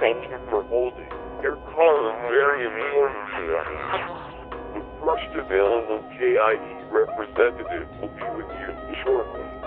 Thank you for holding. Your call is very important. The first available KIE representative will be with you shortly.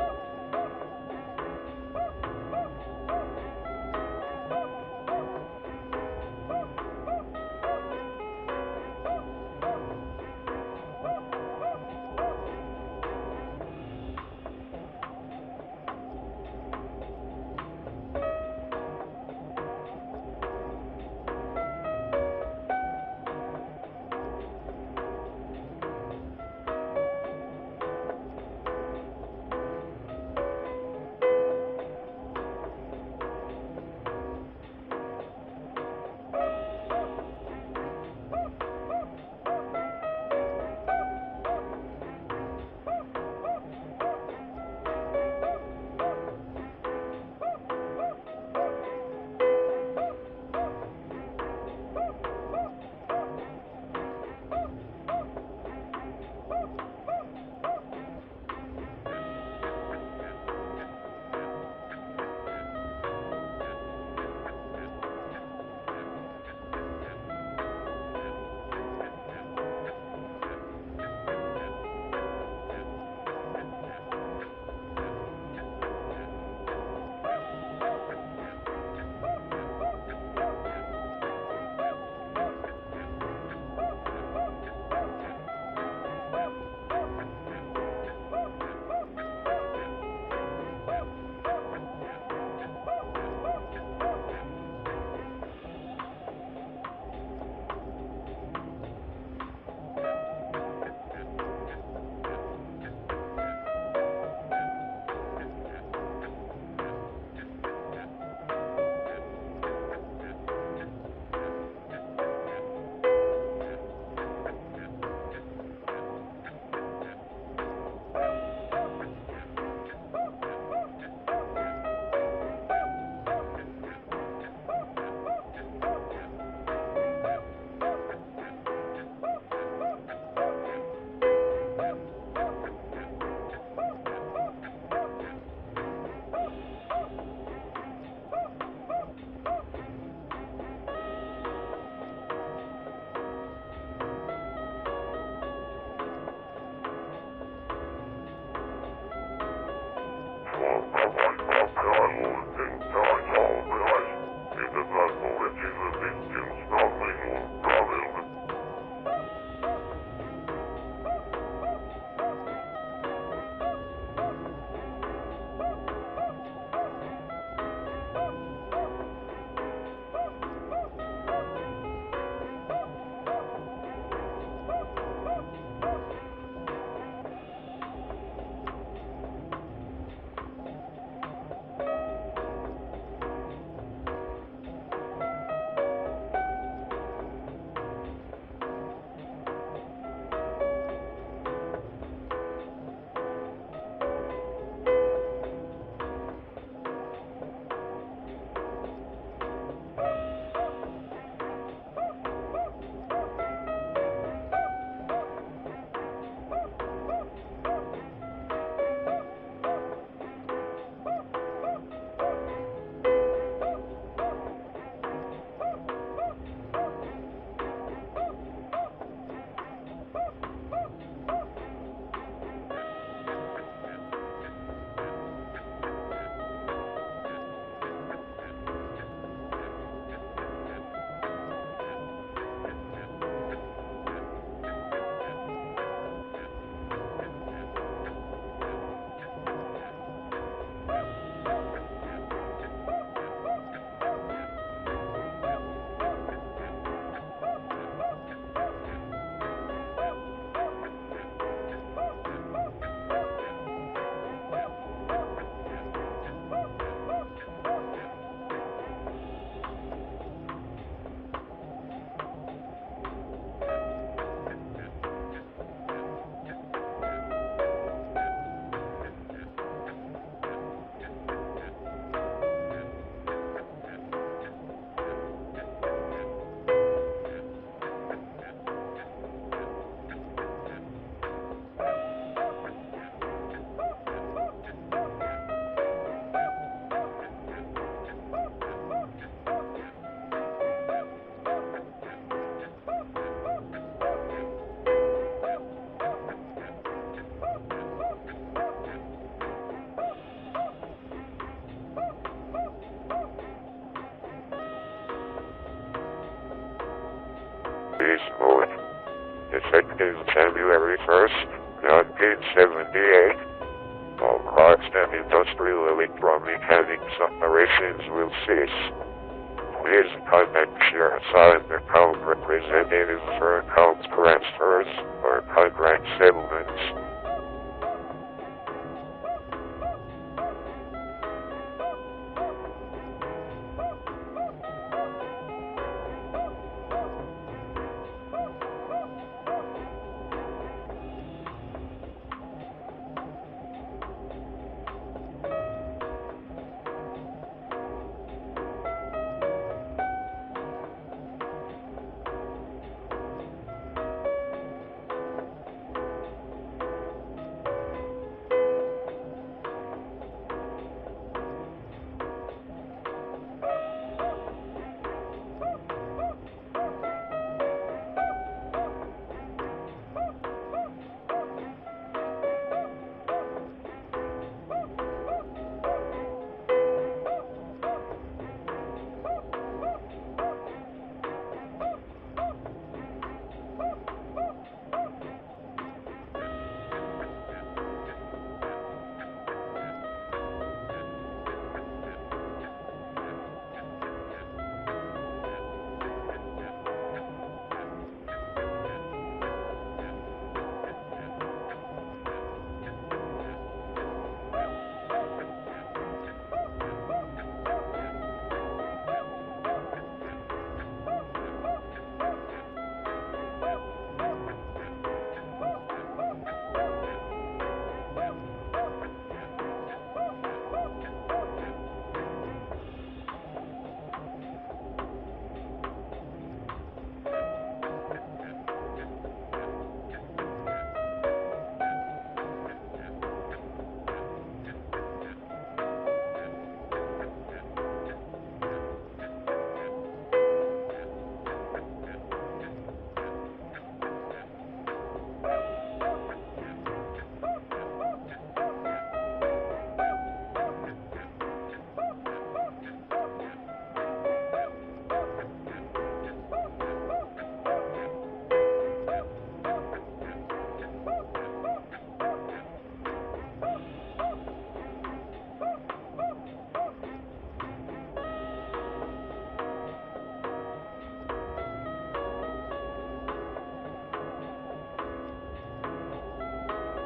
Police Mode. Effective January 1st, 1978. All crops and industrial electromechanics operations will cease. Please contact your assigned account representative for account transfers or contract settlements.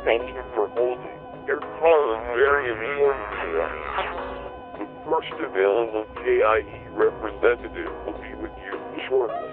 Thank you for holding. Your call is very important. The first available KIE representative will be with you shortly.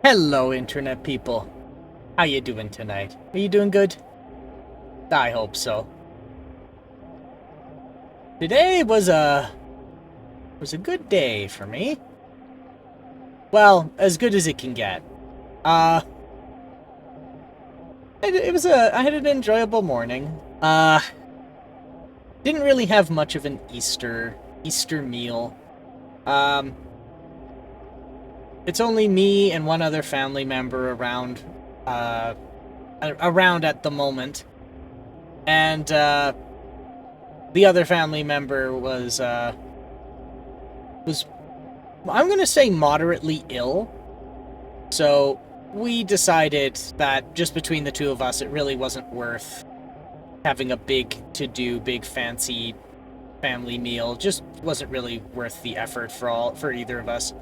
Hello, internet people. How you doing tonight? Are you doing good? I hope so. Today was a good day for me. Well, as good as it can get. I had an enjoyable morning. Didn't really have much of an Easter meal. It's only me and one other family member around at the moment. And the other family member was I'm gonna say moderately ill. So we decided that just between the two of us, it really wasn't worth having a big fancy family meal. Just wasn't really worth the effort for either of us.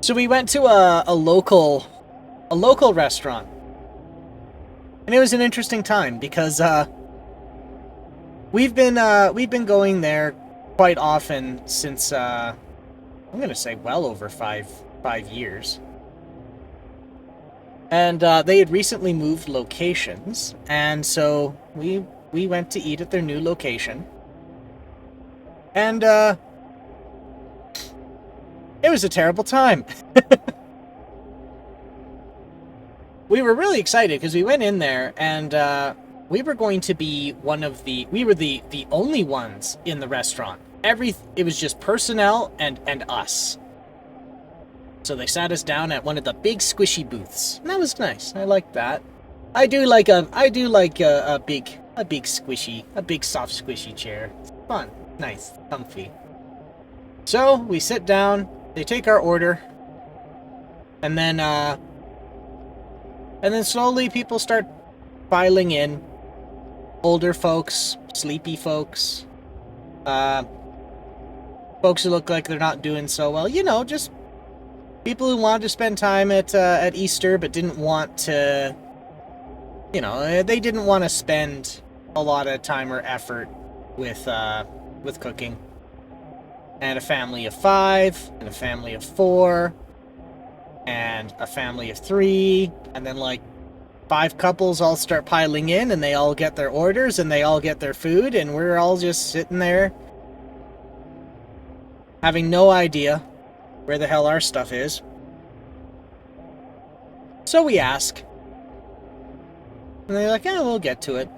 So we went to a local restaurant. And it was an interesting time because we've been going there quite often since I'm gonna say well over five years. And they had recently moved locations, and so we went to eat at their new location. And it was a terrible time. We were really excited because we went in there and we were going to be we were the only ones in the restaurant. It was just personnel and us. So they sat us down at one of the big squishy booths. And that was nice. I liked that. I do like a big squishy, a big soft squishy chair. It's fun, nice, comfy. So we sit down, they take our order, and then slowly people start filing in. Older folks, sleepy folks, folks who look like they're not doing so well. You know, just people who wanted to spend time at Easter but didn't want to, they didn't want to spend a lot of time or effort with cooking. And a family of 5, and a family of 4, and a family of 3, and then like 5 couples all start piling in, and they all get their orders, and they all get their food, and we're all just sitting there having no idea where the hell our stuff is. So we ask. And they're like, we'll get to it.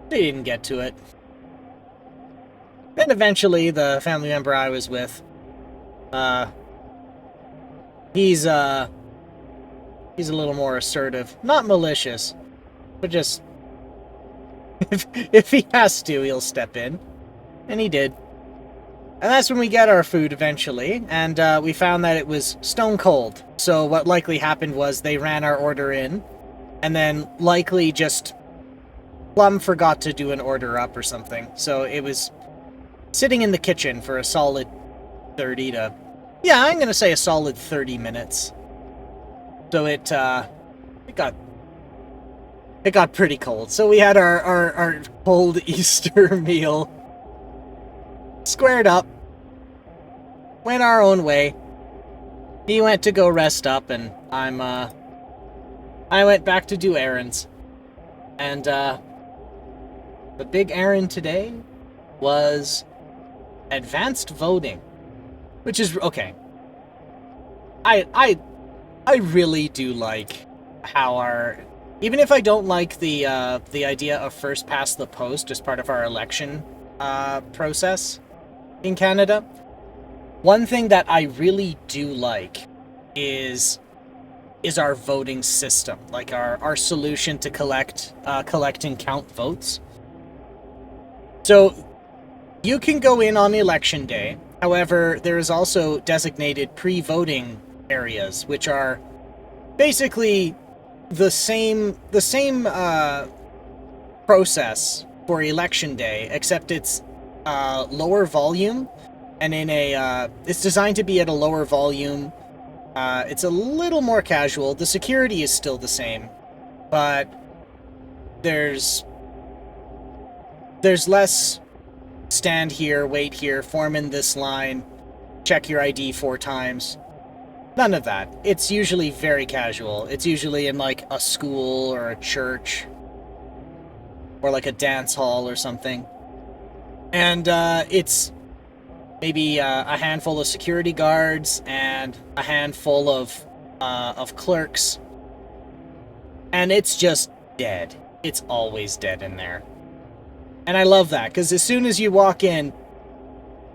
They didn't get to it. Then eventually, the family member I was with, he's a little more assertive. Not malicious, but just, if he has to, he'll step in. And he did. And that's when we get our food eventually, and we found that it was stone cold. So what likely happened was they ran our order in, and then likely just Plum forgot to do an order up or something. So it was sitting in the kitchen for a solid 30 minutes. So it got pretty cold. So we had our cold Easter meal, squared up, went our own way. He went to go rest up, and I went back to do errands. And the big errand today was advanced voting, which is okay. I really do like how even if I don't like the idea of first past the post as part of our election process in Canada, one thing that I really do like is our voting system, like our solution to collect and count votes. So you can go in on election day. However, there is also designated pre-voting areas, which are basically the same process for election day, except it's lower volume, and it's designed to be at a lower volume. It's a little more casual. The security is still the same, but there's less stand here, wait here, form in this line, check your ID 4 times. None of that. It's usually very casual. It's usually in like a school or a church or like a dance hall or something. And it's maybe a handful of security guards and a handful of clerks. And it's just dead. It's always dead in there. And I love that, because as soon as you walk in,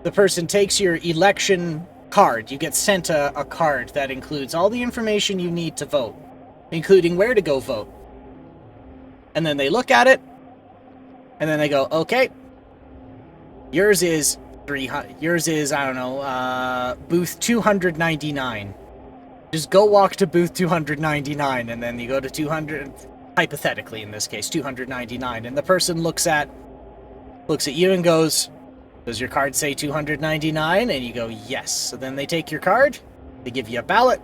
the person takes your election card. You get sent a card that includes all the information you need to vote, including where to go vote. And then they look at it, and then they go, okay, yours is 300. Yours is, I don't know, booth 299. Just go walk to booth 299, and then you go to 200, hypothetically in this case, 299, and the person looks at you and goes, does your card say 299? And you go, yes. So then they take your card, they give you a ballot,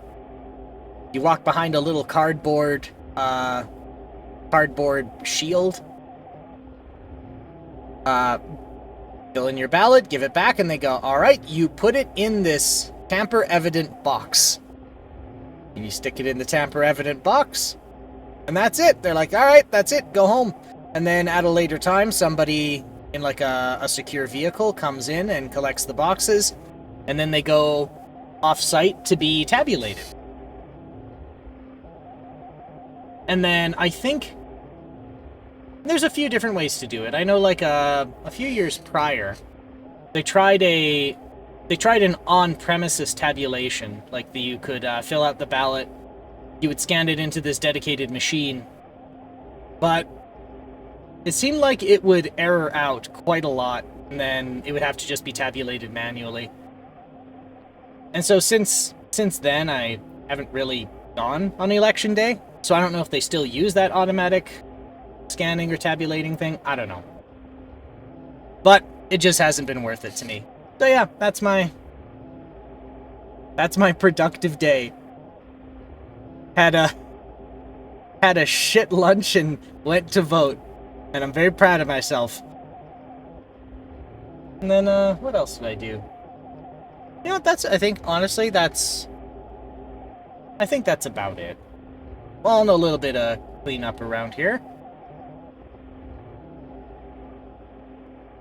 you walk behind a little cardboard shield, fill in your ballot, give it back, and they go, alright, you put it in this tamper-evident box. And you stick it in the tamper-evident box, and that's it. They're like, alright, that's it, go home. And then at a later time, somebody in like a secure vehicle comes in and collects the boxes, and then they go off-site to be tabulated. And then I think there's a few different ways to do it. I know like a few years prior, they tried an on-premises tabulation. Like you could fill out the ballot, you would scan it into this dedicated machine, but it seemed like it would error out quite a lot, and then it would have to just be tabulated manually. And so since then, I haven't really gone on election day, so I don't know if they still use that automatic scanning or tabulating thing. I don't know. But it just hasn't been worth it to me. So yeah, that's my productive day. Had a shit lunch and went to vote. And I'm very proud of myself. And then, what else did I do? You know what, I think that's about it. Well, and a little bit of cleanup around here.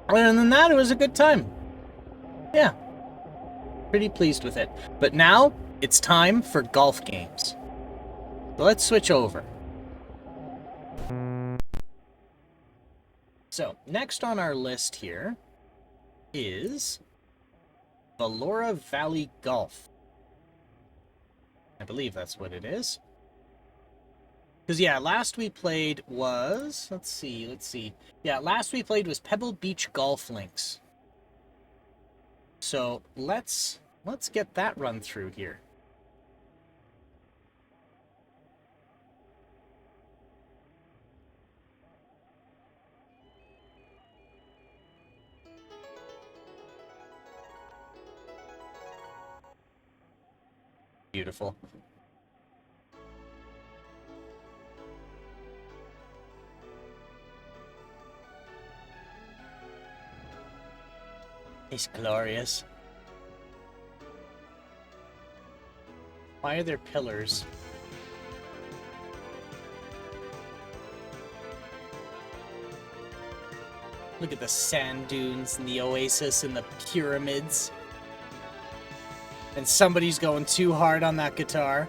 Other than that, it was a good time. Yeah. Pretty pleased with it. But now, it's time for golf games. So let's switch over. So, next on our list here is Valora Valley Golf. I believe that's what it is. Because, yeah, last we played was... Let's see. Yeah, last we played was Pebble Beach Golf Links. So, let's get that run through here. Beautiful. It's glorious. Why are there pillars? Look at the sand dunes and the oasis and the pyramids. And somebody's going too hard on that guitar.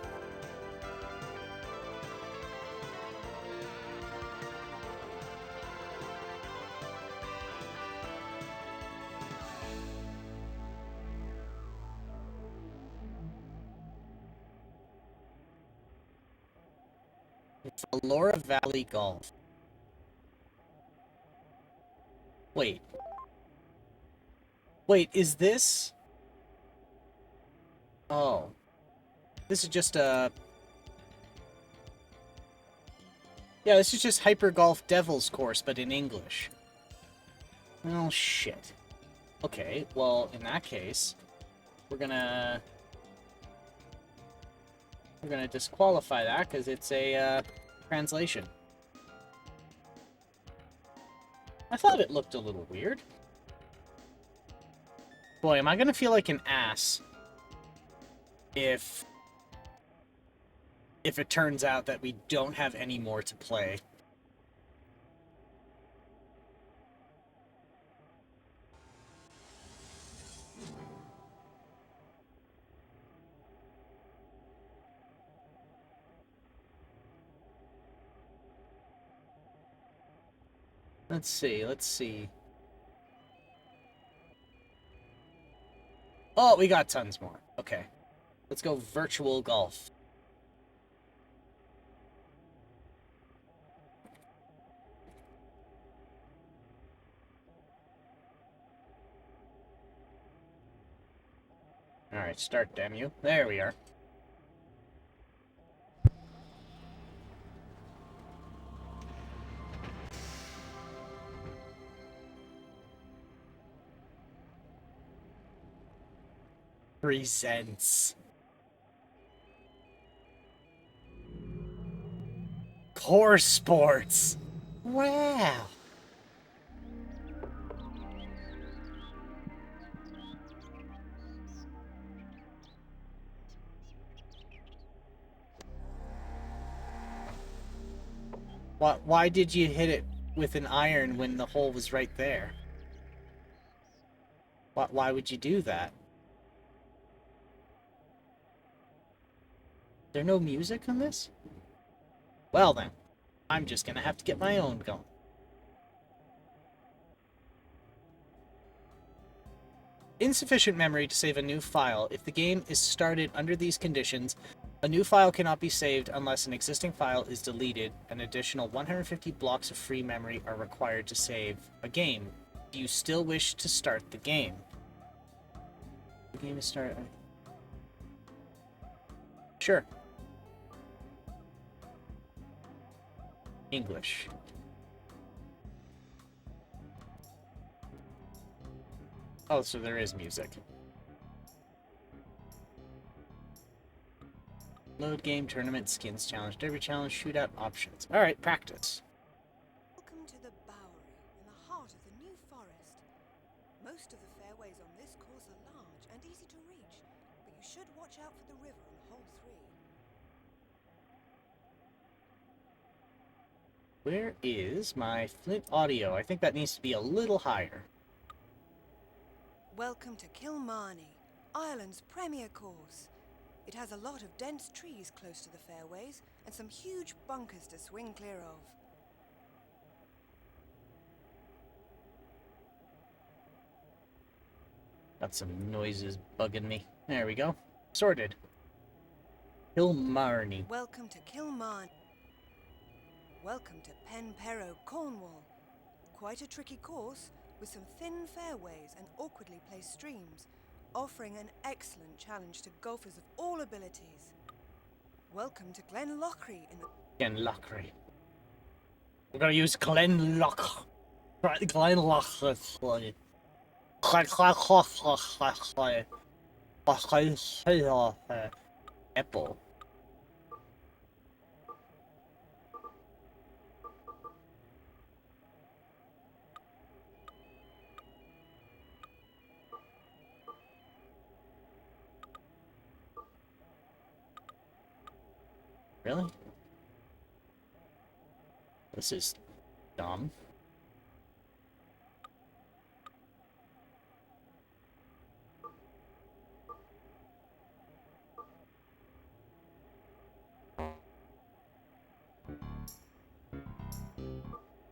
Valora Valley Golf. Wait, is this... Oh. This is just a... Yeah, this is just Hyper Golf Devil's Course, but in English. Oh, shit. Okay, well, in that case, we're gonna disqualify that, because it's a, translation. I thought it looked a little weird. Boy, am I gonna feel like an ass if if it turns out that we don't have any more to play. Let's see. Oh, we got tons more. Okay. Let's go virtual golf. Alright, start demo. There we are. Presents. Core sports. Wow. Why did you hit it with an iron when the hole was right there? Why would you do that? There no music on this? Well then, I'm just gonna have to get my own going. Insufficient memory to save a new file. If the game is started under these conditions, a new file cannot be saved unless an existing file is deleted. An additional 150 blocks of free memory are required to save a game. Do you still wish to start the game? The game is started. Sure. English. Oh, so there is music. Load game, tournament, skins challenge, derby challenge, shootout options. Alright, practice. Welcome to the Bowery, in the heart of the New Forest. Most of the fairways on this course are large and easy to reach, but you should watch out for the river on hole 3. Where is my Flint audio? I think that needs to be a little higher. Welcome to Kilmarnie, Ireland's premier course. It has a lot of dense trees close to the fairways and some huge bunkers to swing clear of. Got some noises bugging me. There we go. Sorted. Kilmarnie. Welcome to Kilmarnie. Welcome to Penperrow, Cornwall. Quite a tricky course with some thin fairways and awkwardly placed streams, offering an excellent challenge to golfers of all abilities. Welcome to Glenlockery in the... Glenlockery. We're gonna use Glenlock. Glenlock. Apple. Really? This is dumb.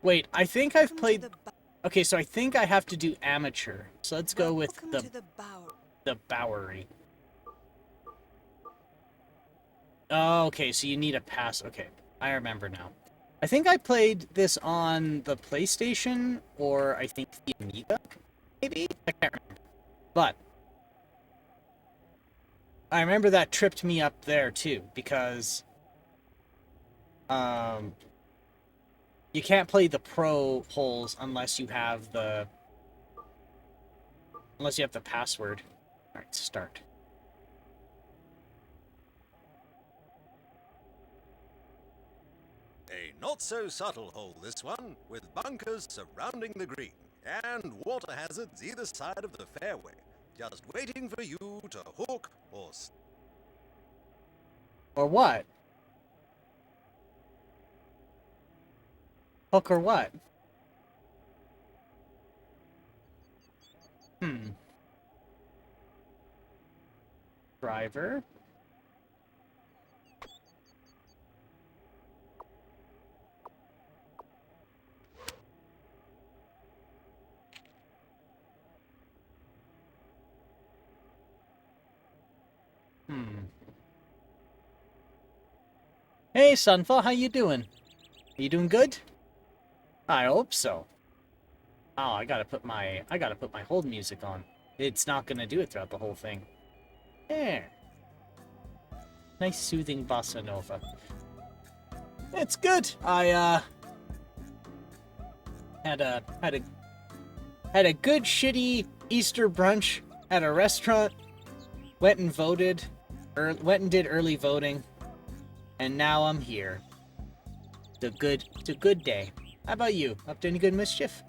Wait, I think I've played... Okay, so I think I have to do amateur. So let's go with the Bowery. Oh, okay, so you need a pass. Okay, I remember now. I think I played this on the PlayStation, or I think the Amiga, maybe? I can't remember. But I remember that tripped me up there, too, because you can't play the pro holes unless you have the password. Alright, start. A not-so-subtle hole, this one, with bunkers surrounding the green, and water hazards either side of the fairway, just waiting for you to hook or... Or what? Hook or what? Driver. Hey, Sunfall, how you doing? Are you doing good? I hope so. Oh, I gotta put my hold music on. It's not gonna do it throughout the whole thing. There. Nice soothing bossa nova. It's good. I had a good shitty Easter brunch at a restaurant. Went and voted, went and did early voting, and now I'm here. It's a good day. How about you? Up to any good mischief?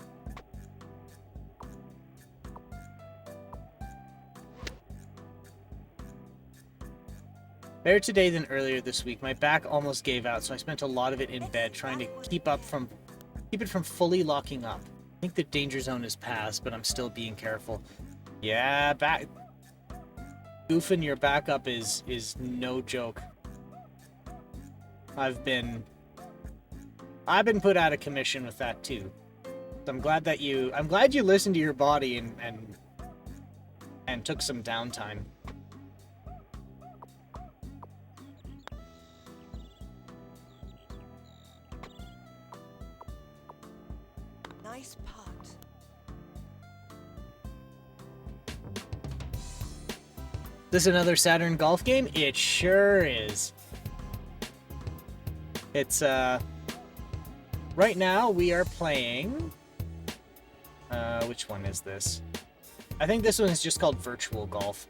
Better today than earlier this week. My back almost gave out, so I spent a lot of it in bed trying to keep it from fully locking up. I think the danger zone is passed, but I'm still being careful. Yeah, goofing your back up is no joke. I've been put out of commission with that too. So I'm glad you listened to your body and took some downtime. Nice putt. This another Saturn golf game? It sure is. It's right now we are playing which one is this? I think this one is just called Virtual Golf.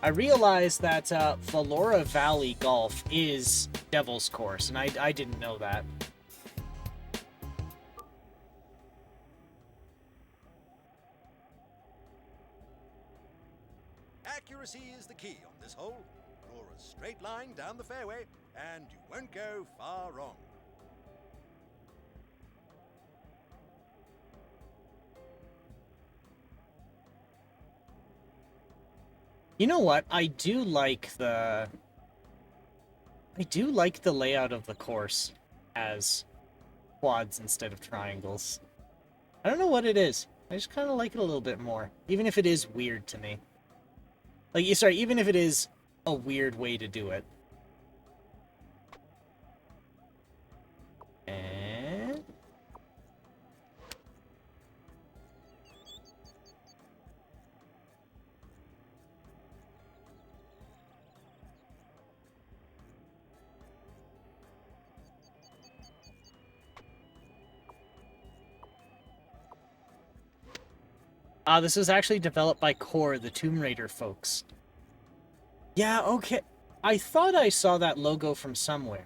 I realized that Valora Valley Golf is Devil's Course, and I didn't know that. Accuracy is the key on this hole. Draw a straight line down the fairway, and you won't go far wrong. You know what? I do like the layout of the course as quads instead of triangles. I don't know what it is. I just kind of like it a little bit more, even if it is weird to me. Like, sorry, even if it is a weird way to do it. And... this was actually developed by Core, the Tomb Raider folks. Yeah, okay. I thought I saw that logo from somewhere.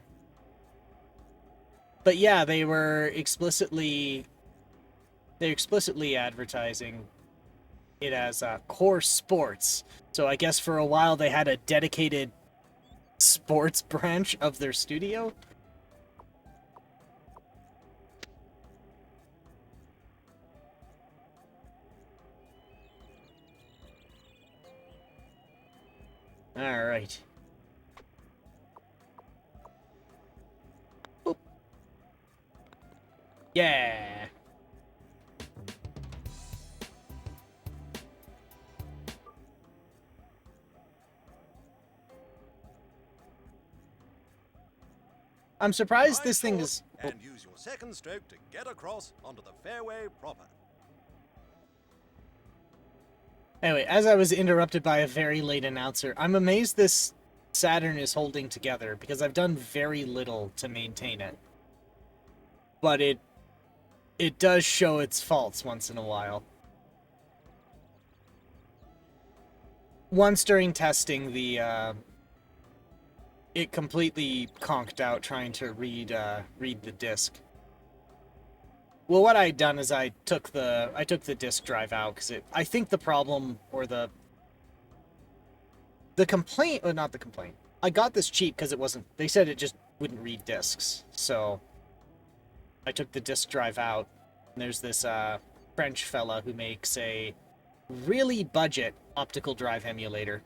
But yeah, they were explicitly advertising it as Core Sports. So I guess for a while they had a dedicated sports branch of their studio. All right. Boop. Yeah. I'm surprised this thing is... And use your second stroke to get across onto the fairway proper. Anyway, as I was interrupted by a very late announcer, I'm amazed this Saturn is holding together, because I've done very little to maintain it. But it does show its faults once in a while. Once during testing, it completely conked out trying to read the disc. Well, what I'd done is I took the disk drive out because I think the problem or the complaint, or not the complaint. I got this cheap because it wasn't. They said it just wouldn't read discs, so I took the disk drive out, and there's this French fella who makes a really budget optical drive emulator.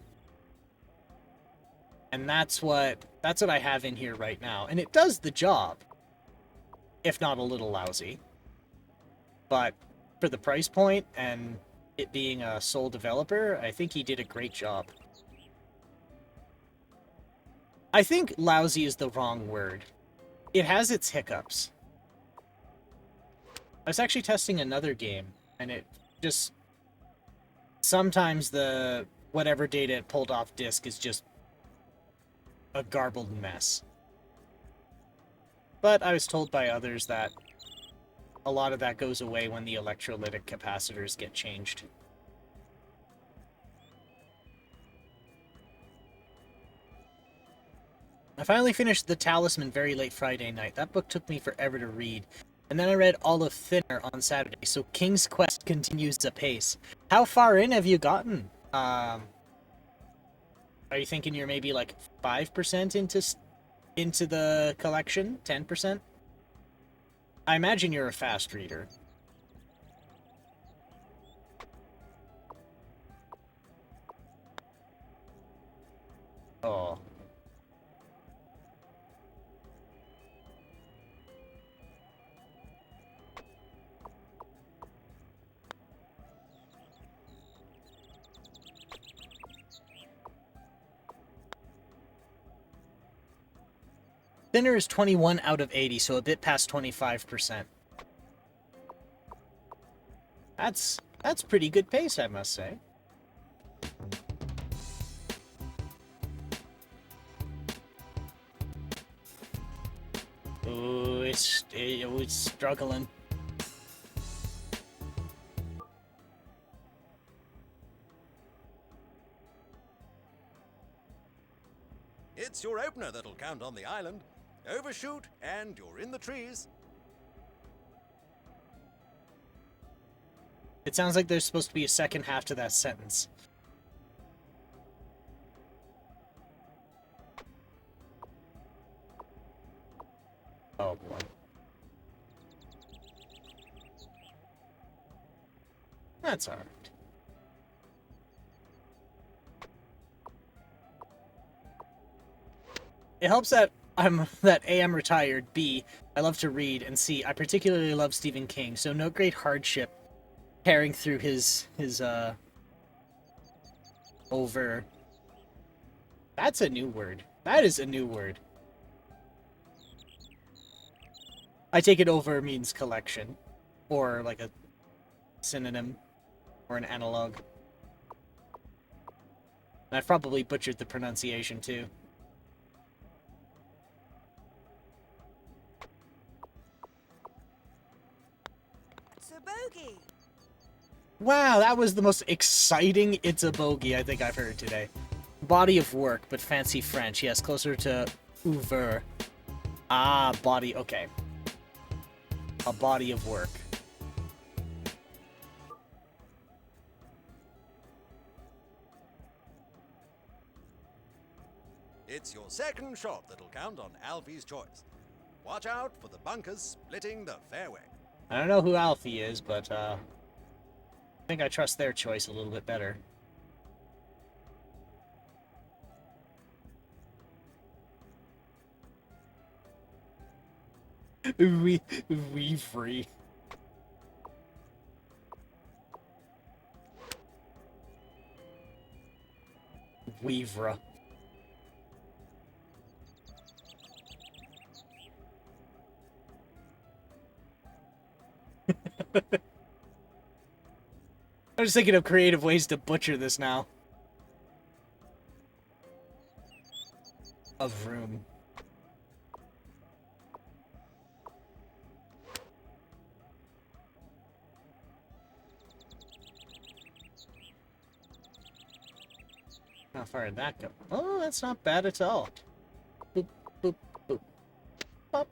And that's what I have in here right now. And it does the job, if not a little lousy. But for the price point and it being a sole developer, I think he did a great job. I think lousy is the wrong word. It has its hiccups. I was actually testing another game, and it just... Sometimes the whatever data it pulled off disk is just a garbled mess. But I was told by others that a lot of that goes away when the electrolytic capacitors get changed. I finally finished The Talisman very late Friday night. That book took me forever to read. And then I read all of Thinner on Saturday, so King's Quest continues apace. How far in have you gotten? Are you thinking you're maybe like 5% into the collection? 10%? I imagine you're a fast reader. Oh. Thinner is 21 out of 80, so a bit past 25%. That's pretty good pace, I must say. Ooh, it's struggling. It's your opener that'll count on the island. Overshoot, and you're in the trees. It sounds like there's supposed to be a second half to that sentence. Oh boy. That's alright. It helps that I'm retired, B, I love to read, and C, I particularly love Stephen King, so no great hardship carrying through his over... That's a new word. That is a new word. I take it over means collection, or like a synonym, or an analog. And I've probably butchered the pronunciation too. Bogey. Wow, that was the most exciting "it's a bogey" I think I've heard today. Body of work, but fancy French. Yes, closer to ouvre. Ah, body. Okay. A body of work. It's your second shot that'll count on Alfie's choice. Watch out for the bunkers splitting the fairway. I don't know who Alfie is, but I think I trust their choice a little bit better. We free. Weavra. I'm just thinking of creative ways to butcher this now. Of room. How far did that go? Oh, that's not bad at all. Boop, boop, boop. Pop.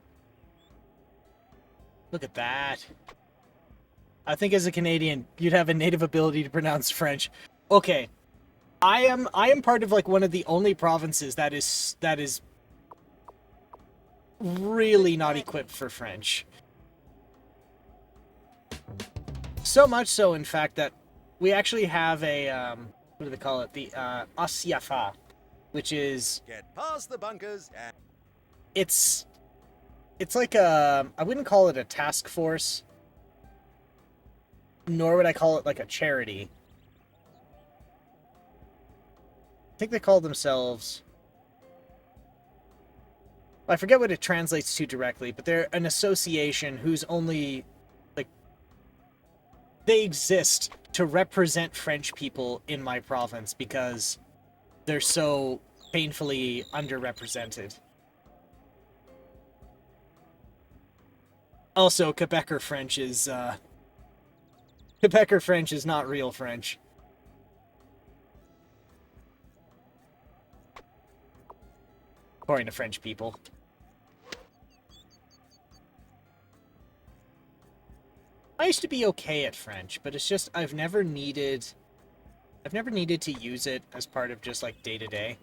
Look at that. I think as a Canadian, you'd have a native ability to pronounce French. Okay. I am part of like one of the only provinces that is really not equipped for French. So much so, in fact, that we actually have a, what do they call it? The, Asiafa, which is, Get past the bunkers and it's like a, I wouldn't call it a task force, nor would I call it like a charity. I think they call themselves, I forget what it translates to directly, but they're an association whose only, like, they exist to represent French people in my province because they're so painfully underrepresented. Also, Quebecer French is not real French. According to French people. I used to be okay at French, but it's just I've never needed to use it as part of just like day-to-day.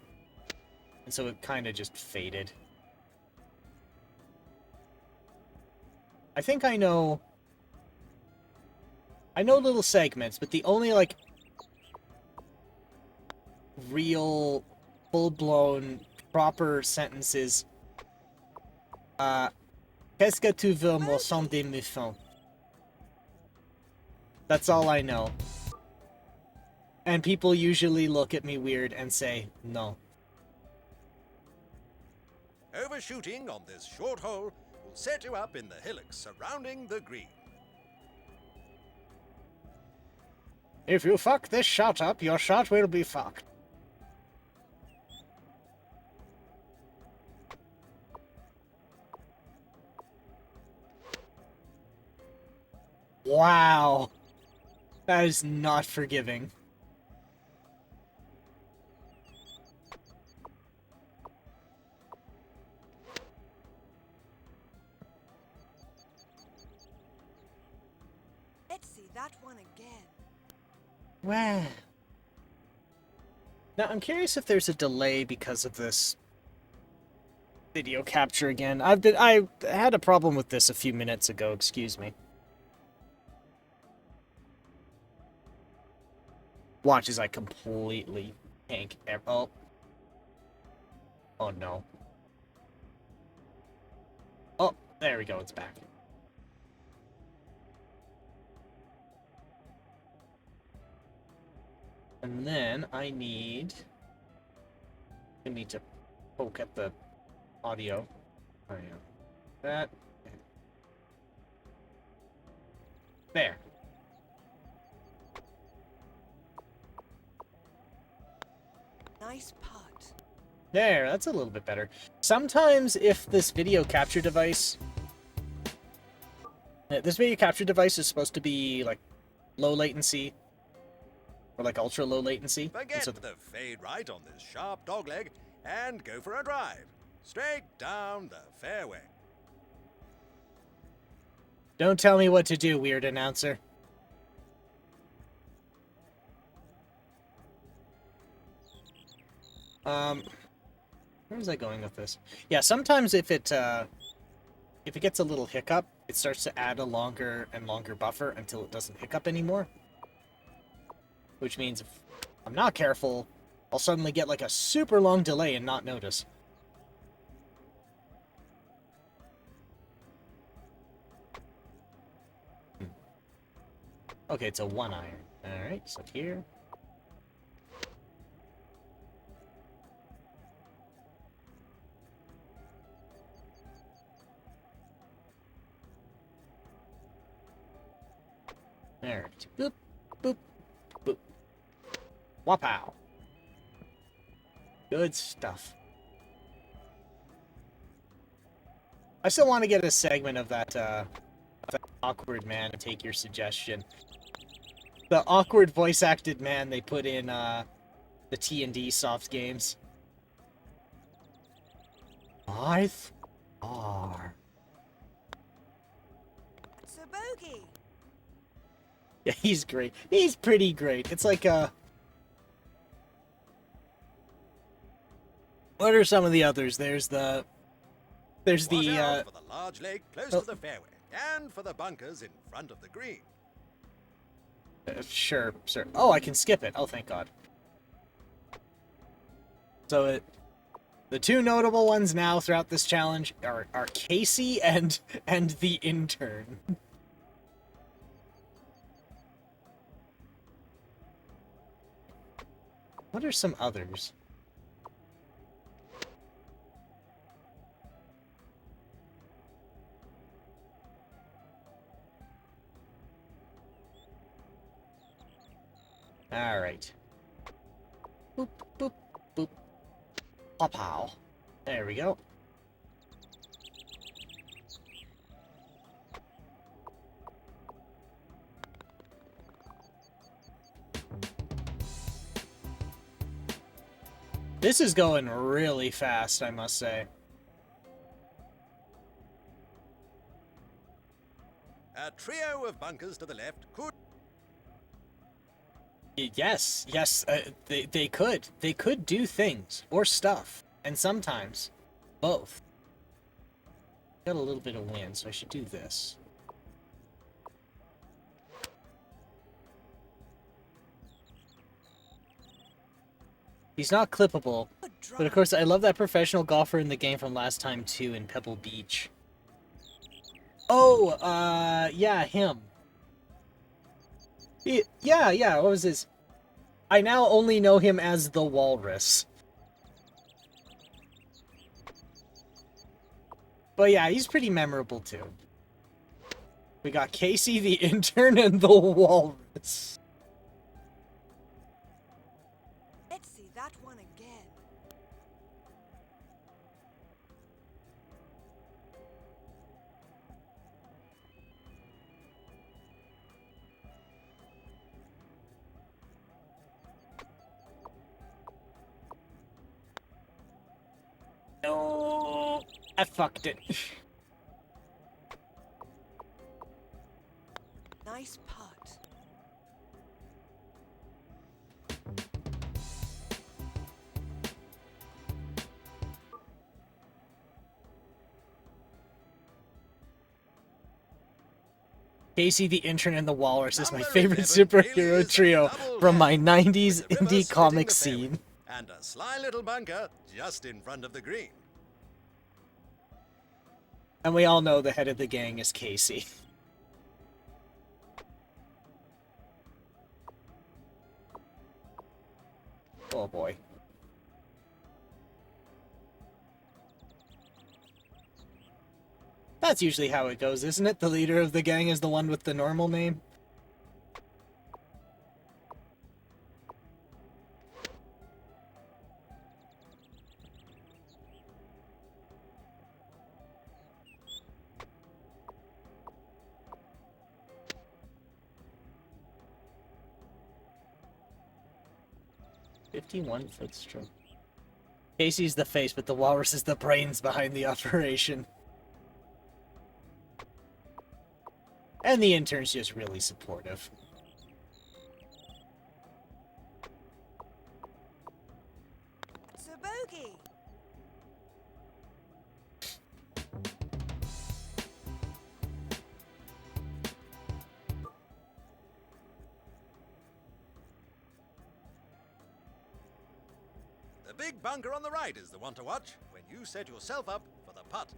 And so it kind of just faded. I think I know little segments, but the only like real full-blown proper sentences qu'est-ce que tu veux mon sang des méchants? That's all I know. And people usually look at me weird and say, no. overshooting on this short hole will set you up in the hillocks surrounding the green. If you fuck this shot up, your shot will be fucked. Wow. That is not forgiving. Let's see that one again. Wow. Now, I'm curious if there's a delay because of this video capture again. I had a problem with this a few minutes ago, excuse me. Watch as I completely tank. Oh. Oh no. Oh, there we go, it's back. And then I need to poke at the audio. Oh yeah. That. There. Nice putt. There, that's a little bit better. Sometimes if this video capture device... This video capture device is supposed to be, like, low latency. Or, like, ultra low latency. Forget So the fade right on this sharp dogleg and go for a drive. Straight down the fairway. don't tell me what to do, weird announcer. Where was I going with this? Yeah, sometimes if it gets a little hiccup, it starts to add a longer and longer buffer until it doesn't hiccup anymore. Which means if I'm not careful, I'll suddenly get like a super long delay and not notice. Okay, it's a 1-iron. Alright, so here. Alright. Boop, boop, boop. Wapow. Good stuff. I still want to get a segment of that awkward man and take your suggestion. The awkward voice-acted man they put in the T&D soft games. Life are. It's a bogey. Yeah, he's great. He's pretty great. It's like what are some of the others? There's the Watch out for the large lake close to the fairway and for the bunkers in front of the green. Sure, sir. Oh, I can skip it. Oh, thank God. So the two notable ones now throughout this challenge are Casey and the intern. What are some others? All right. Boop, boop, boop. Pow. There we go. This is going really fast, I must say. A trio of bunkers to the left could... Yes, they could. They could do things, or stuff, and sometimes both. Got a little bit of wind, so I should do this. He's not clippable, but of course I love that professional golfer in the game from last time too, in Pebble Beach. Oh, yeah, him. Yeah, what was his... I now only know him as the Walrus. But yeah, he's pretty memorable too. We got Casey, the intern, and the Walrus. Let's see that one again. No, I fucked it. Nice putt. Casey, the intern, and the Walrus is my Number favorite 11 superhero really is a trio double from my whammy, 90s with the river indie splitting comic the fairway, scene. And a sly little bunker just in front of the green. And we all know the head of the gang is Casey. Oh boy. That's usually how it goes, isn't it? The leader of the gang is the one with the normal name. .51-foot stroke. Casey's the face, but the Walrus is the brains behind the operation. And the intern's just really supportive. Sir Bogey. The big bunker on the right is the one to watch when you set yourself up for the putt.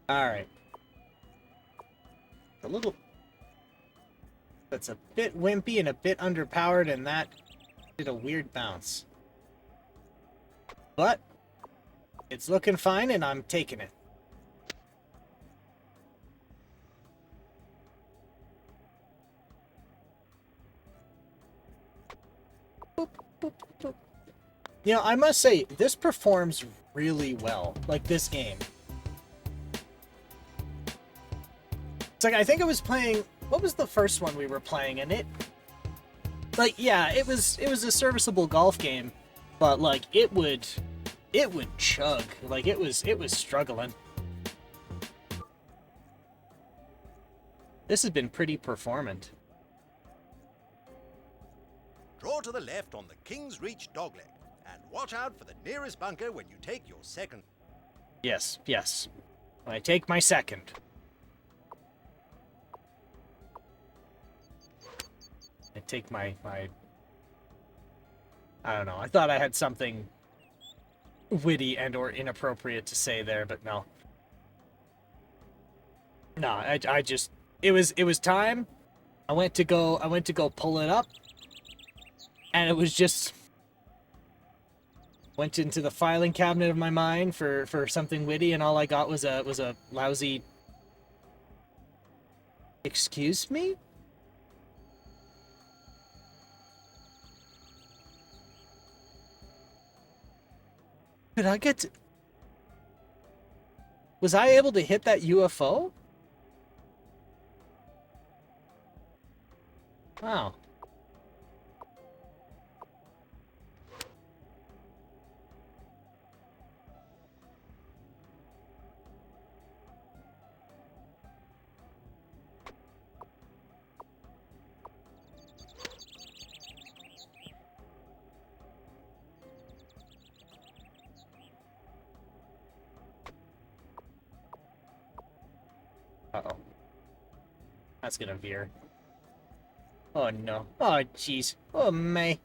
Alright. A little... That's a bit wimpy and a bit underpowered, and that did a weird bounce. But it's looking fine, and I'm taking it. Boop, boop, boop. You know, I must say, this performs really well. Like, this game. It's like, I think I was playing... What was the first one we were playing? And it... Like, yeah, it was a serviceable golf game. But, like, it would chug. Like, it was struggling. This has been pretty performant. Draw to the left on the King's Reach dogleg, and watch out for the nearest bunker when you take your second. Yes, yes. I take my second. take my I don't know. I thought I had something witty and or inappropriate to say there, but no. No, I just it was time. I went to go pull it up, and it was just went into the filing cabinet of my mind for something witty, and all I got was a lousy "Excuse me?" Did I get to... Was I able to hit that UFO? Wow. Uh-oh. That's gonna veer. Oh no. Oh jeez. Oh May.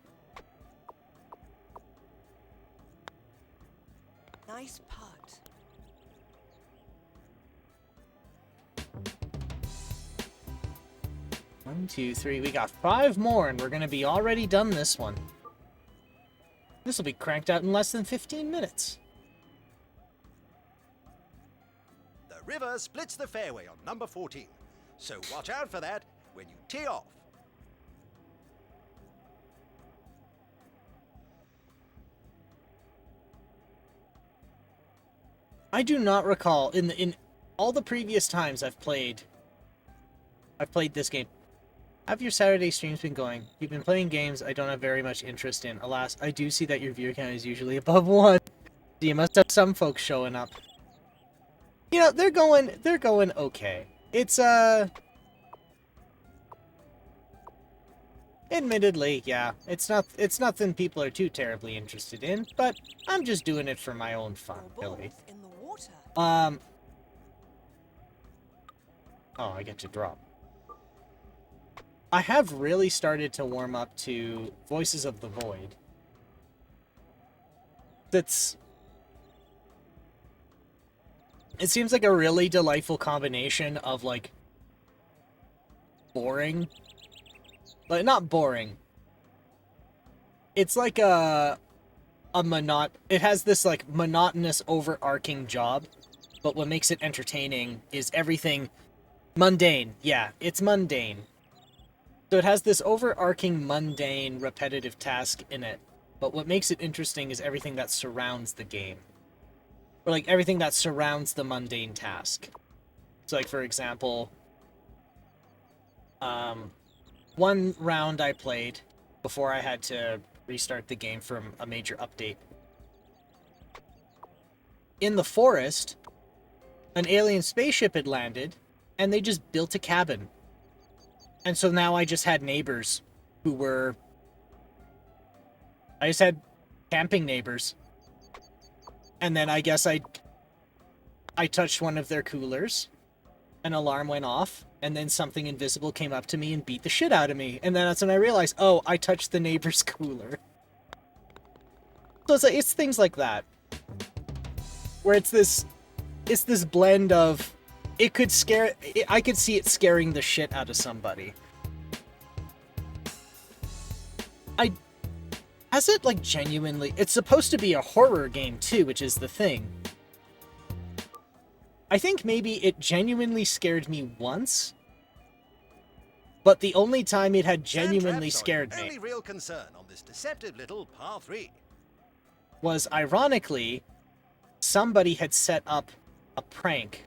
Nice putt. One, two, three. We got 5 more, and we're gonna be already done this one. This will be cranked out in less than 15 minutes. The river splits the fairway on number 14, so watch out for that when you tee off. I do not recall in all the previous times I've played this game. Have your Saturday streams been going? You've been playing games I don't have very much interest in. Alas, I do see that your viewer count is usually above 1. So you must have some folks showing up. You know, they're going okay. It's admittedly, yeah, it's nothing people are too terribly interested in, but I'm just doing it for my own fun, Your really. ball's in the water. Oh, I get to drop. I have really started to warm up to Voices of the Void. It seems like a really delightful combination of, like, boring. Like, not boring. It's like it has this, like, monotonous, overarching job, but what makes it entertaining is everything mundane. Yeah, it's mundane. So it has this overarching, mundane, repetitive task in it, but what makes it interesting is everything that surrounds the game. Or, like, everything that surrounds the mundane task. So, like, for example, one round I played before I had to restart the game from a major update. In the forest, an alien spaceship had landed, and they just built a cabin. And so now I just had neighbors who were... I just had camping neighbors. And then I guess I touched one of their coolers. An alarm went off, and then something invisible came up to me and beat the shit out of me. And then that's when I realized, oh, I touched the neighbor's cooler. So it's things like that. Where it's this blend of... I could see it scaring the shit out of somebody. Has it, like, genuinely... It's supposed to be a horror game, too, which is the thing. I think maybe it genuinely scared me once, but the only time it had genuinely scared me only real concern on this deceptive little par 3 was, ironically, somebody had set up a prank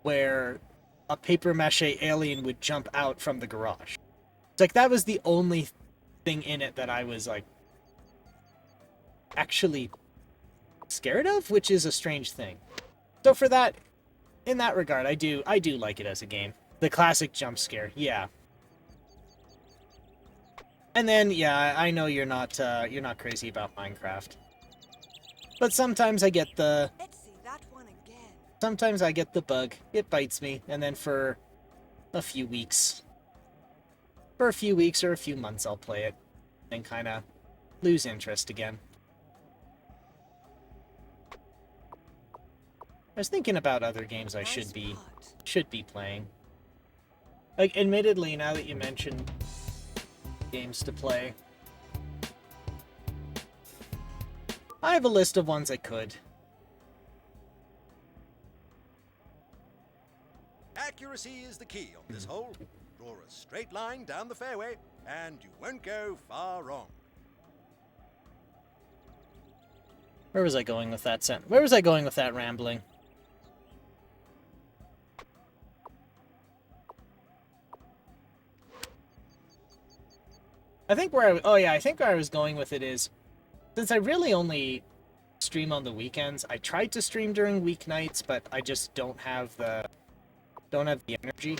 where a paper mache alien would jump out from the garage. It's like, that was the only thing in it that I was, like, actually scared of, which is a strange thing. So for that, in that regard, I do like it as a game. The classic jump scare, yeah. And then, yeah, I know you're not crazy about Minecraft. But sometimes I get the... Let's see that one again. Sometimes I get the bug. It bites me, and then for a few weeks, For a few weeks or a few months I'll play it, and kind of lose interest again. I was thinking about other games I should be playing. Like, admittedly, now that you mentioned games to play, I have a list of ones I could. Accuracy is the key on this hole. Draw a straight line down the fairway, and you won't go far wrong. Where was I going with that sentence? Where was I going with that rambling? I think where I think where I was going with it is, since I really only stream on the weekends, I tried to stream during weeknights, but I just don't have the energy.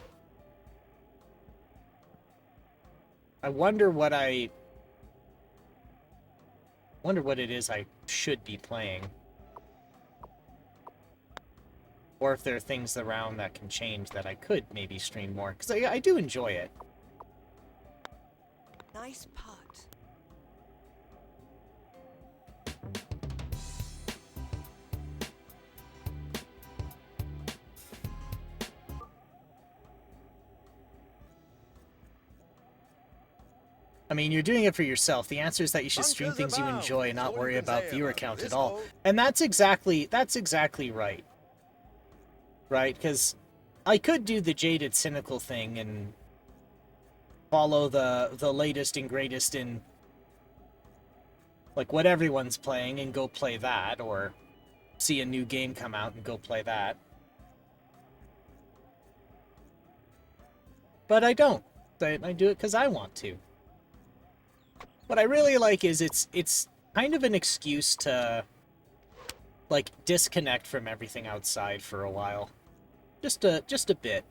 I wonder what it is I should be playing. Or if there are things around that can change that I could maybe stream more, because I do enjoy it. Nice putt. I mean, you're doing it for yourself. The answer is that you should stream things you enjoy and not worry about viewer count at all. And that's exactly right. Right? Because I could do the jaded, cynical thing and follow the latest and greatest in, like, what everyone's playing and go play that, or see a new game come out and go play that. But I don't. I do it because I want to. What I really like is it's kind of an excuse to, like, disconnect from everything outside for a while. Just a bit.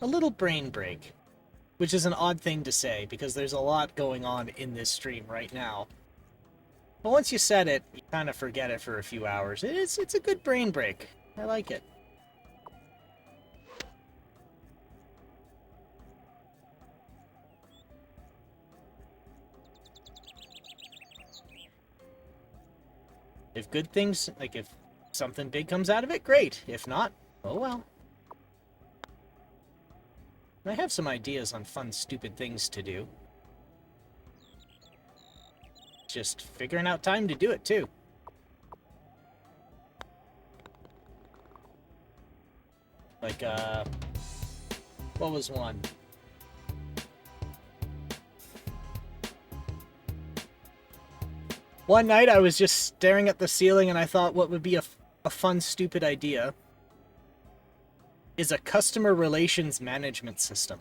A little brain break. Which is an odd thing to say, because there's a lot going on in this stream right now. But once you set it, you kind of forget it for a few hours. It's a good brain break. I like it. If good things, like if something big comes out of it, great. If not, oh well. I have some ideas on fun, stupid things to do. Just figuring out time to do it, too. Like, what was one? One night I was just staring at the ceiling and I thought what would be a fun, stupid idea is a customer relations management system.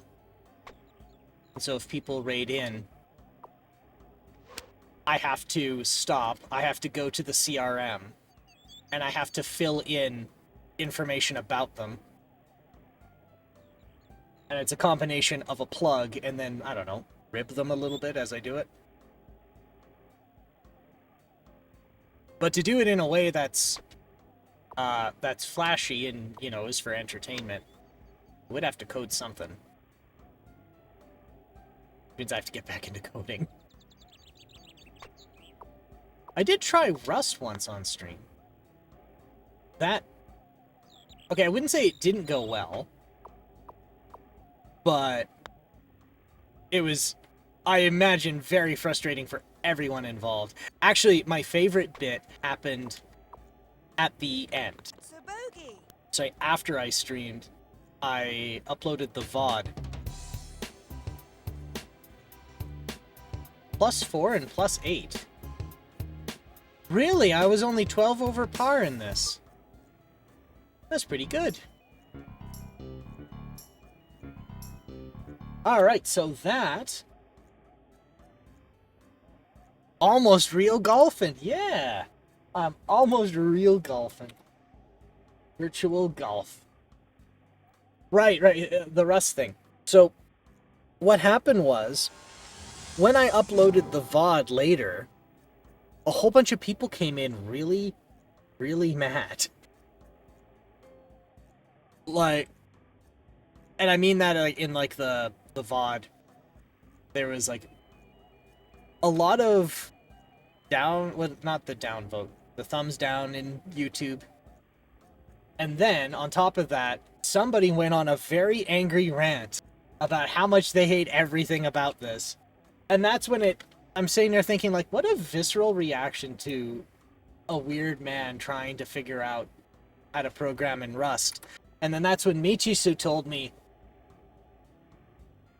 And so if people raid in, I have to stop, I have to go to the CRM, and I have to fill in information about them. And it's a combination of a plug and then, I don't know, rib them a little bit as I do it. But to do it in a way that's flashy and, you know, is for entertainment, I would have to code something. Means I have to get back into coding. I did try Rust once on stream. Okay, I wouldn't say it didn't go well, but it was, I imagine, very frustrating for everyone involved. Actually, my favorite bit happened at the end. So bogey. So after I streamed, I uploaded the VOD. +4 and +8. Really? I was only 12 over par in this. That's pretty good. Alright, so that... Almost real golfing, yeah! I'm almost real golfing. Virtual golf. Right, the Rust thing. So, what happened was, when I uploaded the VOD later, a whole bunch of people came in really, really mad. Like, And I mean that like, in like the VOD. There was like a lot of not the downvote, the thumbs down in YouTube. And then on top of that, somebody went on a very angry rant about how much they hate everything about this. And that's when I'm sitting there thinking, like, what a visceral reaction to a weird man trying to figure out how to program in Rust. And then that's when Michisu told me,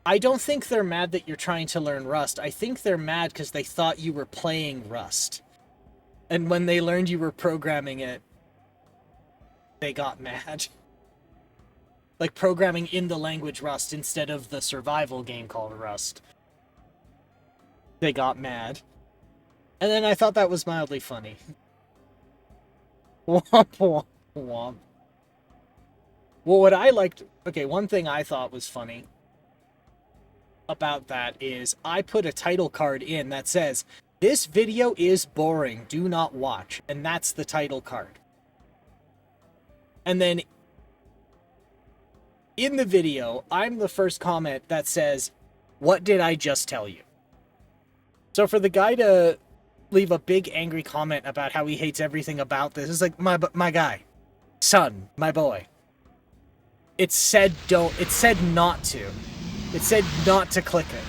I don't think they're mad that you're trying to learn Rust. I think they're mad because they thought you were playing Rust. And when they learned you were programming it, they got mad. Like programming in the language Rust instead of the survival game called Rust. They got mad. And then I thought that was mildly funny. Womp womp womp. Well, what I liked... Okay, one thing I thought was funny about that is I put a title card in that says, "This video is boring, do not watch." And that's the title card. And then in the video, I'm the first comment that says, "What did I just tell you?" So for the guy to leave a big angry comment about how he hates everything about this, is like, my guy, son, my boy. It said not to. It said not to click it.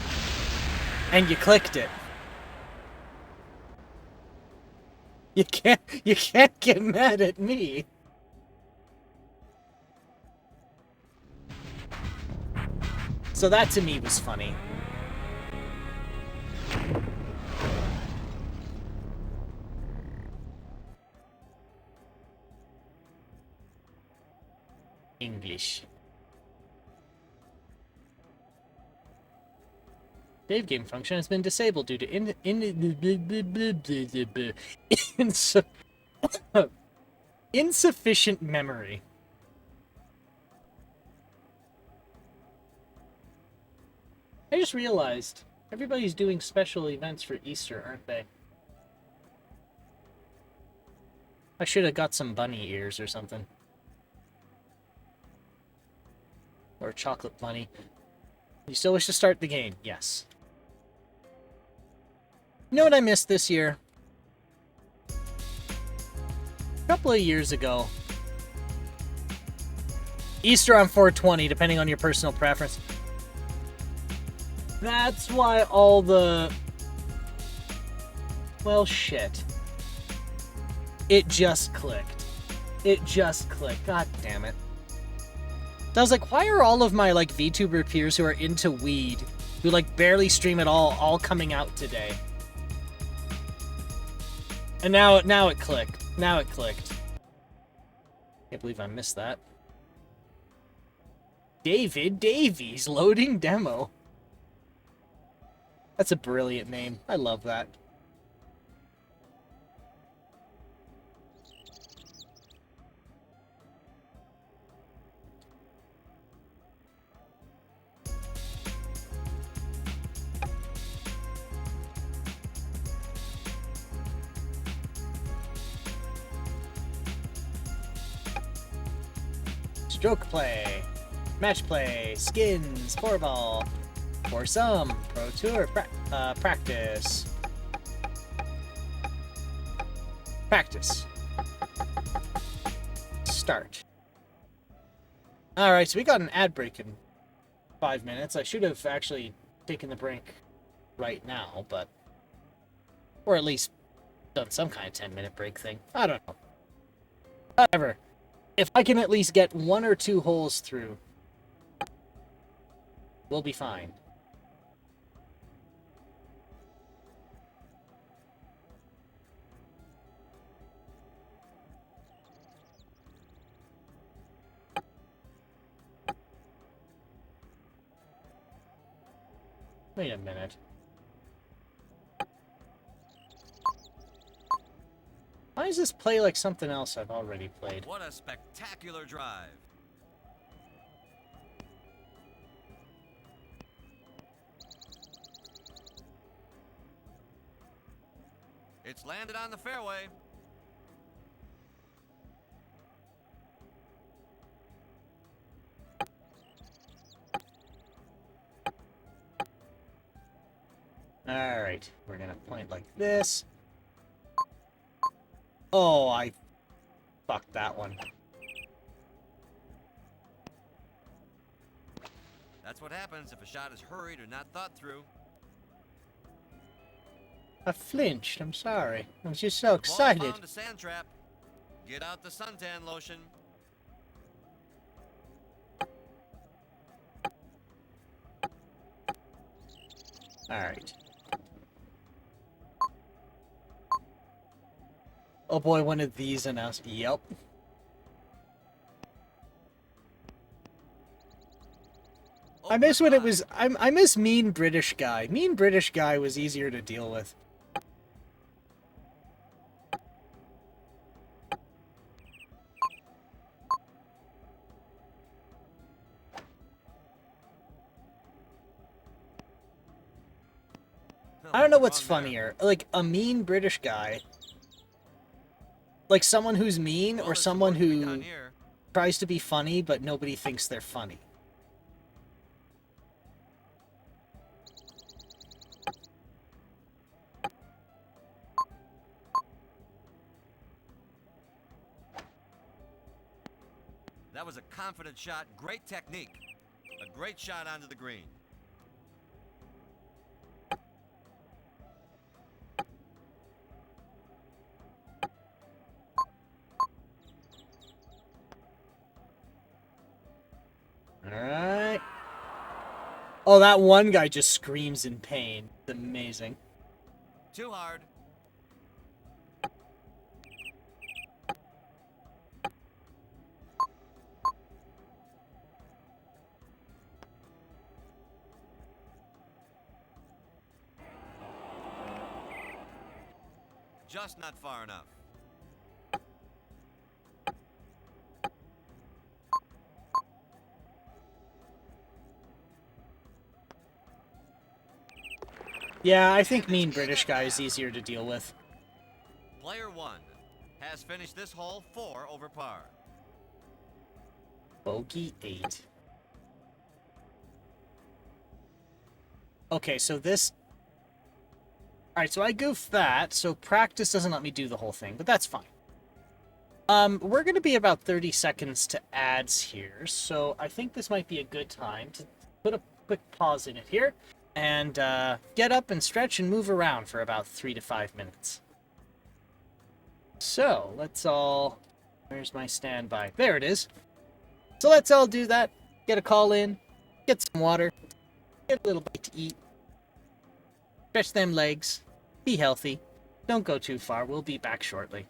And you clicked it. You can't get mad at me. So that to me was funny. English. Save game function has been disabled due to insufficient memory. I just realized everybody's doing special events for Easter, aren't they? I should have got some bunny ears or something. Or a chocolate bunny. You still wish to start the game? Yes. You know what I missed this year? A couple of years ago. Easter on 420, depending on your personal preference. That's why all the... Well, shit. It just clicked. It just clicked. God damn it. So I was like, why are all of my, like, VTuber peers who are into weed, who, like, barely stream at all coming out today? And now it clicked. Now it clicked. Can't believe I missed that. David Davies loading demo. That's a brilliant name. I love that. Stroke play, match play, skins, 4-ball, for some, pro tour, practice. Practice. Start. Alright, so we got an ad break in 5 minutes. I should have actually taken the break right now, but... Or at least done some kind of 10-minute break thing. I don't know. Whatever. If I can at least get 1 or 2 holes through, we'll be fine. Wait a minute. Why does this play like something else I've already played? What a spectacular drive. It's landed on the fairway. Alright, we're gonna point like this. Oh, I fucked that one. That's what happens if a shot is hurried or not thought through. I flinched, I'm sorry. I was just so Ball excited. found a sand trap. Get out the suntan lotion. Alright. Oh boy, one of these announced. Yep. I miss when it was. I miss Mean British Guy. Mean British Guy was easier to deal with. I don't know what's funnier, like a mean British guy, like someone who's mean, or someone who tries to be funny but nobody thinks they're funny. That was a confident shot, great technique. A great shot onto the green. Alright. Oh, that one guy just screams in pain. It's amazing. Too hard. Just not far enough. Yeah, I think mean British guy is easier to deal with. Player 1 has finished this hole 4 over par. Bogey 8. Okay, so this... Alright, so I goofed that, so practice doesn't let me do the whole thing, but that's fine. We're going to be about 30 seconds to ads here, so I think this might be a good time to put a quick pause in it here, and get up and stretch and move around for about 3 to 5 minutes. So, let's all... Where's my standby? There it is. So let's all do that. Get a call in, get some water, get a little bite to eat, stretch them legs, be healthy, don't go too far, we'll be back shortly.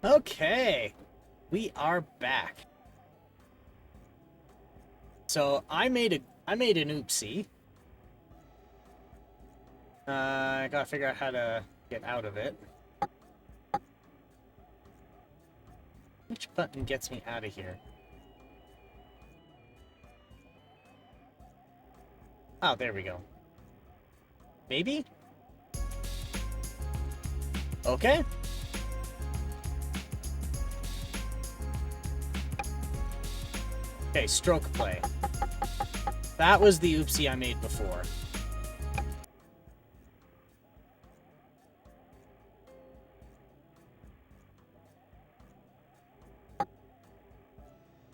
Okay, we are back. So I made an oopsie. I gotta figure out how to get out of it. Which button gets me out of here? Oh, there we go. Maybe? Okay. Okay, stroke play. That was the oopsie I made before.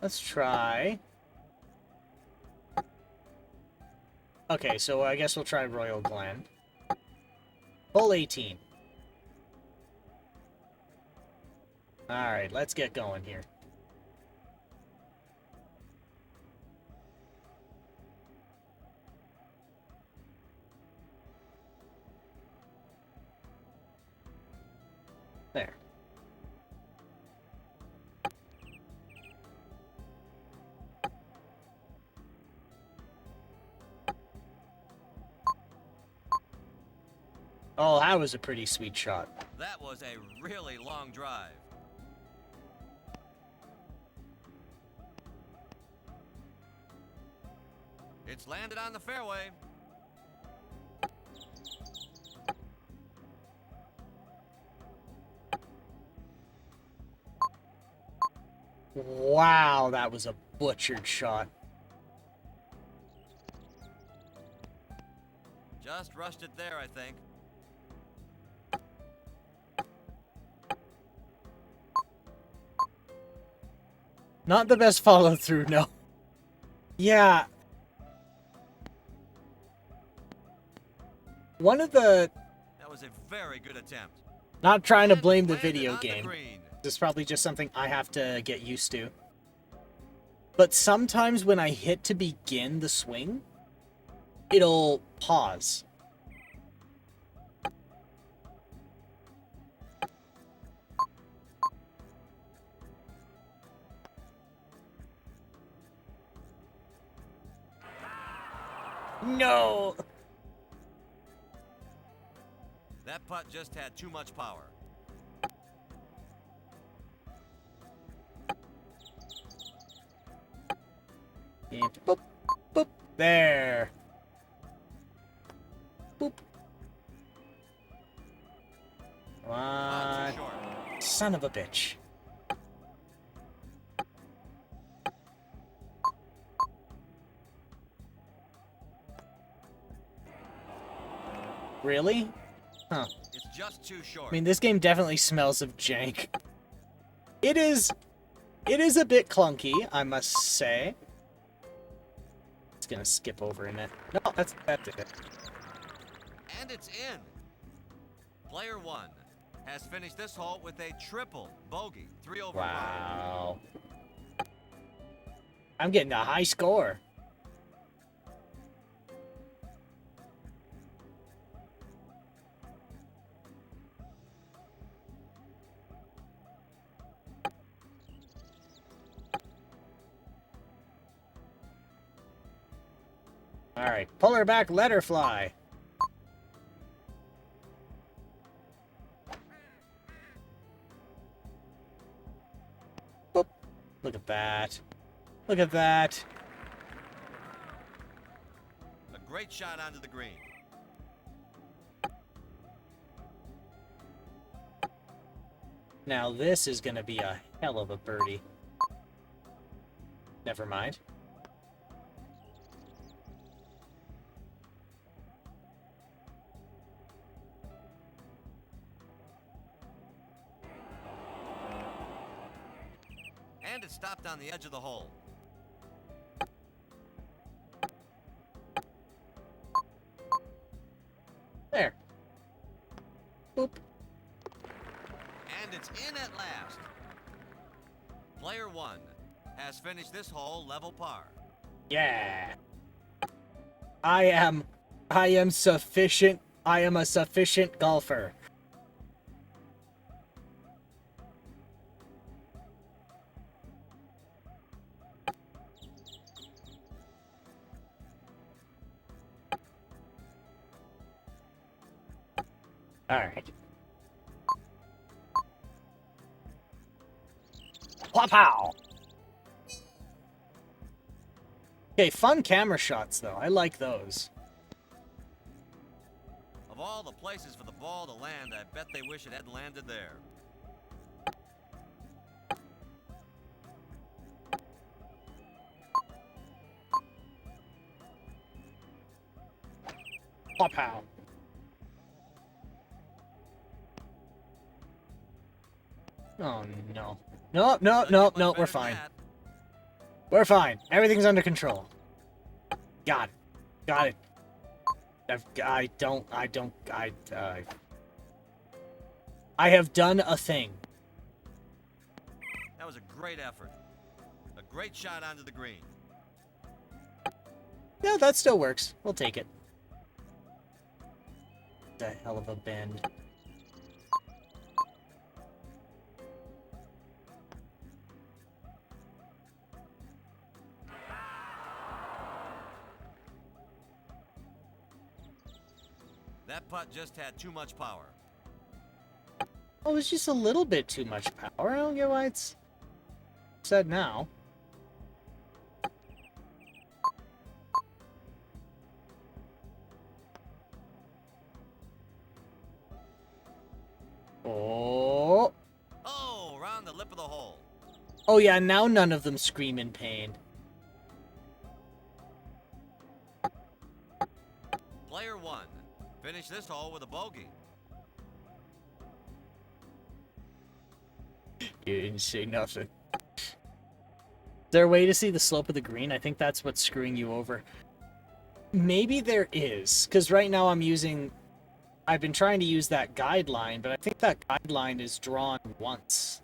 Let's try. Okay, so I guess we'll try Royal Glen. Full 18. Alright, let's get going here. There. Oh, that was a pretty sweet shot. That was a really long drive. It's landed on the fairway. Wow, that was a butchered shot. Just rushed it there, I think. Not the best follow through, no. Yeah. One of the... That was a very good attempt. Not trying to And blame the landed video on the game. green. This is probably just something I have to get used to. But sometimes when I hit to begin the swing, it'll pause. No! That putt just had too much power. And boop, boop, there. Boop. Come on. Too short. Son of a bitch. Really? Huh. It's just too short. I mean, this game definitely smells of jank. It is a bit clunky, I must say. It's gonna skip over in it. No, that's it. And it's in. Player 1 has finished this hole with a triple bogey, 3 over par. Wow. I'm getting a high score. Alright, pull her back, let her fly. Boop. Look at that. Look at that. A great shot onto the green. Now this is gonna be a hell of a birdie. Never mind. And it stopped on the edge of the hole. There. Boop. And it's in at last. Player 1 has finished this hole level par. Yeah. I am sufficient. I am a sufficient golfer. Alright. Pow! Okay, fun camera shots, though. I like those. Of all the places for the ball to land, I bet they wish it had landed there. Pow! Oh, no. No, no, no, no, we're fine. We're fine. Everything's under control. Got it. Got it. I have done a thing. That was a great effort. A great shot onto the green. Yeah, that still works. We'll take it. The hell of a bend. That putt just had too much power. Oh, it's just a little bit too much power. I don't get why it's said now. Oh. Oh, around the lip of the hole. Oh yeah, now none of them scream in pain. Player 1. Finish this hole with a bogey. You didn't say nothing. Is there a way to see the slope of the green? I think that's what's screwing you over. Maybe there is, because right now I've been trying to use that guideline, but I think that guideline is drawn once.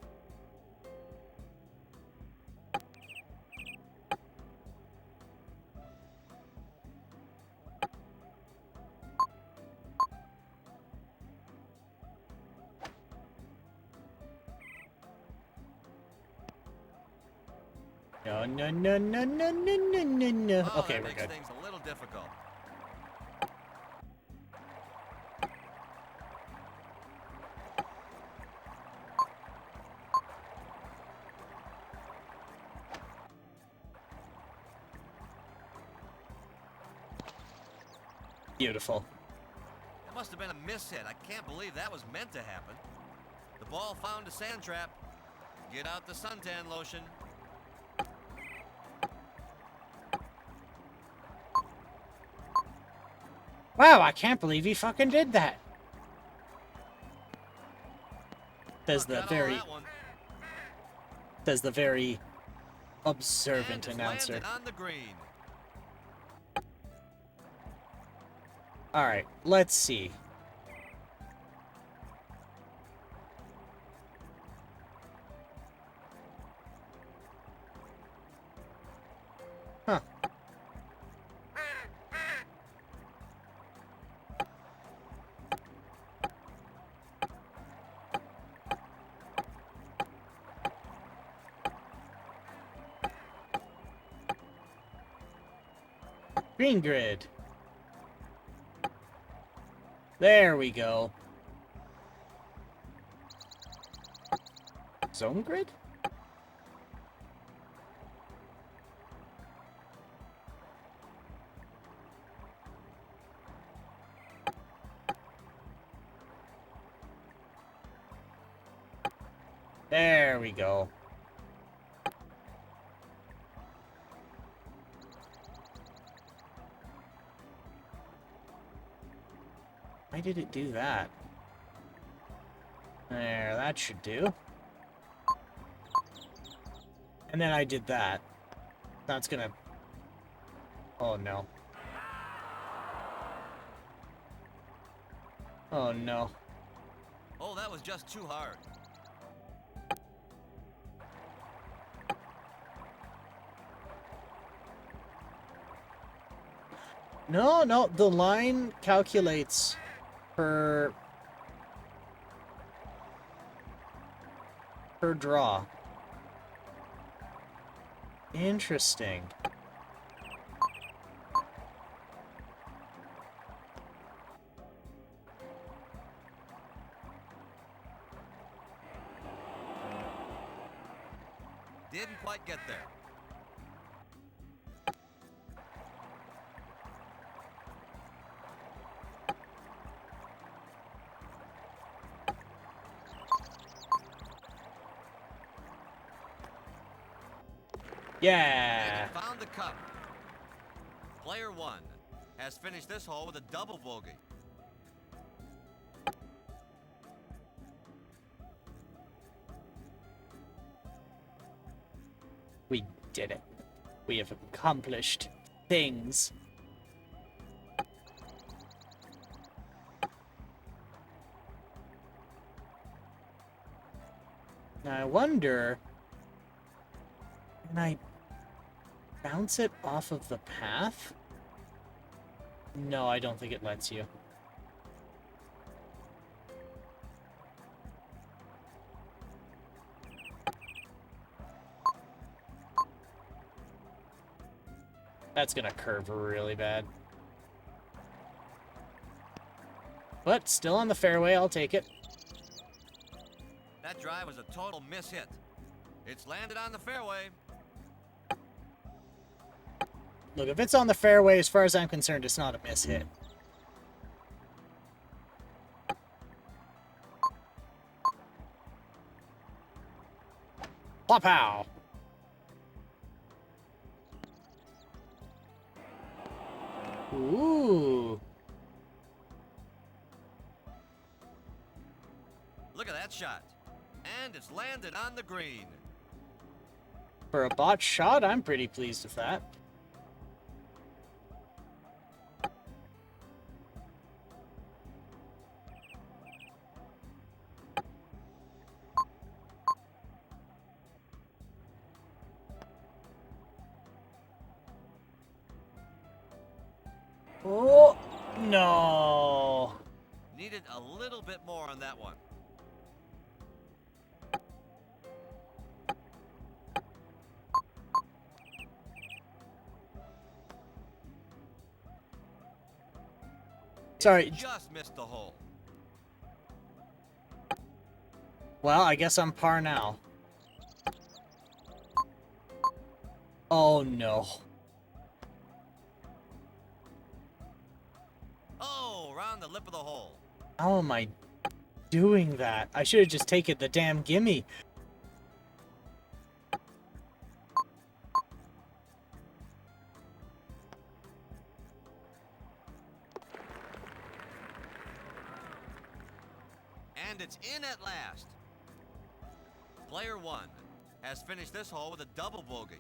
No, no, no, no, no, no, no, no, no. Oh, Okay, that we're makes good. things a little difficult. Beautiful. That must have been a mishit. I can't believe that was meant to happen. The ball found a sand trap. Get out the suntan lotion. Wow, I can't believe he fucking did that. Says the Got all very that one. observant And it's announcer. landed on the green. All right, let's see. Huh. Green grid. There we go. Zone grid? There we go. Why did it do that? There, that should do. And then I did that. That's gonna... Oh no. Oh no. Oh, that was just too hard. No, no, the line calculates per draw. Interesting. didn't quite get there. Yeah. And it found the cup. Player 1 has finished this hole with a double bogey. We did it. We have accomplished things. Now I wonder, can I bounce it off of the path? No, I don't think it lets you. That's gonna curve really bad. But still on the fairway, I'll take it. That drive was a total mishit. It's landed on the fairway. Look, if it's on the fairway, as far as I'm concerned, it's not a miss hit. Pow! Ooh. Look at that shot. And it's landed on the green. For a botch shot, I'm pretty pleased with that. Oh, no. Needed a little bit more on that one. Sorry. Just missed the hole. Well, I guess I'm par now. Oh, no. Oh, around the lip of the hole. How am I doing that? I should have just taken the damn gimme. And it's in at last. Player 1 has finished this hole with a double bogey.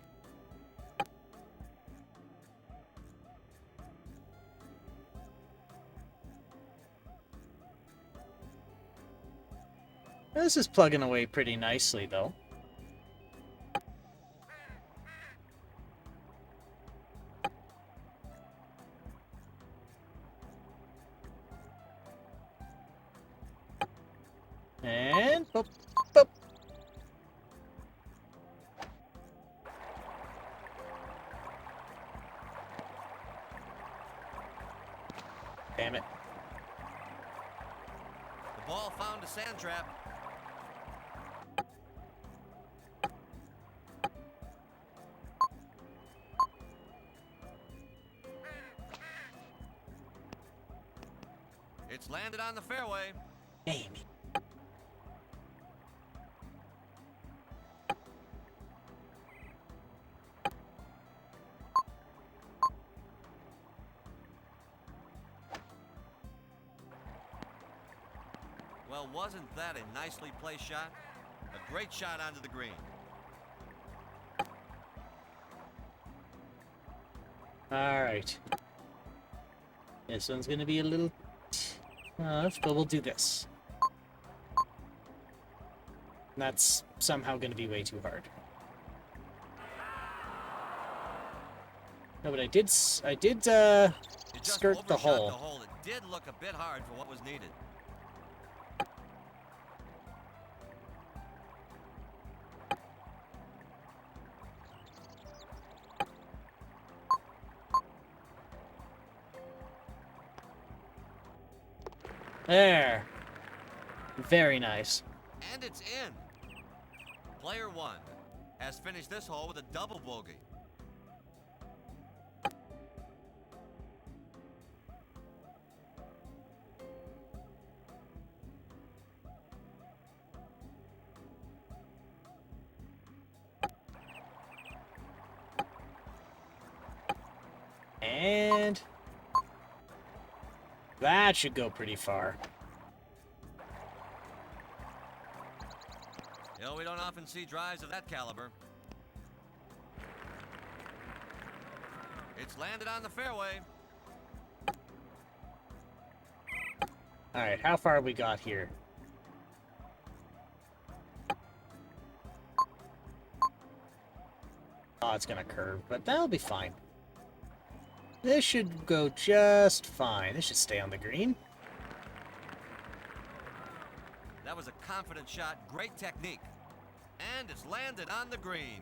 This is plugging away pretty nicely, though. And boop, boop. Damn it. The ball found a sand trap. It's landed on the fairway. Damn it. Well, wasn't that a nicely placed shot? A great shot onto the green. Alright. This one's gonna be a little tough, but we'll do this. And that's somehow gonna be way too hard. No, but I did It just skirt the overshot hole. the hole. It did look a bit hard for what was needed. There. Very nice. And it's in. Player 1 has finished this hole with a double bogey. And that should go pretty far. You know, we don't often see drives of that caliber. It's landed on the fairway. Alright, how far we got here? Oh, it's gonna curve, but that'll be fine. This should go just fine. This should stay on the green. That was a confident shot, great technique. And it's landed on the green.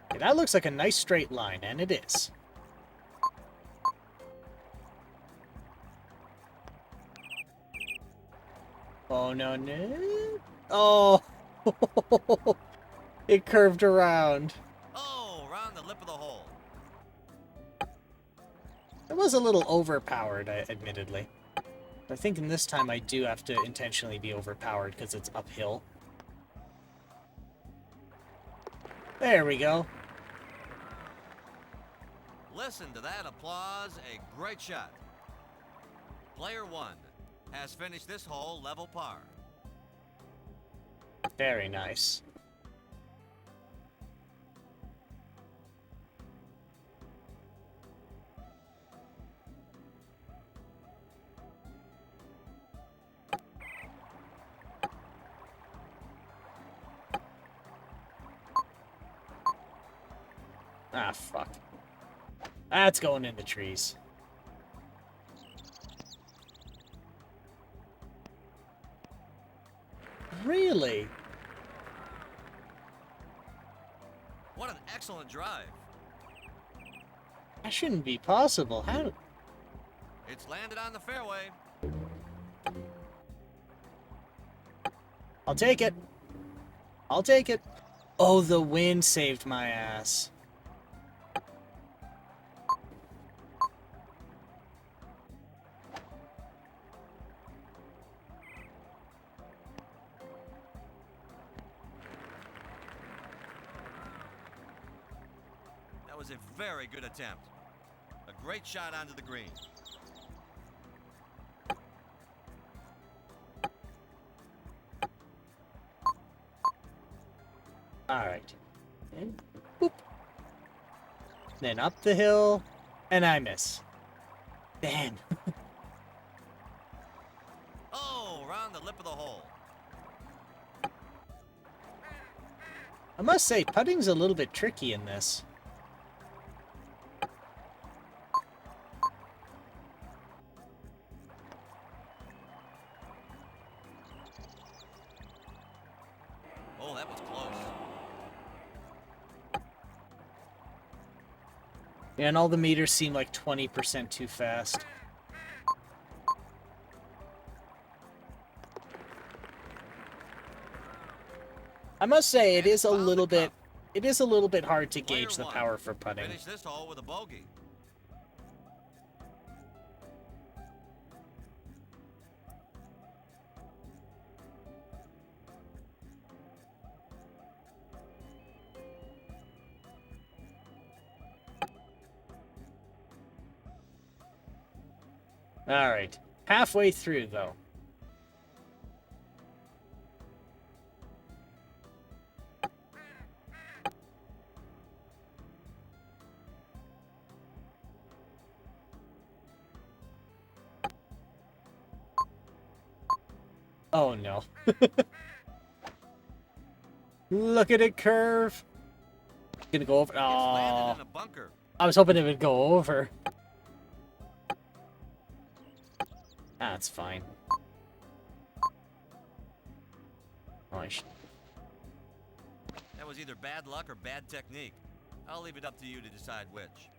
Okay, that looks like a nice straight line, and it is. Oh, no, no. Oh! It curved around. Oh, around the lip of the hole. It was a little overpowered, admittedly. I think in this time I do have to intentionally be overpowered because it's uphill. There we go. Listen to that applause. A great shot. Player 1 has finished this hole level par. Very nice. Ah, fuck. That's going in the trees. Really? What an excellent drive. That shouldn't be possible. How? It's landed on the fairway. I'll take it. I'll take it. Oh, the wind saved my ass. That was a very good attempt. A great shot onto the green. Alright. And boop. Then up the hill, and I miss. Damn. Oh, around the lip of the hole. I must say, putting's a little bit tricky in this. Oh, that was close. Yeah, and all the meters seem like 20% too fast. I must say, it is a little bit hard to Player gauge the 1 power for putting. Finish this hole with a bogey. Alright. Halfway through, though. Oh, no. Look at it curve. Gonna go over. It's landed Oh, in a bunker. I was hoping it would go over. That's fine. Oh, That was either bad luck or bad technique. I'll leave it up to you to decide which.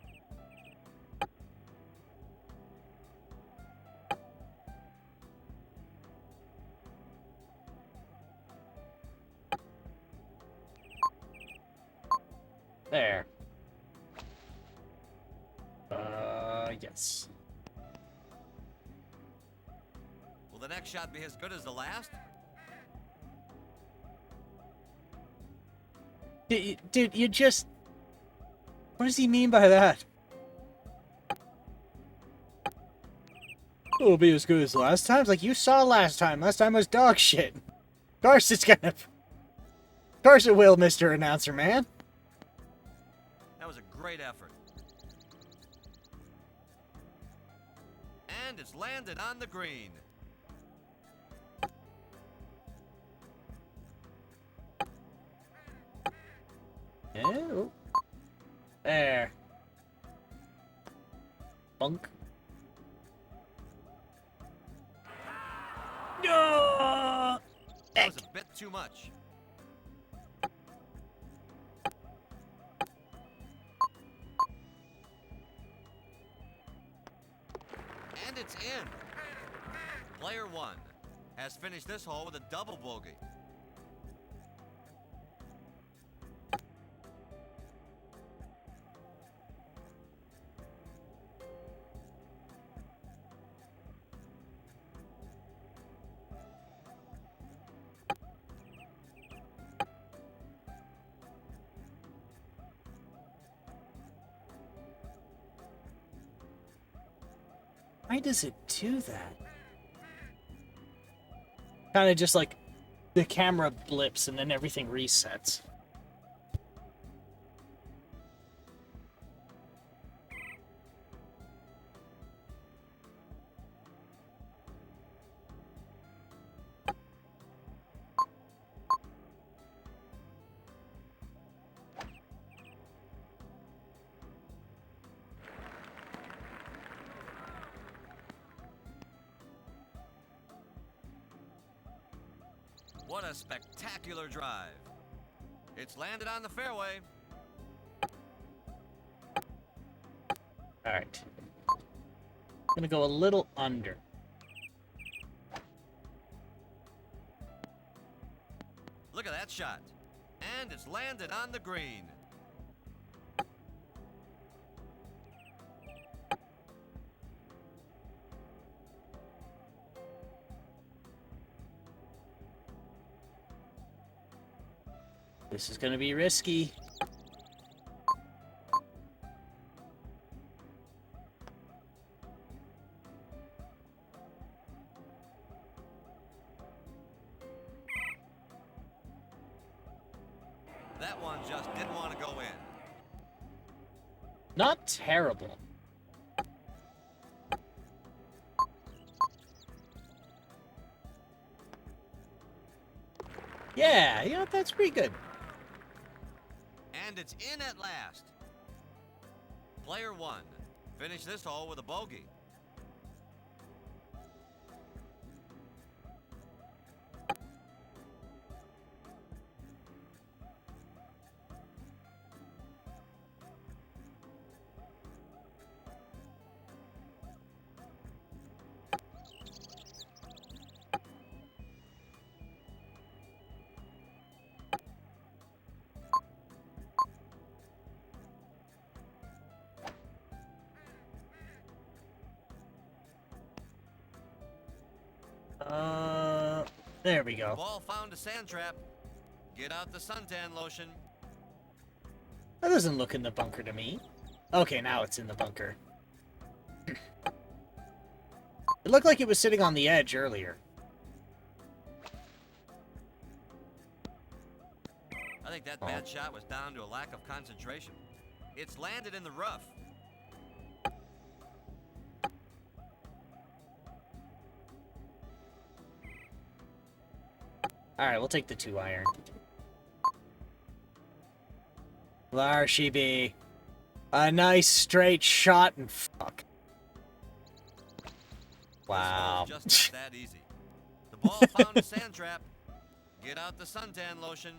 There. Yes. Will the next shot be as good as the last? Dude, you just... What does he mean by that? It'll be as good as last time. Like, you saw last time. Last time was dog shit. Of course it's gonna... Of course it will, Mr. Announcer Man. That was a great effort. And it's landed on the green. Oh. There. Bunk. No! That was a bit too much. And it's in. Player 1 has finished this hole with a double bogey. Why does it do that? Kind of just like the camera blips and then everything resets. What a spectacular drive. It's landed on the fairway. Alright. I'm gonna go a little under. Look at that shot. And it's landed on the green. This is gonna be risky. That one just didn't want to go in. Not terrible. Yeah, you know, that's pretty good. And it's in at last. Player 1 finished this hole with a bogey. There we go. Ball found a sand trap. Get out the suntan lotion. That doesn't look in the bunker to me. Okay, now it's in the bunker. It looked like it was sitting on the edge earlier. I think that bad shot was down to a lack of concentration. It's landed in the rough. Alright, we'll take the 2-iron. Larshibi. A nice straight shot and fuck. Wow. This hole's just not that easy. The ball found a sand trap. Get out the suntan lotion.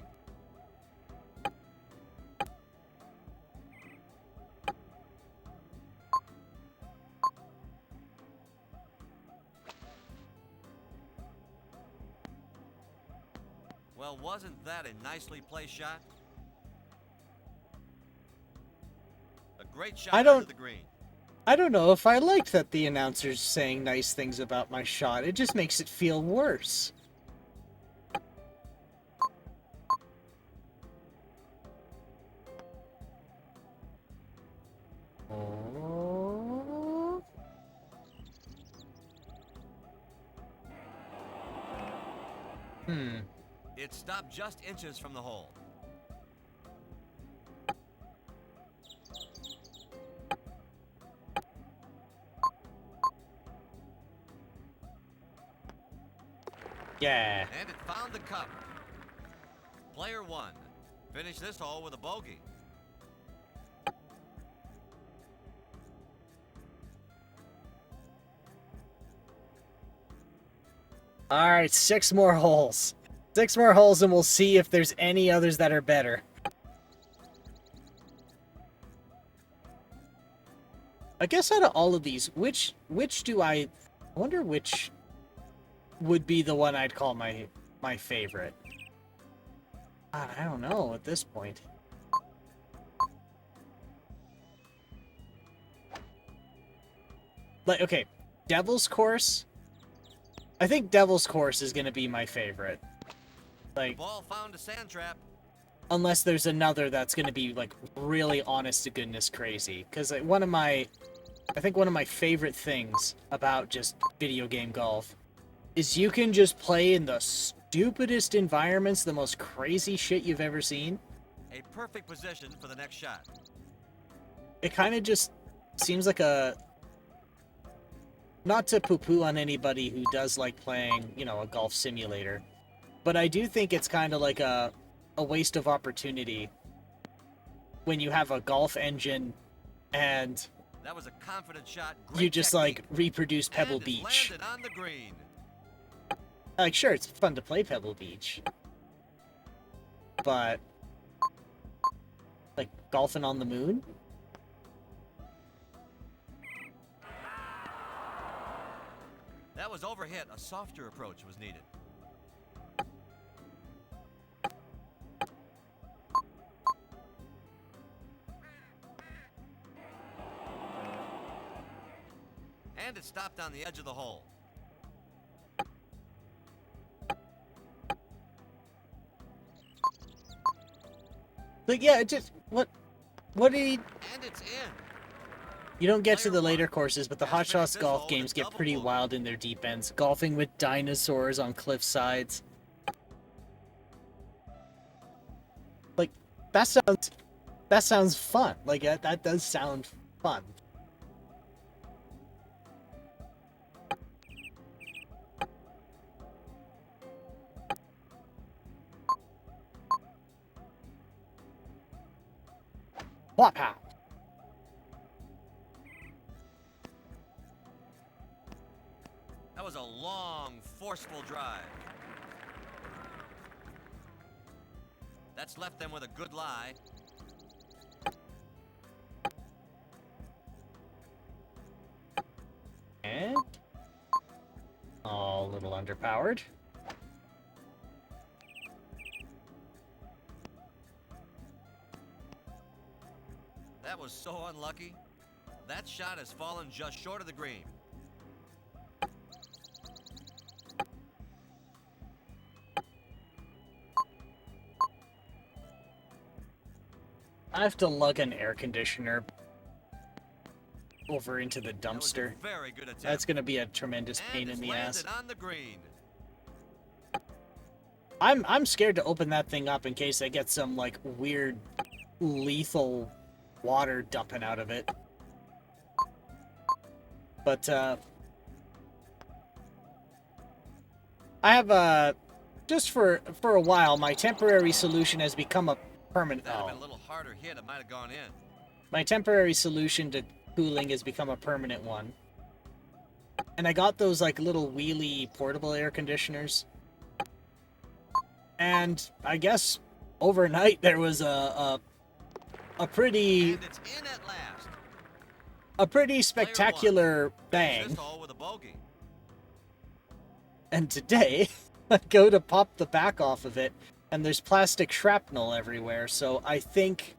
Well, wasn't that a nicely placed shot? great shot I don't- onto the green. I don't know if I liked that the announcer's saying nice things about my shot. It just makes it feel worse. Oh. It stopped just inches from the hole. Yeah. And it found the cup. Player 1 finished this hole with a bogey. Alright, 6 more holes. 6 more holes and we'll see if there's any others that are better. I guess out of all of these, which do I wonder which would be the one I'd call my favorite. God, I don't know at this point. Like, okay, Devil's Course. I think Devil's Course is gonna be my favorite. Like, Ball found a sand trap. unless there's another that's gonna be like really honest to goodness crazy. Because I think one of my favorite things about just video game golf is you can just play in the stupidest environments, the most crazy shit you've ever seen. A perfect position for the next shot. It kind of just seems like not to poo-poo on anybody who does like playing, you know, a golf simulator, but I do think it's kind of like a waste of opportunity when you have a golf engine and That was a confident shot. Great you just technique. like reproduce Pebble And it Beach. landed on the green. Like, sure, it's fun to play Pebble Beach, but like golfing on the moon? That was overhit. A softer approach was needed. And it stopped on the edge of the hole. Like, yeah, it just what did he? And it's in. You don't get to the Player later one courses, but the has Hot finished Shots this golf hole with a games get double pretty bogey. wild in their deep ends. Golfing with dinosaurs on cliff sides. Like, that sounds fun. Like, that does sound fun. What? That was a long, forceful drive. That's left them with a good lie. And oh, a little underpowered. That was so unlucky. That shot has fallen just short of the green. I have to lug an air conditioner over into the That was a dumpster. very good attempt. That's gonna be a tremendous pain and in it's the ass. landed on the green. I'm scared to open that thing up in case I get some like weird lethal water dumping out of it. But I have just for a while my temporary solution has become a permanent. If that had Oh, been a little harder hit, it might have gone in. my temporary solution to cooling has become a permanent one. And I got those like little wheelie portable air conditioners. And I guess overnight there was a pretty And it's in at last. spectacular Finished bang. This hole with a bogey. And today I go to pop the back off of it and there's plastic shrapnel everywhere, so I think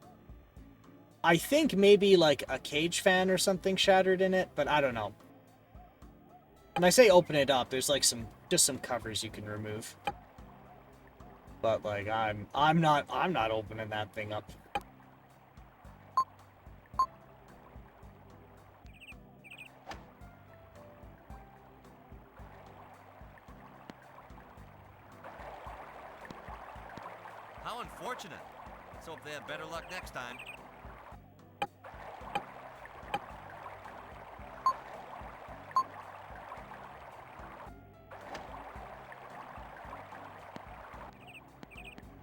I think maybe like a cage fan or something shattered in it, but I don't know. When I say open it up, there's like just some covers you can remove. But like I'm not opening that thing up. How unfortunate. Let's hope they have better luck next time.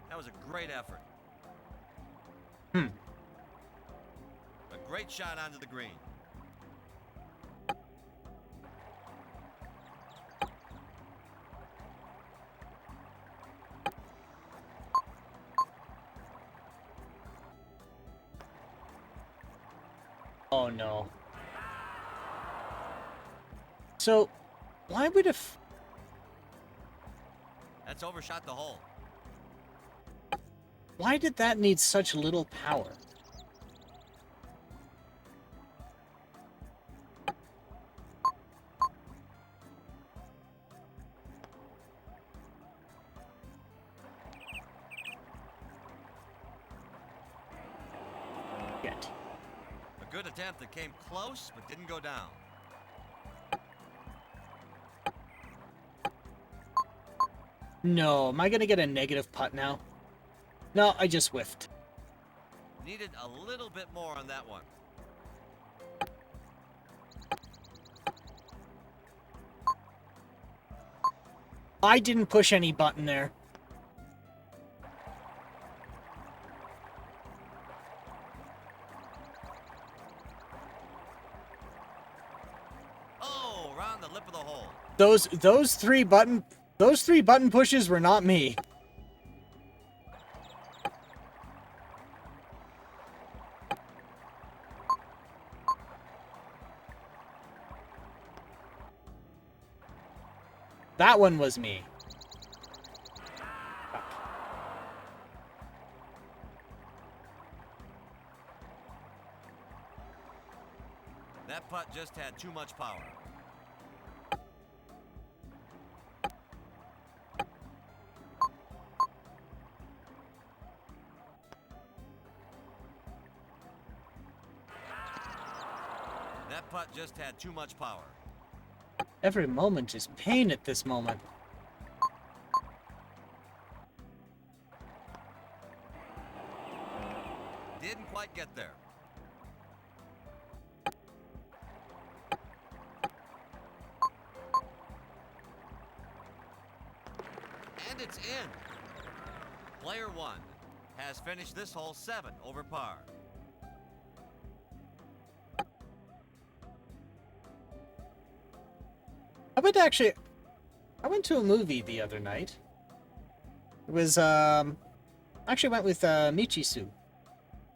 That was a great effort. Hmm. A great shot onto the green. Oh no. So, why would That's overshot the hole. why did that need such little power? Yet. A good attempt that came close but didn't go down. No, am I gonna get a negative putt now? No, I just whiffed. Needed a little bit more on that one. I didn't push any button there. Oh, around the lip of the hole. Those three button pushes were not me. That one was me. That putt just had too much power. That putt just had too much power. Every moment is pain at this moment. Didn't quite get there. And it's in. Player 1 has finished this hole 7 over par. I went to a movie the other night. It was, actually went with, Michisu.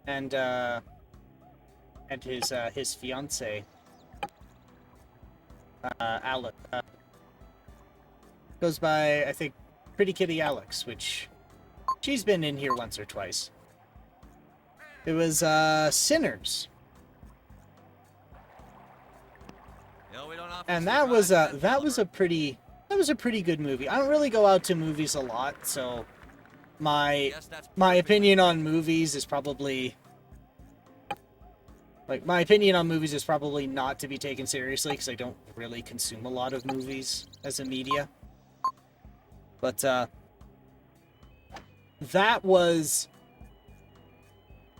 And his fiance, Alex. Goes by, I think, Pretty Kitty Alex, which she's been in here once or twice. It was, Sinners. And that was a pretty good movie. I don't really go out to movies a lot, so my opinion on movies is probably not to be taken seriously because I don't really consume a lot of movies as a media. But that was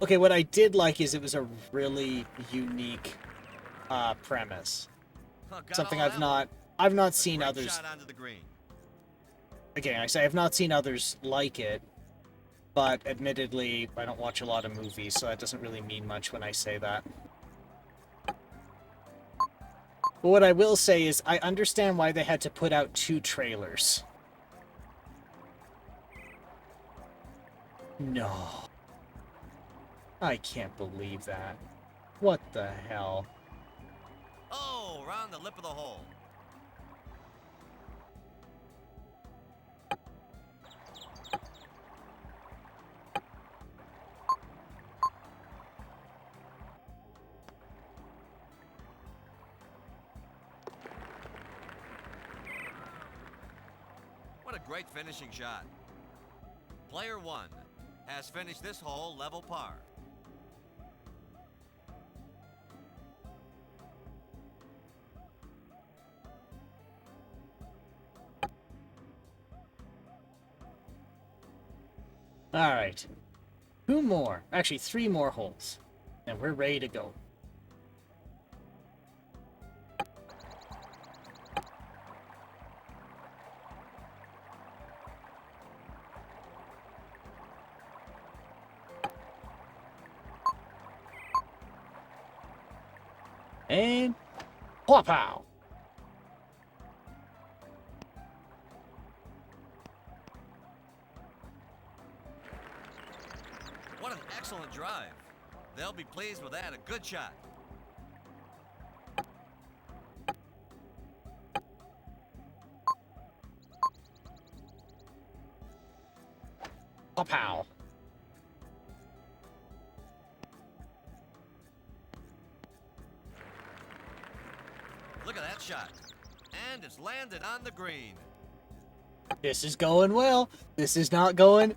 okay. What I did like is it was a really unique premise. Something I've not seen others. Again, I say I've not seen others like it, but admittedly, I don't watch a lot of movies, so that doesn't really mean much when I say that. But what I will say is I understand why they had to put out 2 trailers. No. I can't believe that. What the hell? Oh, around the lip of the hole. What a great finishing shot. Player 1 has finished this hole level par. Alright. 2 more. Actually, 3 more holes. And we're ready to go. And pow! What an excellent drive. They'll be pleased with that. A good shot. Pow! Look at that shot. And it's landed on the green. This is going well. This is not going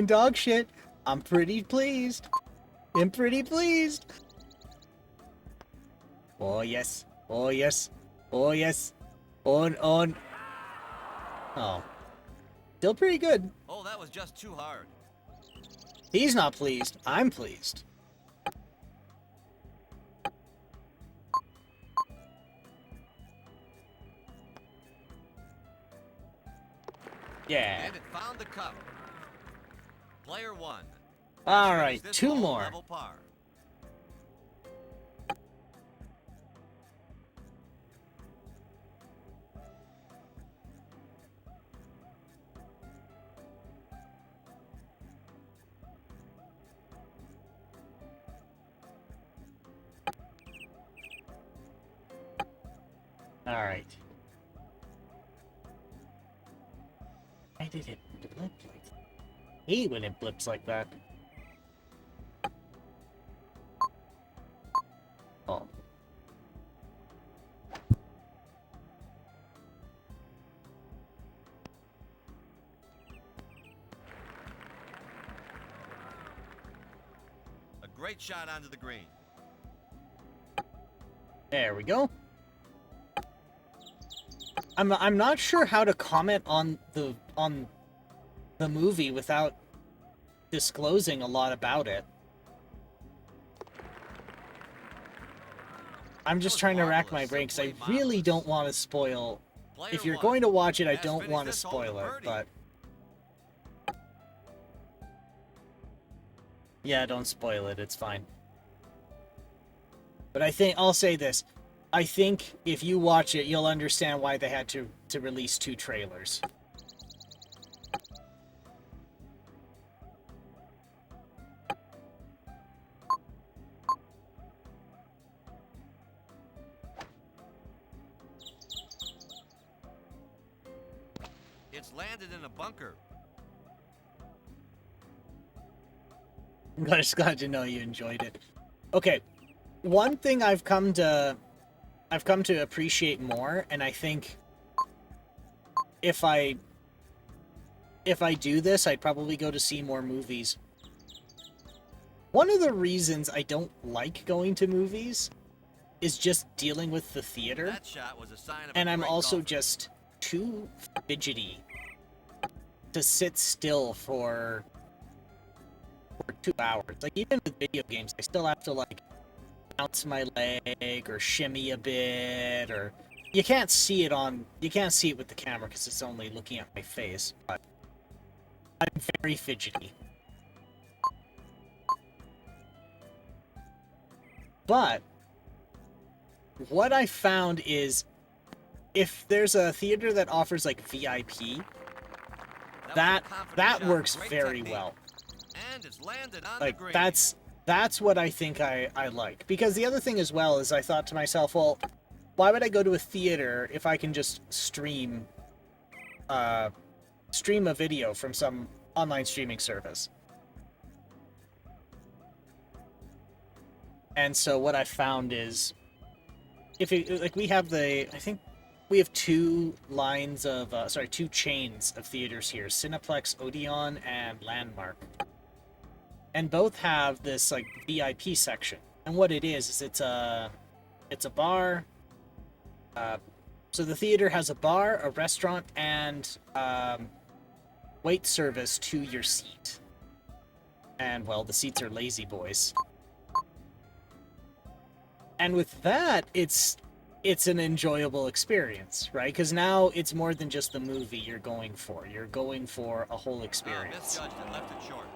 dog shit. I'm pretty pleased. I'm pretty pleased. Oh yes. Oh yes. Oh yes. On. Oh. Still pretty good. Oh, that was just too hard. He's not pleased. I'm pleased. Yeah. And it found the cup. Player 1. All right, This 2 hole more. level par. All right. Why did it blip like that? I hate when it blips like that. Oh. A great shot onto the green. There we go. I'm not sure how to comment on the movie without disclosing a lot about it. I'm just trying to rack my brain because I really don't want to spoil. If you're going to watch it, I don't want to spoil it, but yeah, don't spoil it. It's fine. But I think I'll say this. I think if you watch it, you'll understand why they had to release 2 trailers. It's landed in a bunker. I'm just glad to know you enjoyed it. Okay, one thing I've come to appreciate more, and I think if I do this, I'd probably go to see more movies. One of the reasons I don't like going to movies is just dealing with the theater, That shot was a sign of and a I'm great also golfer. just too fidgety to sit still for 2 hours. Like, even with video games, I still have to, like, bounce my leg or shimmy a bit, or you can't see it with the camera because it's only looking at my face, but I'm very fidgety. But what I found is if there's a theater that offers like VIP, that works very well. And it's landed on Like, the green. that's what I think I like. Because the other thing as well is I thought to myself, well, why would I go to a theater if I can just stream a video from some online streaming service? And so what I found is, if it, like, we have the, I think two lines of two chains of theaters here: Cineplex, Odeon, and Landmark, and both have this like VIP section. And what it is it's a bar. So the theater has a bar, a restaurant, and wait service to your seat. And well, the seats are lazy boys. And with that, it's an enjoyable experience, right? Because now it's more than just the movie you're going for. You're going for a whole experience. Misjudged and left it short.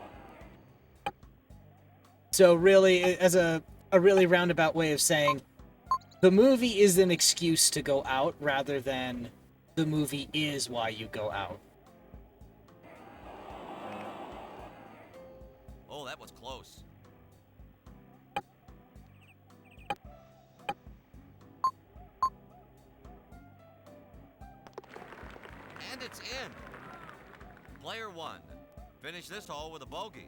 So really, as a really roundabout way of saying, the movie is an excuse to go out rather than the movie is why you go out. Oh, that was close. And it's in. Player 1. Finish this hole with a bogey.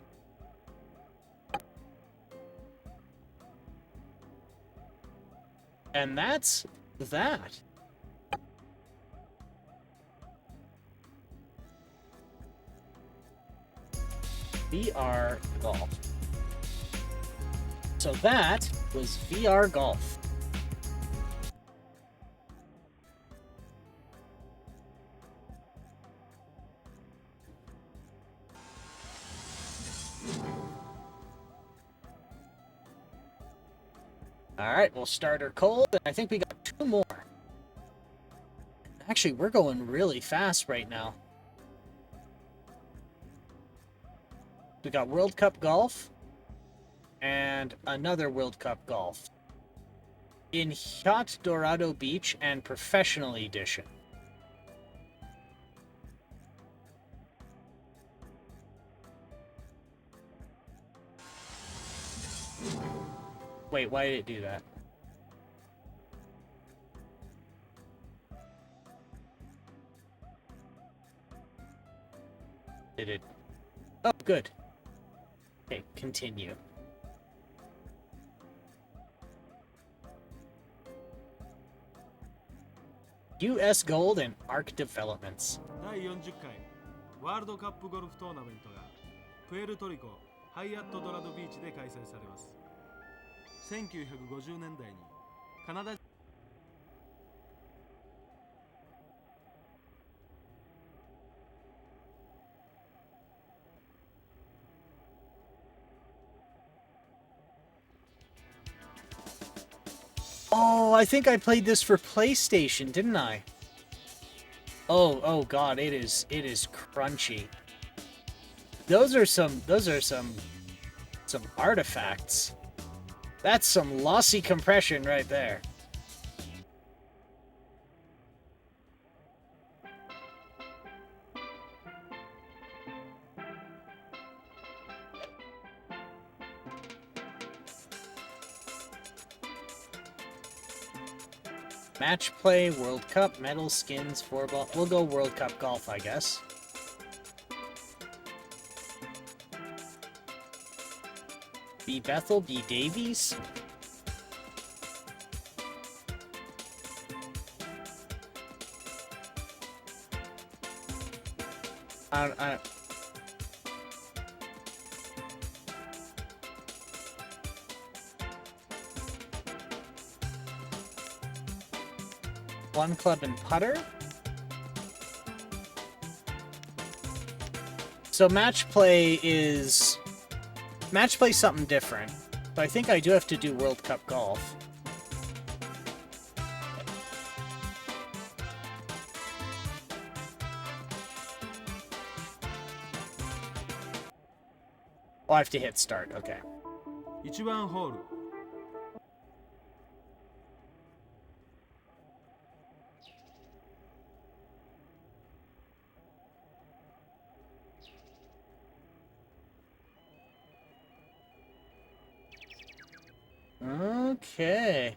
And that's that. VR golf. So that was VR golf. Alright, we'll start her cold, and I think we got 2 more. Actually, we're going really fast right now. We got World Cup Golf and another World Cup Golf in Yacht Dorado Beach and Professional Edition. Wait, why did it do that? Did it? Oh, good. Okay, continue. US Gold and ARC Developments. 第40回ワールドカップゴルフトーナメントがプエルトリコハイアットドラドビーチで開催されます。1950年代にカナダ Oh, I think I played this for PlayStation, didn't I? Oh god, it is crunchy. Those are some artifacts. That's some lossy compression right there. Match play, World Cup, medal, skins, 4-ball. We'll go World Cup golf, I guess. B. Bethel, B. Davies. I One club and putter. So match play is something different. But I think I do have to do World Cup golf. Oh, I have to hit start. Okay. 1番ホール Okay.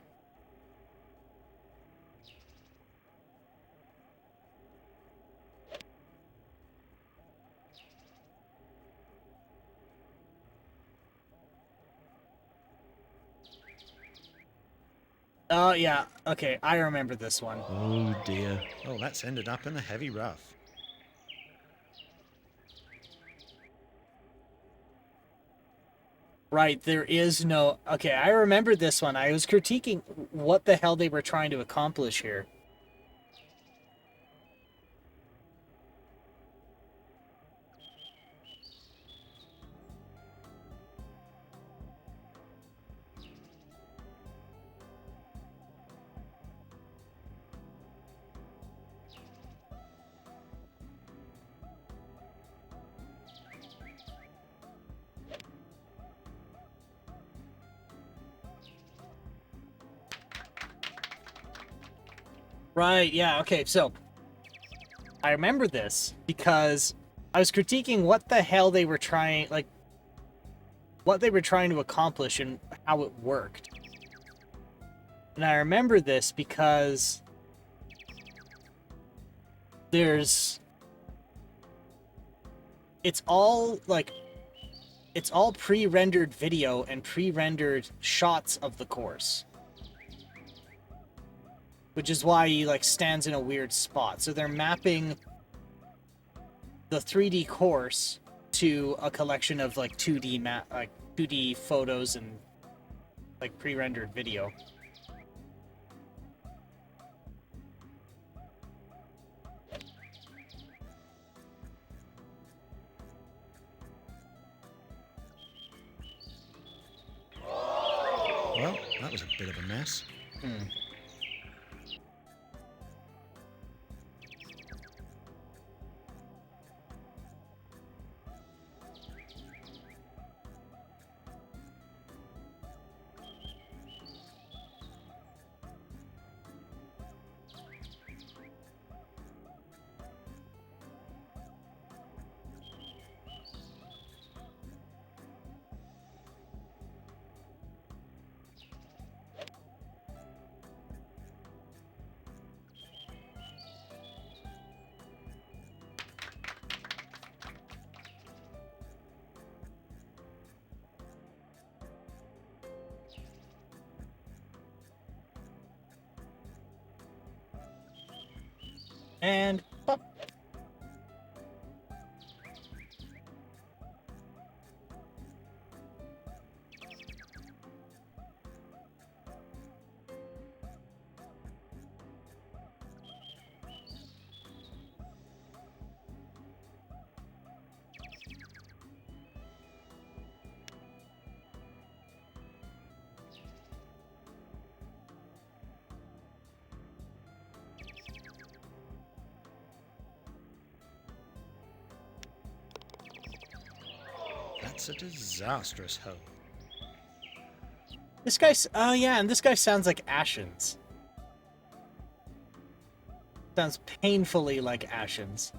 Oh, yeah. Okay, I remember this one. Oh dear. Oh, that's ended up in a heavy rough. Right, there is no... Okay, I remember this one. I was critiquing what the hell they were trying to accomplish here. Right, yeah, okay, so... I remember this because I was critiquing what the hell they were trying... Like, what they were trying to accomplish and how it worked. And I remember this because... There's... It's all, like... It's all pre-rendered video and pre-rendered shots of the course. Which is why he, like, stands in a weird spot. So they're mapping the 3D course to a collection of, like, 2D photos and, like, pre-rendered video. Well, that was a bit of a mess. And... Pop. That's a disastrous hole. This guy's... Oh, yeah, and this guy sounds like Ashens. Sounds painfully like Ashens.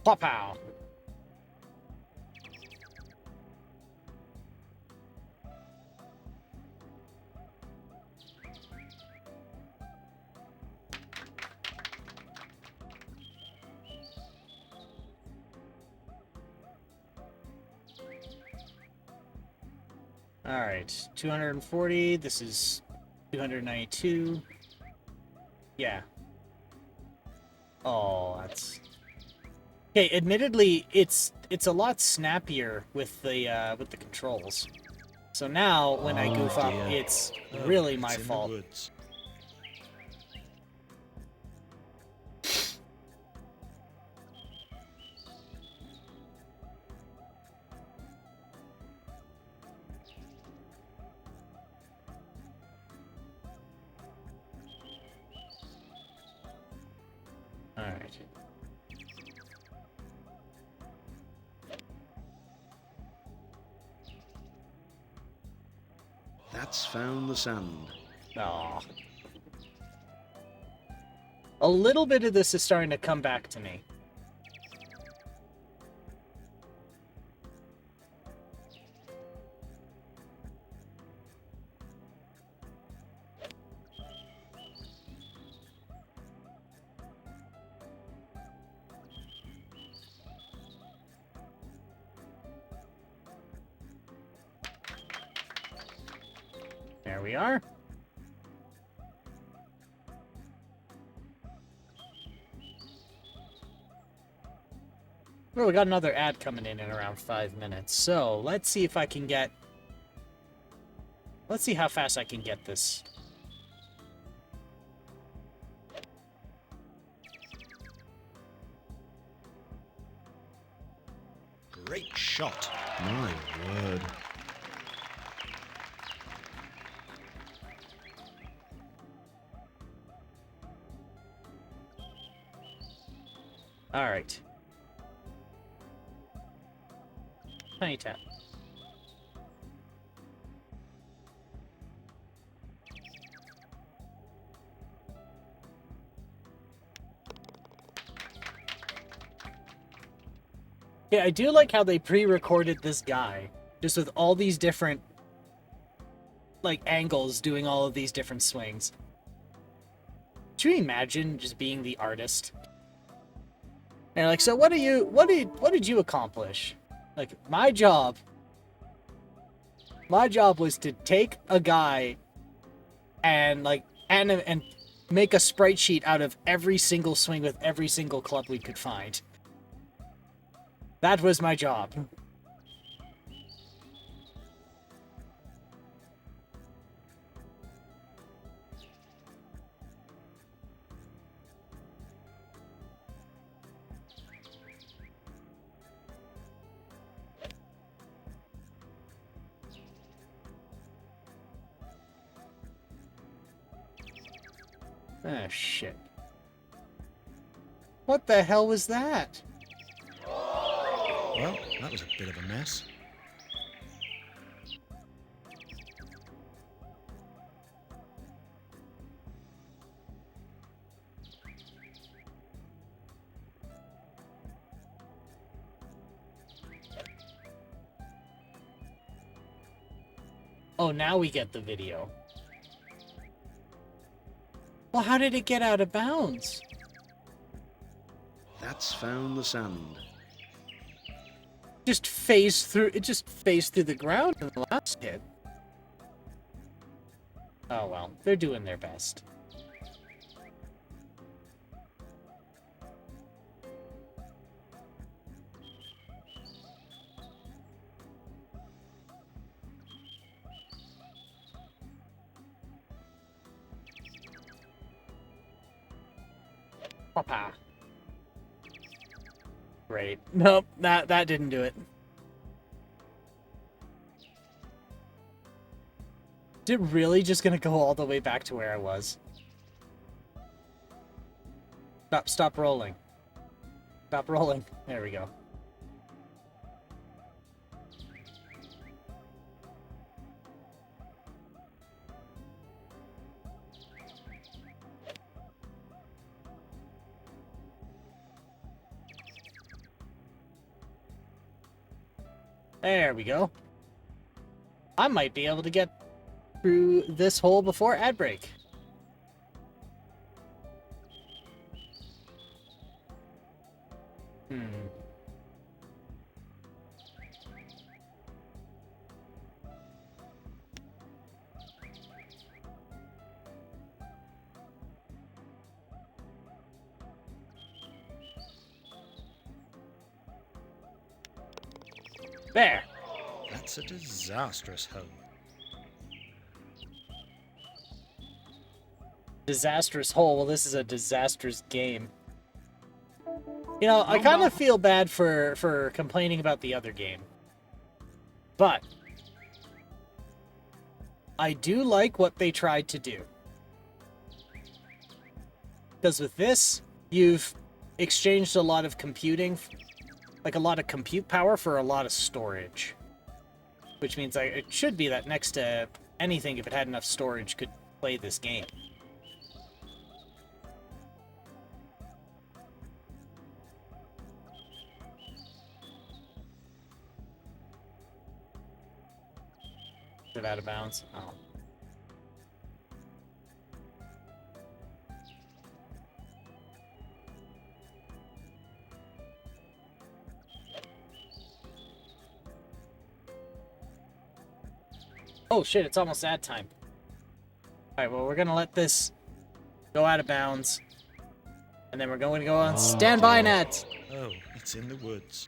Pow! Alright, 240, this is 292. Yeah. Oh, that's... Okay, admittedly, it's a lot snappier with the controls. So now, when I goof up, it's really my fault. Alright. That's found the sand. Aw. A little bit of this is starting to come back to me. There we are. Well, we got another ad coming in around 5 minutes. So, let's see if I can get... Let's see how fast I can get this. Great shot. My word. All right. Tiny tap. Yeah, I do like how they pre-recorded this guy, just with all these different, like, angles, doing all of these different swings. Can you imagine just being the artist? And like, so what did you accomplish? Like, my job was to take a guy and like and make a sprite sheet out of every single swing with every single club we could find. That was my job. Ah, shit. What the hell was that? Well, that was a bit of a mess. Oh, now we get the video. Well, how did it get out of bounds? That's found the sand. Just phased through. It just phased through the ground in the last hit. Oh well, they're doing their best. Papa. Great. Nope, that didn't do it. Is it really just gonna go all the way back to where I was? Stop rolling. Stop rolling. There we go. There we go. I might be able to get through this hole before ad break. There. That's a disastrous hole. Disastrous hole. Well, this is a disastrous game. You know, I kind of feel bad for complaining about the other game. But I do like what they tried to do. Because with this, you've exchanged a lot of computing, like a lot of compute power for a lot of storage. Which means it should be that next to anything, if it had enough storage, could play this game. Is it out of bounds? Oh. Oh shit, it's almost ad time. Alright, well, we're gonna let this go out of bounds. And then we're going to go on standby net. Oh, it's in the woods.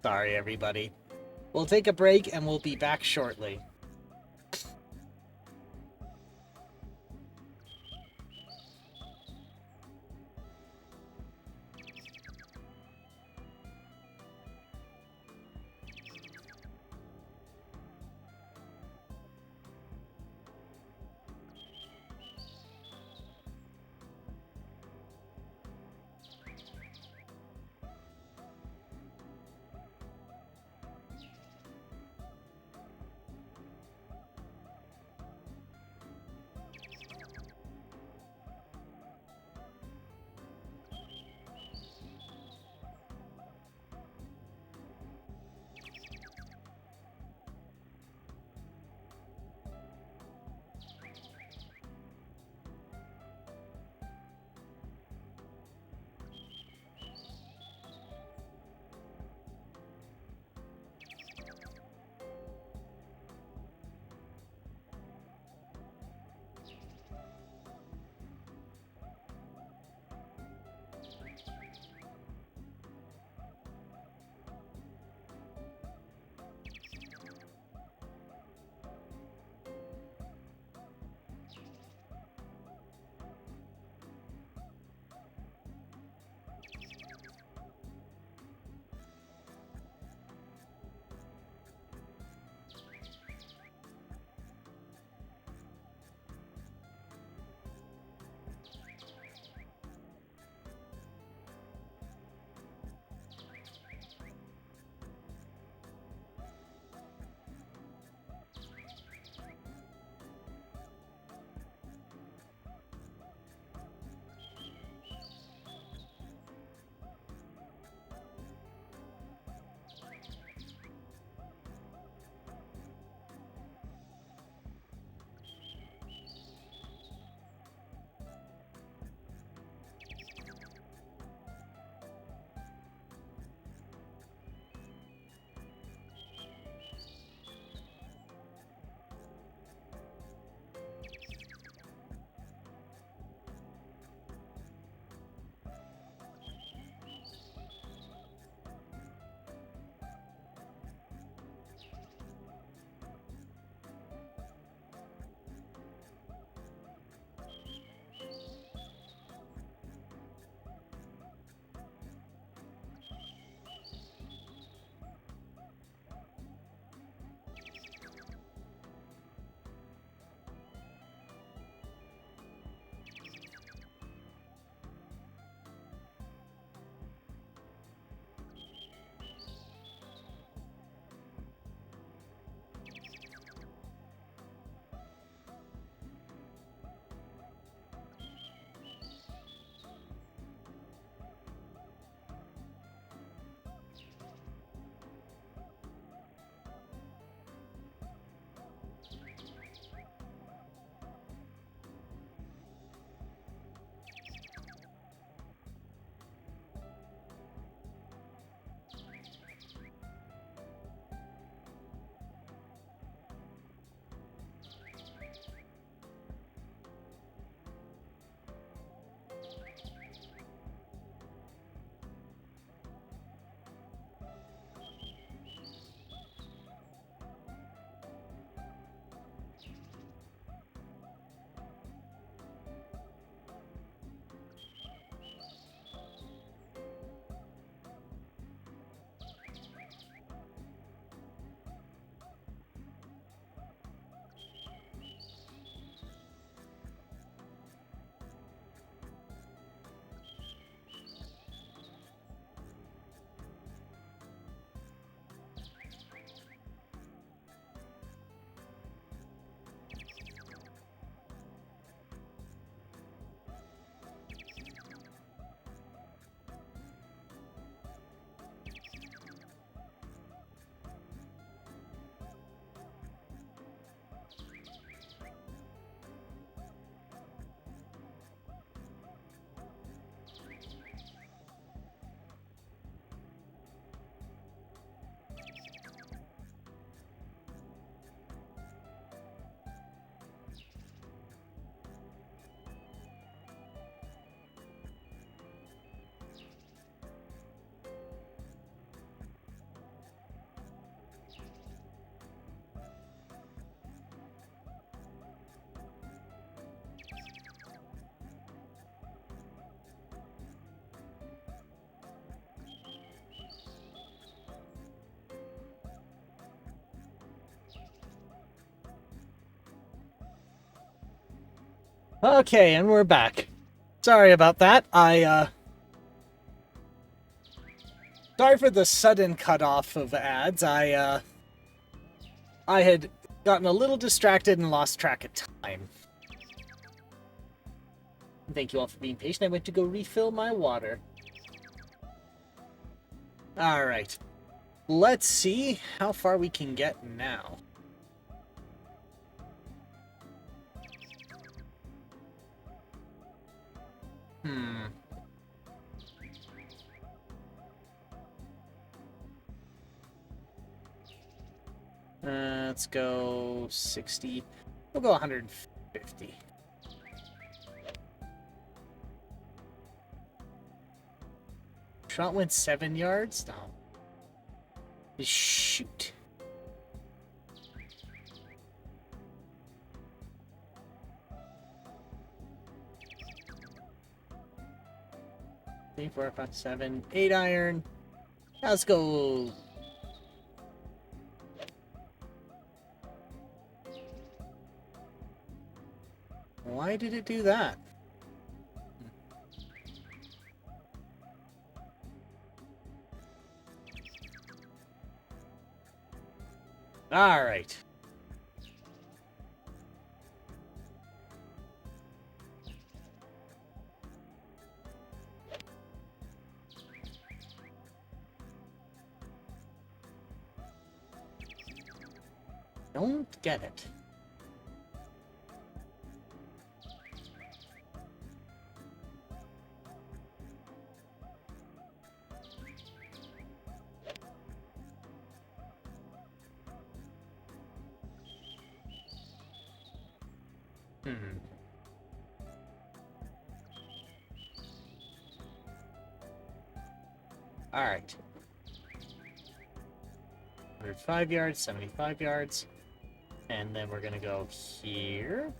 Sorry, everybody. We'll take a break and we'll be back shortly. Okay, and we're back. Sorry about that. Sorry for the sudden cutoff of ads. I had gotten a little distracted and lost track of time. Thank you all for being patient. I went to go refill my water. Alright. Let's see how far we can get now. Let's go 60. We'll go 150. Shot went 7 yards? No. Shoot. Three, 4, 5, 7, 8 iron. Let's go. Why did it do that? All right. Don't get it. All right. 105 yards, 75 yards. And then we're going to go here.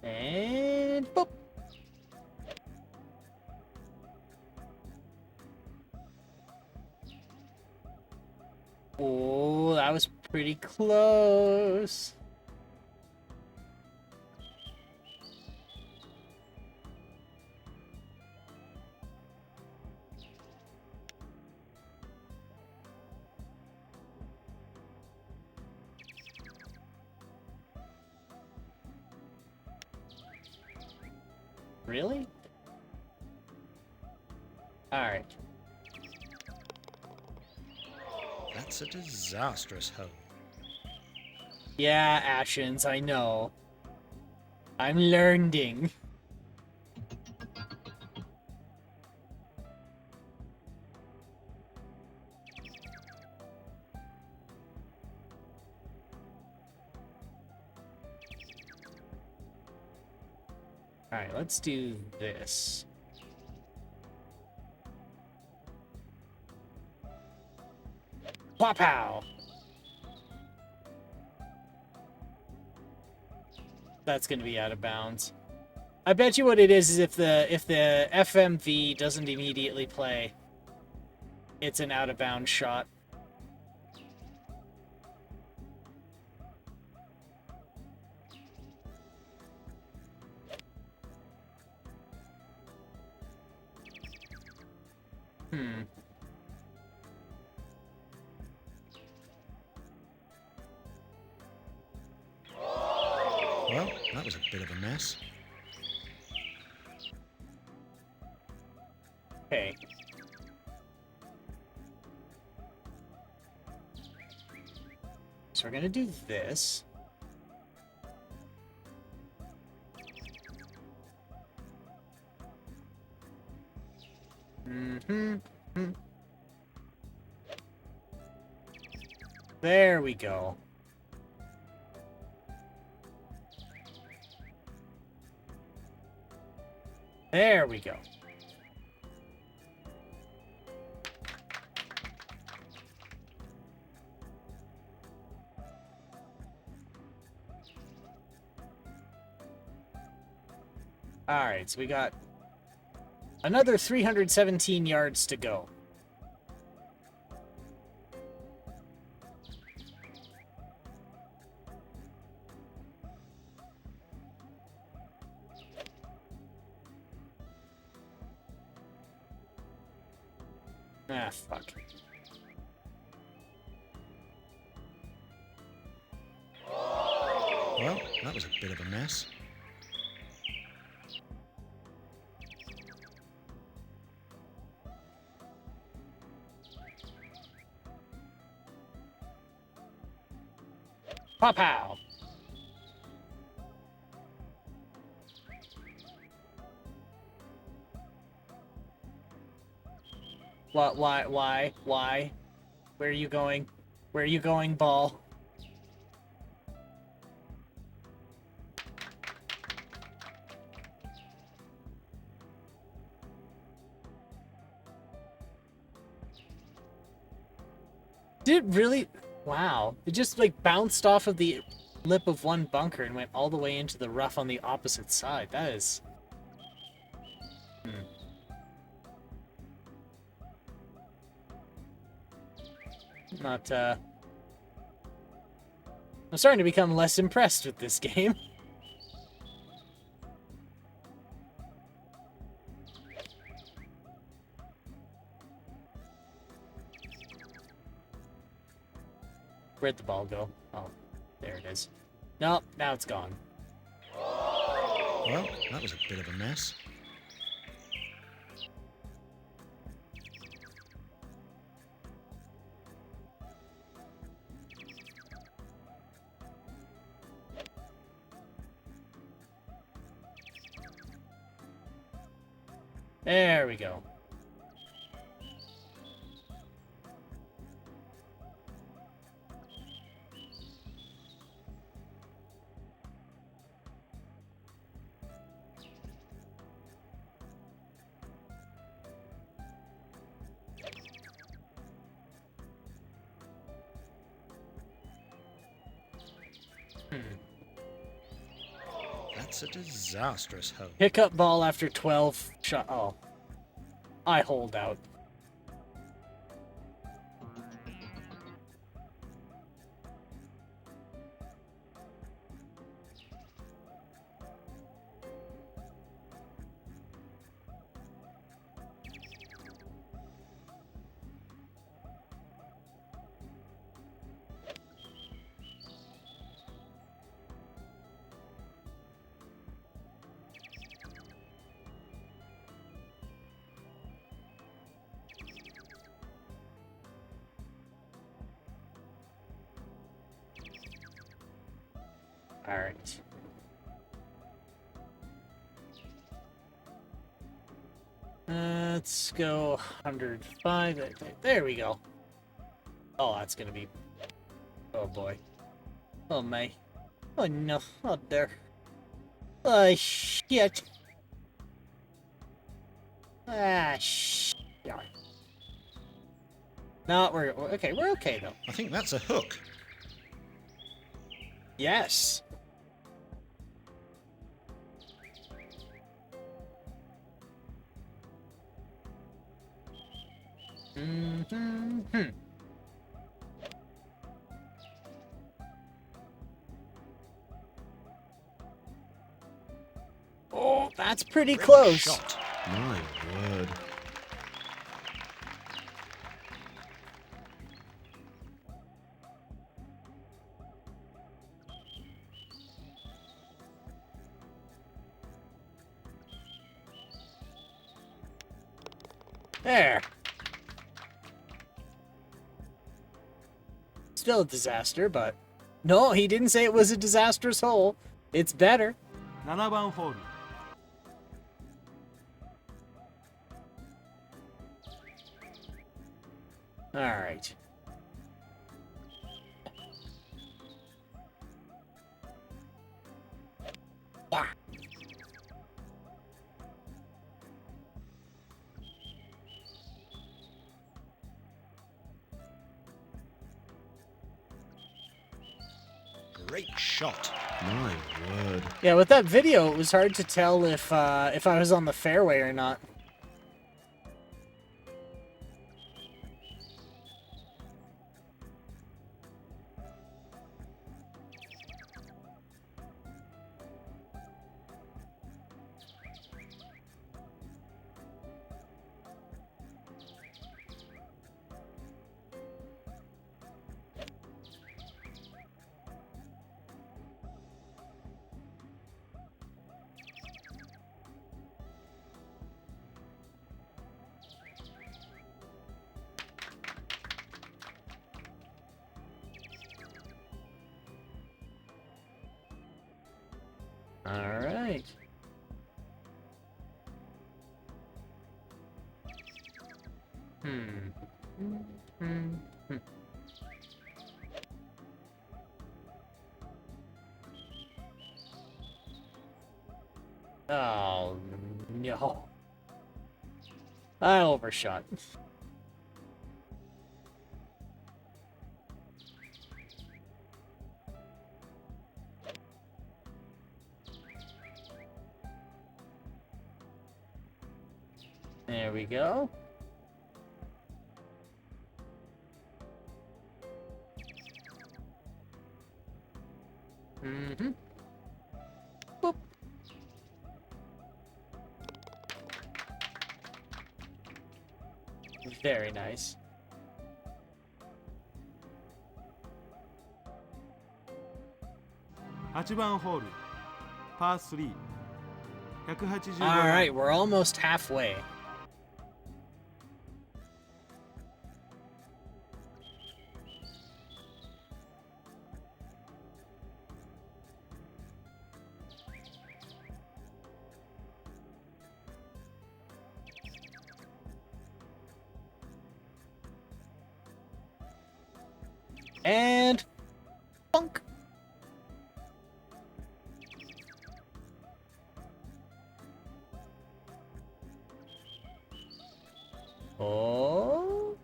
And boop. Oh, that was pretty close. Really? All right. That's a disastrous hole. Yeah, Ashens, I know. I'm learning. Alright, let's do this. Pow! That's gonna be out of bounds. I bet you what it is if the FMV doesn't immediately play, it's an out of bounds shot. Well, that was a bit of a mess. Okay. So we're gonna do this. There we go. There we go. Alright, so we got another 317 yards to go. Ah, fuck. Well, that was a bit of a mess. Pow-pow! What, why? Where are you going? Where are you going, ball? Did it really? Wow. It just, like, bounced off of the lip of one bunker and went all the way into the rough on the opposite side. That is... Not, I'm starting to become less impressed with this game. Where'd the ball go? Oh, there it is. Nope, now it's gone. Well, that was a bit of a mess. There we go. That's a disastrous hole. Pickup ball after 12 shot. Oh. I hold out. All right. Let's go 105. There we go. Oh, that's gonna be... Oh, boy. Oh, my. Oh, no. Oh, there. Oh, shit. Ah, shit. No, we're okay. We're okay, though. I think that's a hook. Yes. Mm-hmm. Oh, that's pretty Great close. shot. My word. There. Still a disaster, but... No, he didn't say it was a disastrous hole. It's better. 7番ホール Alright. Wah. Great shot. My word. Yeah, with that video, it was hard to tell if I was on the fairway or not. All right. Oh, no. I overshot. There we go. Mm-hmm. Boop. Very nice. $8番ホールパー3 185 All right, we're almost halfway. And bunk. Oh.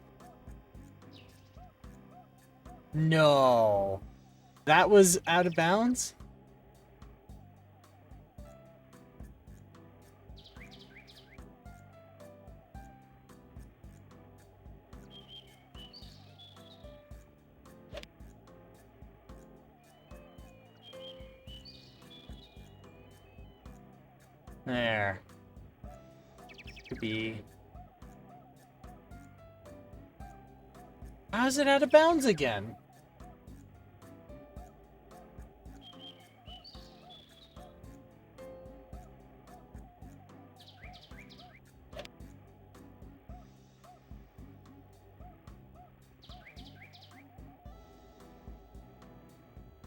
No. That was out of bounds? There. Could be. How's it out of bounds again?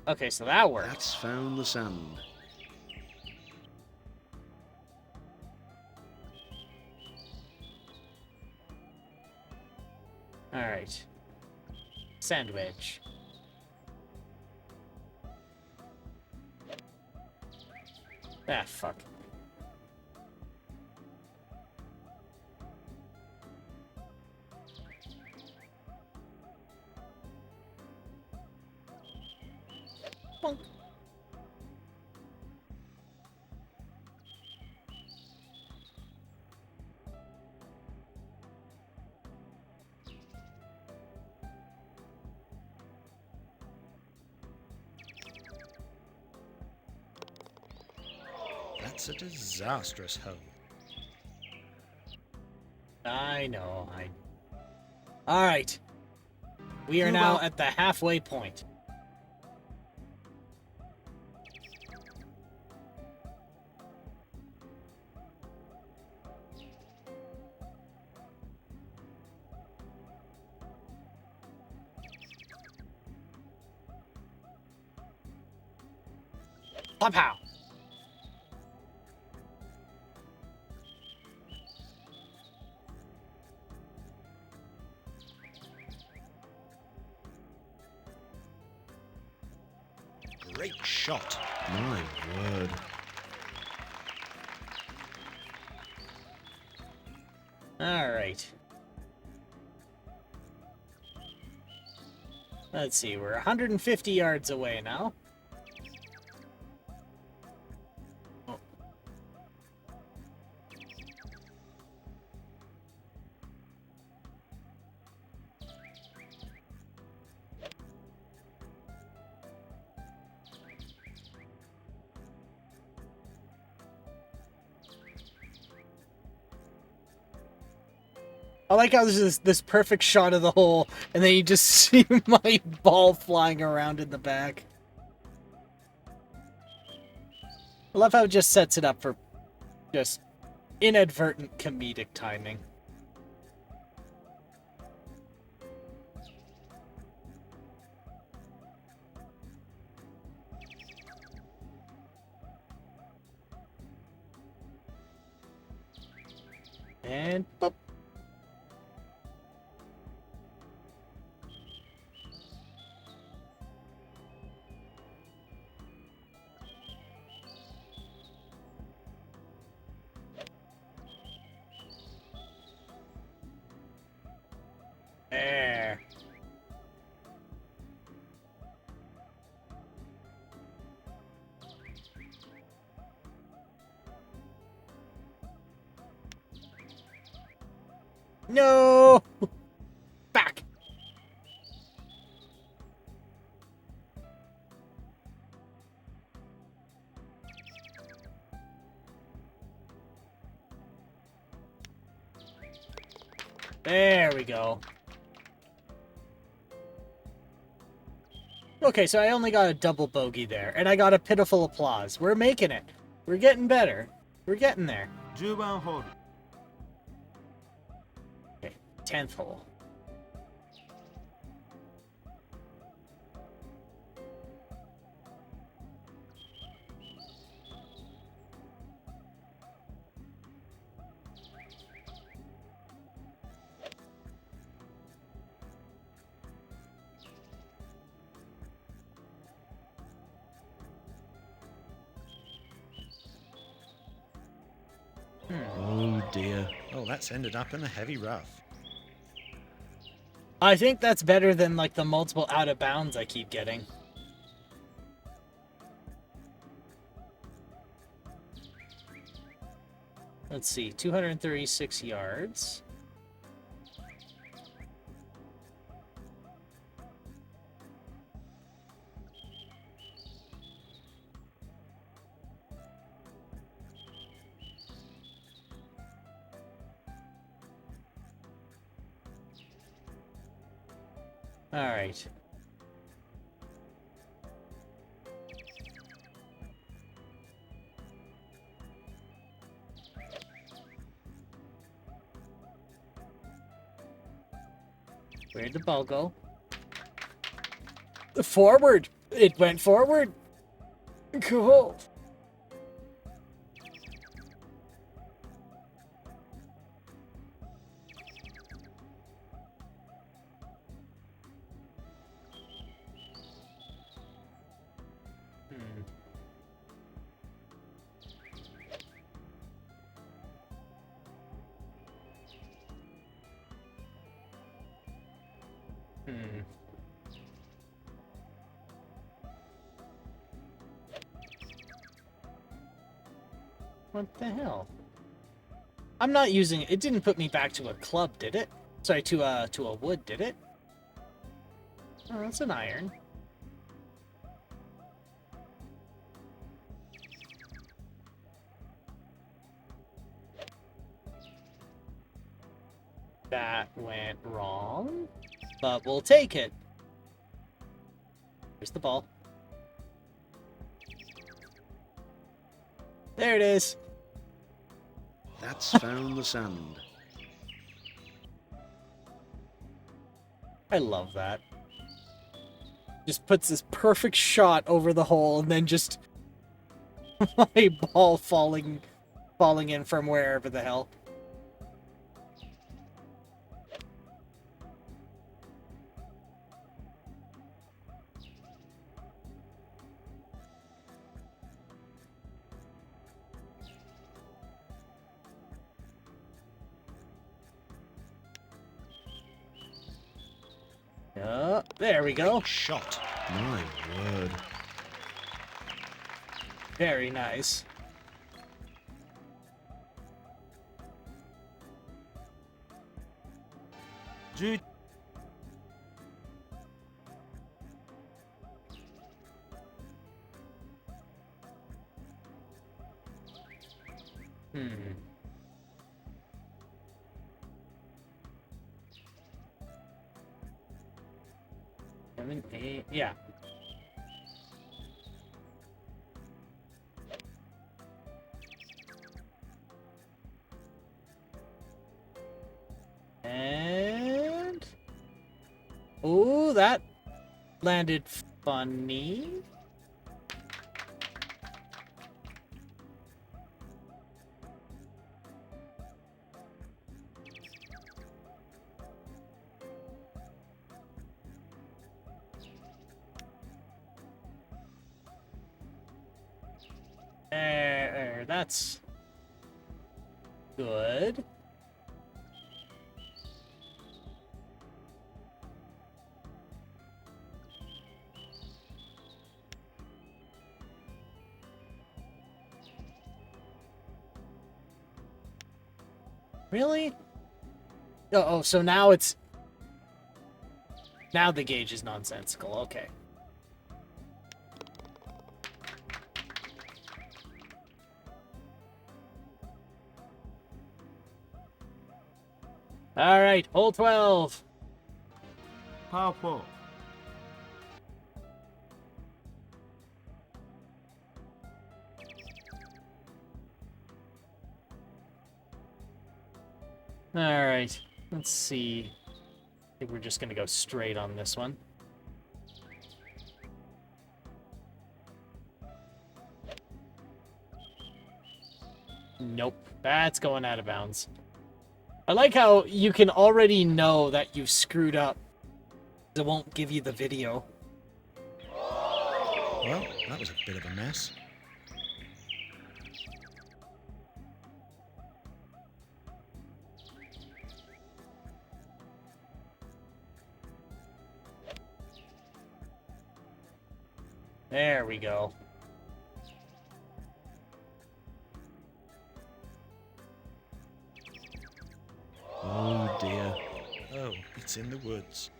Okay, so that worked. That's found the sand. All right. Sandwich. Ah, fuck. Bonk. That's a disastrous hole. I know. All right. We are now at the halfway point. Pow! Great shot. My word. All right. Let's see, we're 150 yards away now. I like how there's this perfect shot of the hole, and then you just see my ball flying around in the back. I love how it just sets it up for just inadvertent comedic timing. And boop. There. No! Back! There we go. Okay, so I only got a double bogey there, and I got a pitiful applause. We're making it. We're getting better. We're getting there. 10番ホール Okay, 10th hole. Oh dear. Oh, that's ended up in a heavy rough. I think that's better than, like, the multiple out of bounds I keep getting. Let's see, 236 yards. All right. Where'd the ball go? Forward! It went forward! Cool. What the hell? I'm not using it. It didn't put me back to a club, did it? Sorry, to a wood, did it? Oh, that's an iron. That went wrong, but we'll take it. Here's the ball. There it is. That's found the sand. I love that. Just puts this perfect shot over the hole and then just my ball falling in from wherever the hell. There we go. Shot. My word. Very nice. Jude. 7, 8. Yeah. And... oh, that landed funny. There, that's good. Really? Oh, so now it's... now the gauge is nonsensical. Okay. All right, hole 12. パー4。All right, let's see. I think we're just gonna go straight on this one. Nope, that's going out of bounds. I like how you can already know that you screwed up. It won't give you the video. Well, that was a bit of a mess. There we go. Oh dear. Oh, it's in the woods.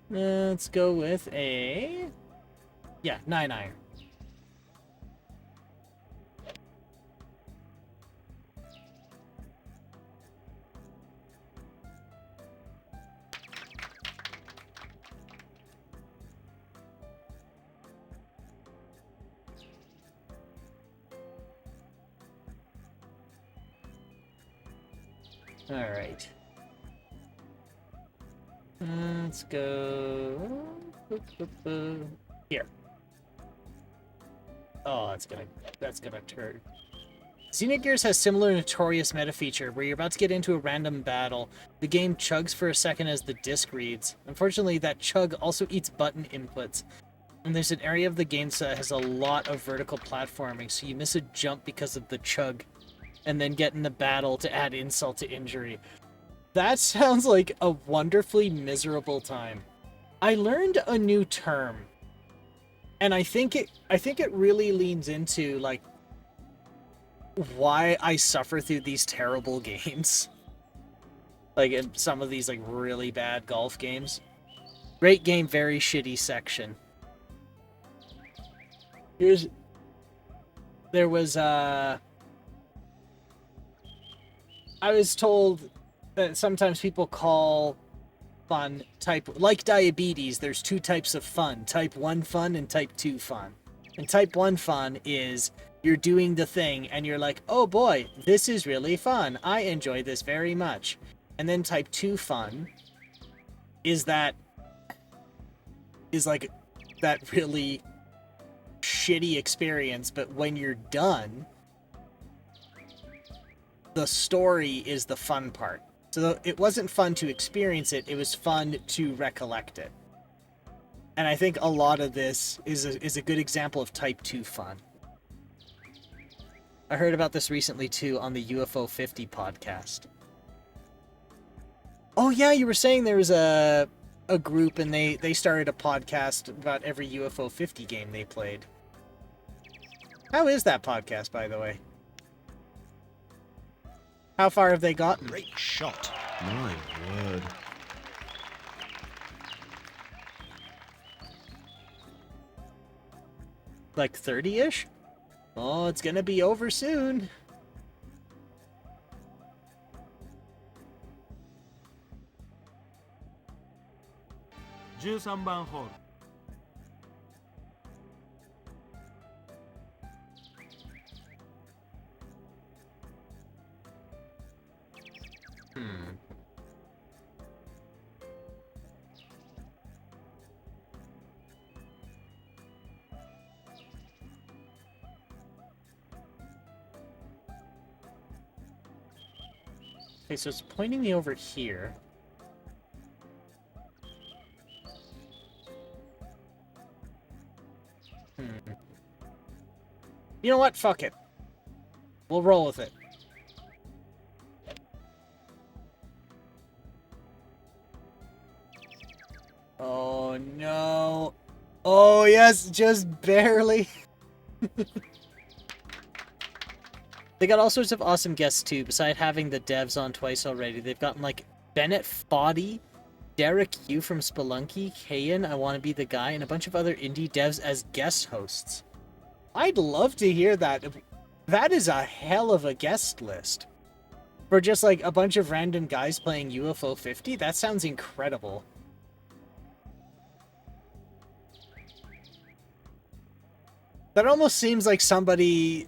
Let's go with a... yeah, 9 iron. All right. Let's go here. Oh, that's gonna turn. Xenogears has similar notorious meta feature where you're about to get into a random battle. The game chugs for a second as the disc reads. Unfortunately, that chug also eats button inputs. And there's an area of the game that has a lot of vertical platforming, so you miss a jump because of the chug, and then get in the battle to add insult to injury. That sounds like a wonderfully miserable time. I learned a new term, and I think it really leans into like why I suffer through these terrible games. Like in some of these like really bad golf games. Great game, very shitty section. There was I was told that sometimes people call fun like diabetes, there's 2 types of fun, type 1 fun and type 2 fun. And type 1 fun is you're doing the thing and you're like, oh boy, this is really fun. I enjoy this very much. And then type 2 fun is like that really shitty experience, but when you're done, the story is the fun part. So it wasn't fun to experience it, it was fun to recollect it. And I think a lot of this is a good example of type 2 fun. I heard about this recently too on the UFO 50 podcast. Oh yeah, you were saying there was a group and they started a podcast about every UFO 50 game they played. How is that podcast, by the way? How far have they gotten? Great shot. My word. like 30-ish. Oh, it's gonna be over soon. $13 番ホール。Okay, so it's pointing me over here. You know what? Fuck it. We'll roll with it. Oh, no. Oh, yes, just barely. They got all sorts of awesome guests, too. Beside having the devs on twice already, they've gotten, like, Bennett Foddy, Derek Yu from Spelunky, Kayan, I Want to Be the Guy, and a bunch of other indie devs as guest hosts. I'd love to hear that. That is a hell of a guest list. For just, like, a bunch of random guys playing UFO 50, that sounds incredible. That almost seems like somebody...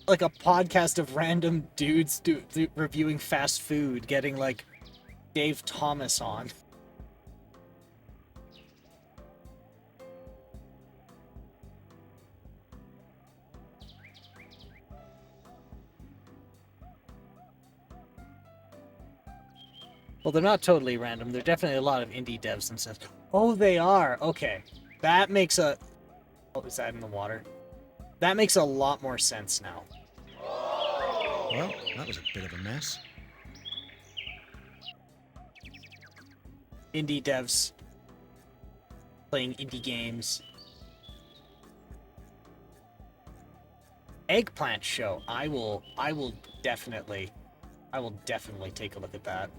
like a podcast of random dudes reviewing fast food, getting, like, Dave Thomas on. Well, they're not totally random. They're definitely a lot of indie devs themselves. Oh, they are. Okay. That makes a... Oh, is that in the water? That makes a lot more sense now. Well, that was a bit of a mess. Indie devs playing indie games. Eggplant show. I will definitely take a look at that.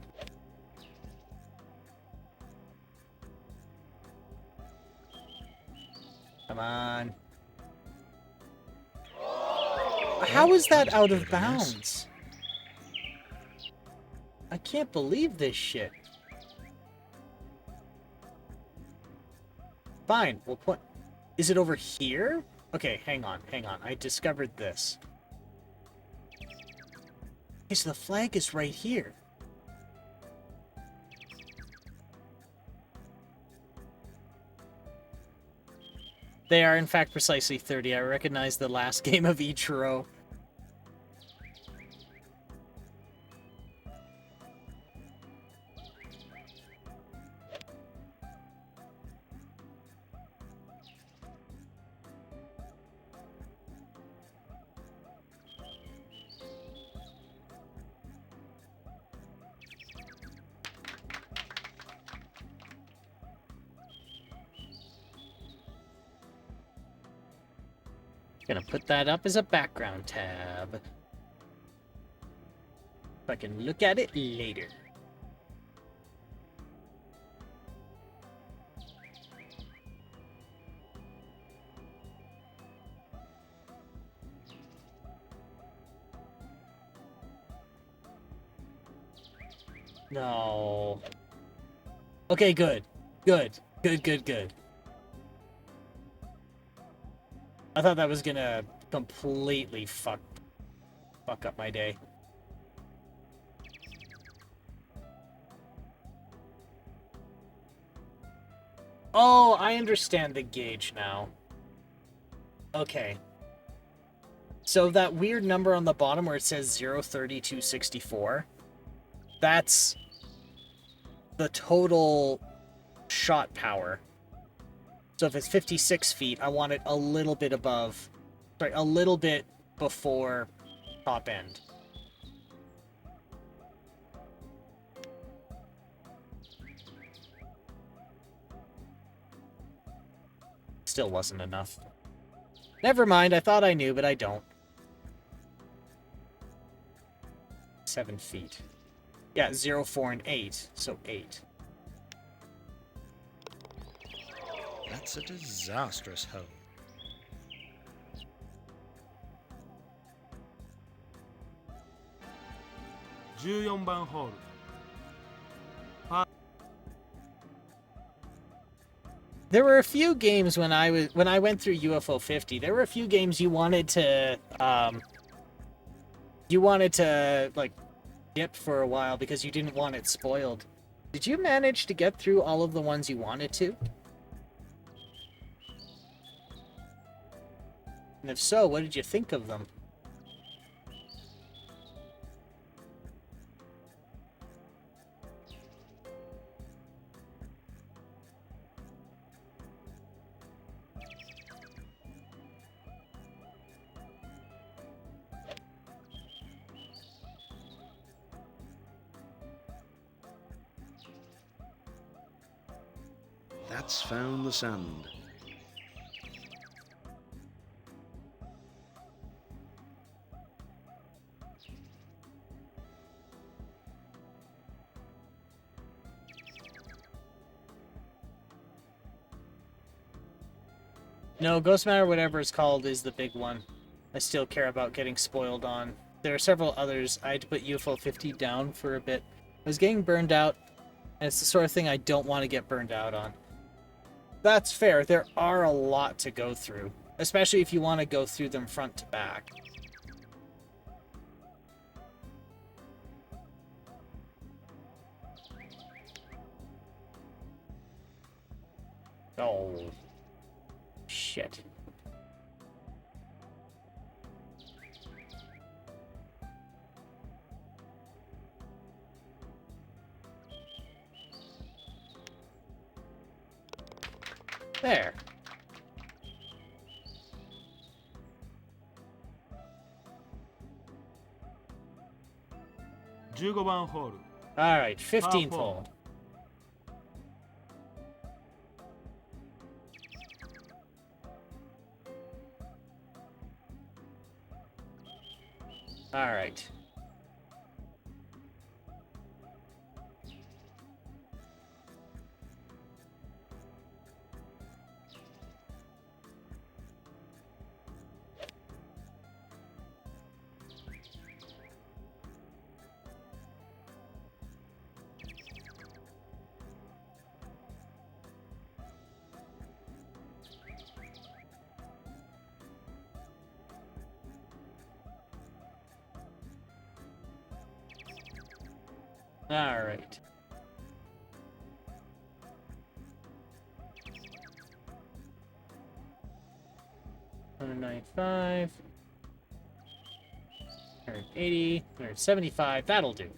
Come on. How is that out of bounds? I can't believe this shit. Fine, we'll put... Is it over here? Okay, hang on. I discovered this. Okay, so the flag is right here. They are, in fact, precisely 30. I recognize the last game of each row. Gonna put that up as a background tab. If I can look at it later. No. Okay, good. Good. I thought that was gonna completely fuck up my day. Oh, I understand the gauge now. Okay. So that weird number on the bottom where it says 03264, that's the total shot power. So if it's 56 feet, I want it a little bit above, sorry, a little bit before top end. Still wasn't enough. Never mind, I thought I knew, but I don't. 7 feet. Yeah, 0, 4, and 8, so 8. That's a disastrous hole. 14番ホール There were a few games when I went through UFO 50. There were a few games you wanted to like dip for a while because you didn't want it spoiled. Did you manage to get through all of the ones you wanted to? And if so, what did you think of them? That's found the sand. No, Ghost Matter, whatever it's called, is the big one. I still care about getting spoiled on. There are several others. I had to put UFO 50 down for a bit. I was getting burned out, and it's the sort of thing I don't want to get burned out on. That's fair. There are a lot to go through, especially if you want to go through them front to back. Oh. Shit. There. $15番ホール All right, 15th hole. All right. All right. $195, $180, $175. That'll do.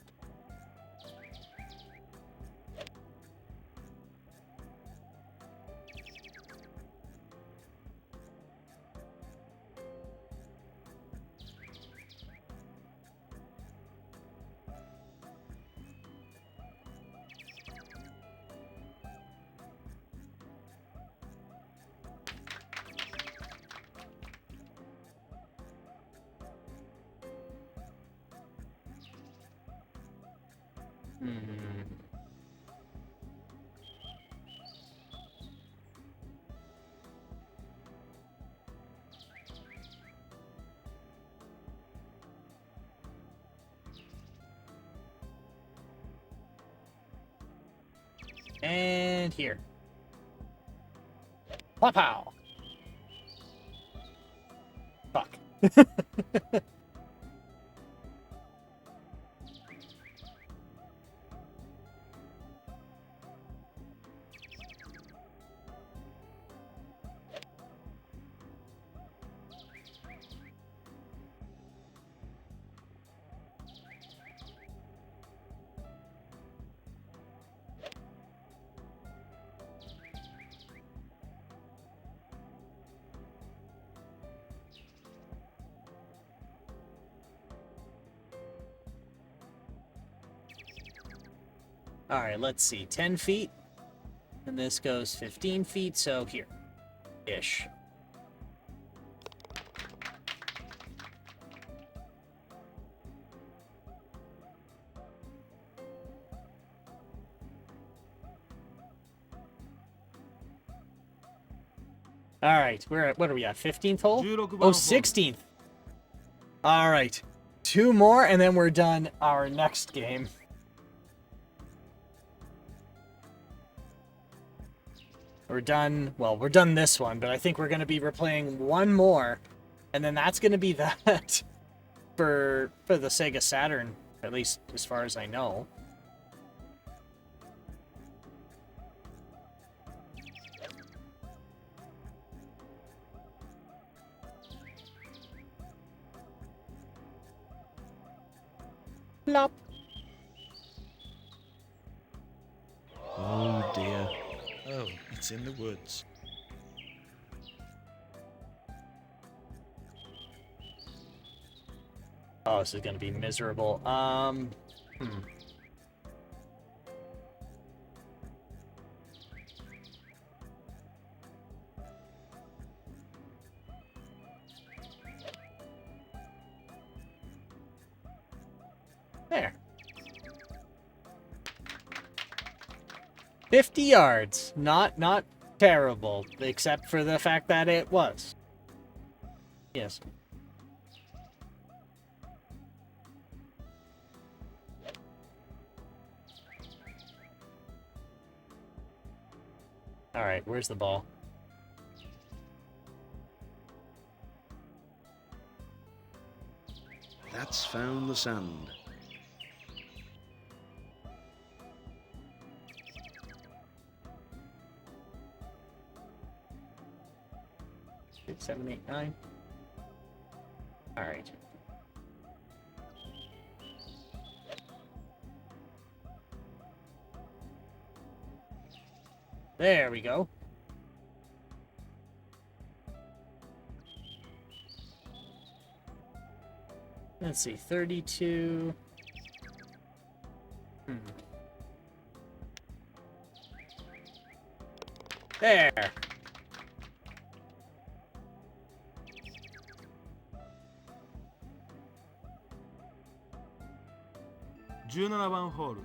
And here. Pow! Fuck. All right, let's see. 10 feet. And this goes 15 feet, so here. Ish. All right, we're at, what are we at, 15th hole? Oh, 16th. All right, 2 more, and then we're done our next game. We're done, well, we're done this one, but I think we're going to be replaying one more, and then that's going to be that for the Sega Saturn, at least as far as I know. Plop. Oh dear. Oh, it's in the woods. Oh, this is gonna be miserable. There. 50 yards. Not terrible, except for the fact that it was. Yes. Alright, where's the ball? That's found the sand. Six, 7, 8, 9. Alright. There we go. Let's see, 32. There.17番ホール。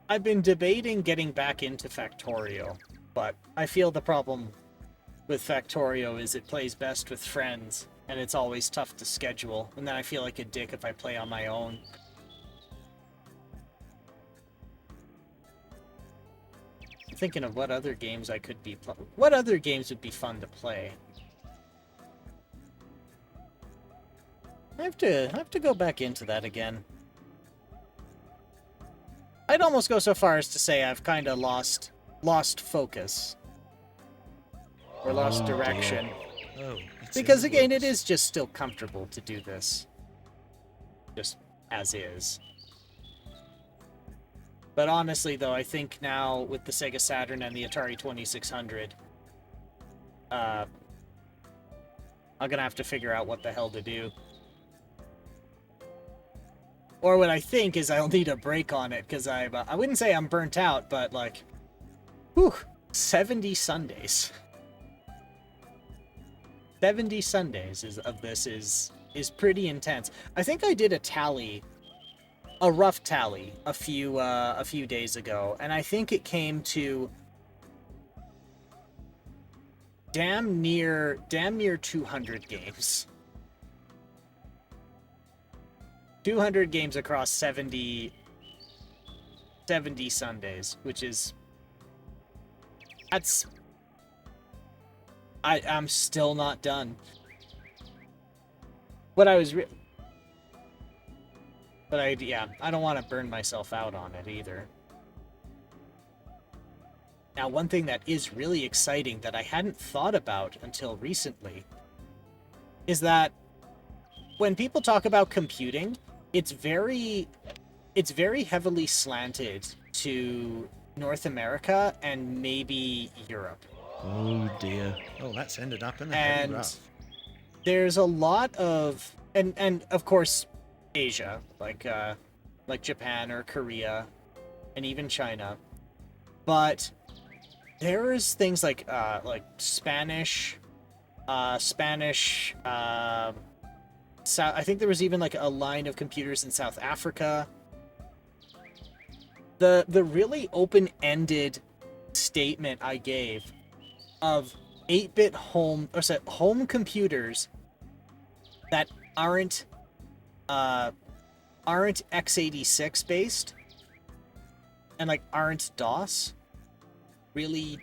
I've been debating getting back into Factorio, but I feel the problem with Factorio is it plays best with friends, and it's always tough to schedule, and then I feel like a dick if I play on my own. I'm thinking of what other games I could be what other games would be fun to play. I have to go back into that again. I'd almost go so far as to say I've kind of lost focus. Or lost direction. Oh, Because again, it is just still comfortable to do this. Just as is. But honestly though, I think now with the Sega Saturn and the Atari 2600, I'm gonna have to figure out what the hell to do. Or what I think is I'll need a break on it, because I wouldn't say I'm burnt out, but like, whew, 70 Sundays. 70 Sundays of this is pretty intense. I think I did a tally, a rough tally, a few days ago, and I think it came to damn near 200 games. 200 games across 70 Sundays, which is... I'm still not done. But I don't want to burn myself out on it either. Now, one thing that is really exciting that I hadn't thought about until recently is that when people talk about computing, it's very heavily slanted to North America and maybe Europe. Oh dear. Oh, that's ended up in a heavy rough. There's a lot of and of course Asia, like Japan or Korea and even China. But there's things like Spanish, I think there was even like a line of computers in South Africa. the really open-ended statement I gave of 8-bit home computers that aren't x86 based and like aren't DOS really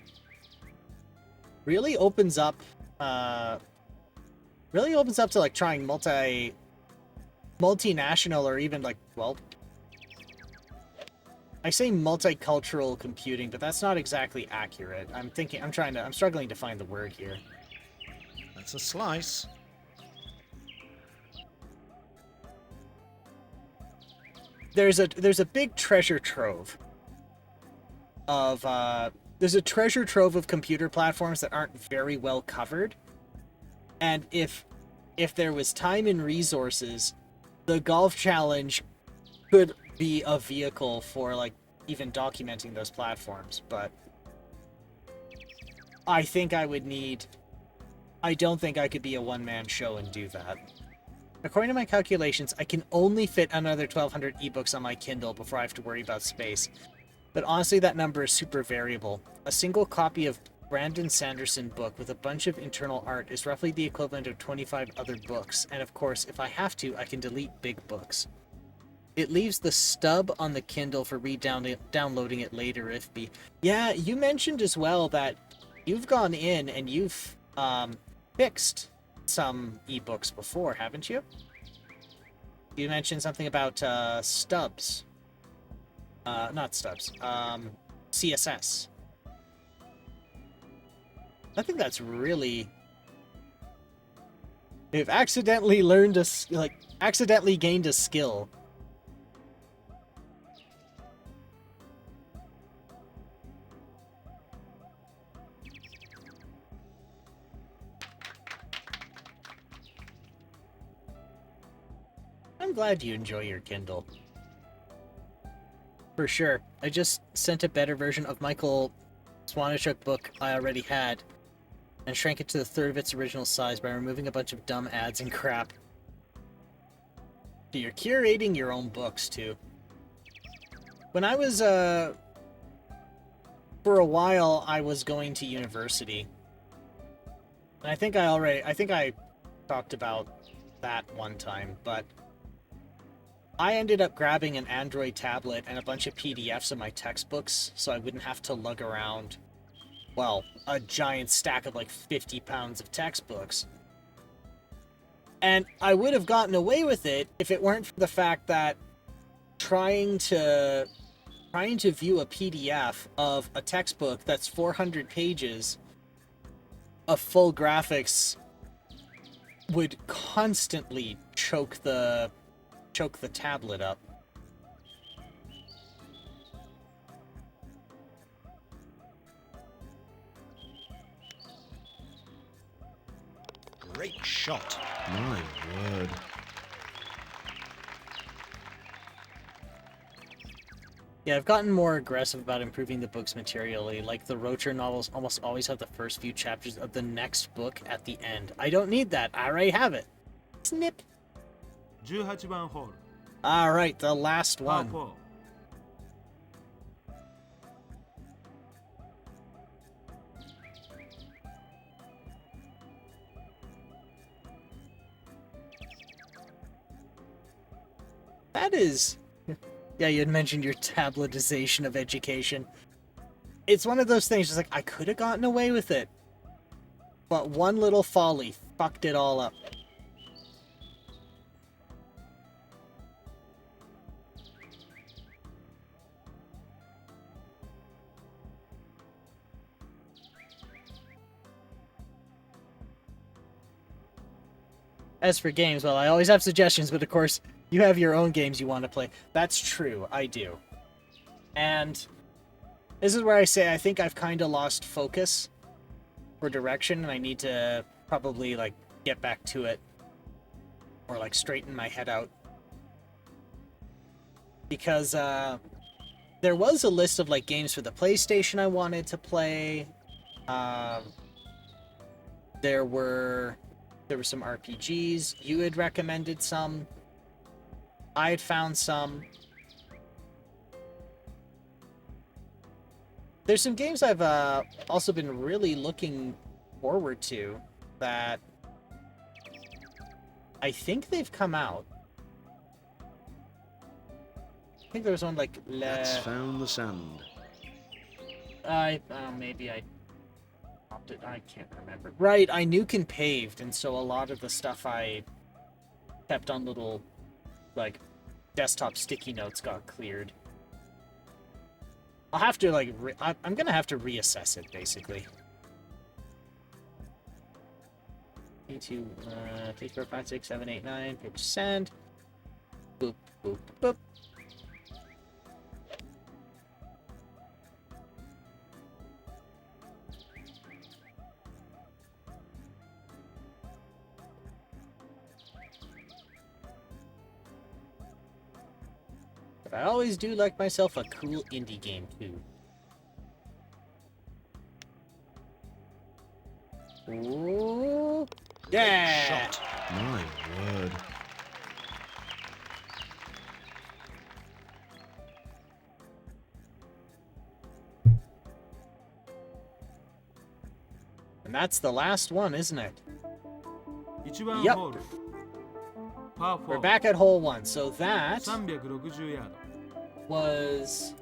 opens up to like trying multinational or even like, well, I say multicultural computing, but that's not exactly accurate. I'm struggling to find the word here. That's a slice. There's a big treasure trove of computer platforms that aren't very well covered. And if there was time and resources, the Golf Challenge could be a vehicle for like even documenting those platforms, but I don't think I could be a one-man show and do that. According to my calculations, I can only fit another 1,200 ebooks on my Kindle before I have to worry about space. But honestly, that number is super variable. A single copy of Brandon Sanderson book with a bunch of internal art is roughly the equivalent of 25 other books, and of course, if I have to, I can delete big books. It leaves the stub on the Kindle for downloading it later if be... Yeah, you mentioned as well that you've gone in and you've fixed some ebooks before, haven't you? You mentioned something about stubs. Not stubs. CSS. I think that's really... You've accidentally accidentally gained a skill. I'm glad you enjoy your Kindle. For sure. I just sent a better version of Michael Swanishuk book I already had, and shrank it to the third of its original size by removing a bunch of dumb ads and crap. So you're curating your own books, too. When I was, for a while, I was going to university. And I think I talked about that one time, but I ended up grabbing an Android tablet and a bunch of PDFs of my textbooks so I wouldn't have to lug around, well, a giant stack of like 50 pounds of textbooks. And I would have gotten away with it if it weren't for the fact that trying to view a PDF of a textbook that's 400 pages of full graphics would constantly choke the tablet up. Great shot. My word. Yeah, I've gotten more aggressive about improving the books materially. Like the Rocher novels almost always have the first few chapters of the next book at the end. I don't need that. I already have it. Snip. 18番ホール Alright, the last パー one. 4 That is... Yeah, you had mentioned your tabletization of education. It's one of those things, just like, I could have gotten away with it. But one little folly fucked it all up. As for games, well, I always have suggestions, but of course, you have your own games you want to play. That's true, I do. And this is where I say I think I've kind of lost focus for direction, and I need to probably, like, get back to it. Or, like, straighten my head out. Because, there was a list of, like, games for the PlayStation I wanted to play. There were some RPGs. You had recommended some. I had found some. There's some games I've also been really looking forward to that I think they've come out. I think there was one like That's found the sand. Maybe I opted. I can't remember. Right, I nuke and paved, and so a lot of the stuff I kept on little like desktop sticky notes got cleared. I'll have to like I'm gonna have to reassess it basically. 3, 4, 5, 6, 7, 8, 9. Pitch send. Boop boop boop. But I always do like myself a cool indie game, too. Ooh. Yeah! Shot. My word. And that's the last one, isn't it? 1番 Yep. ホールパー We're 4 back at hole 1, so that 360ヤード was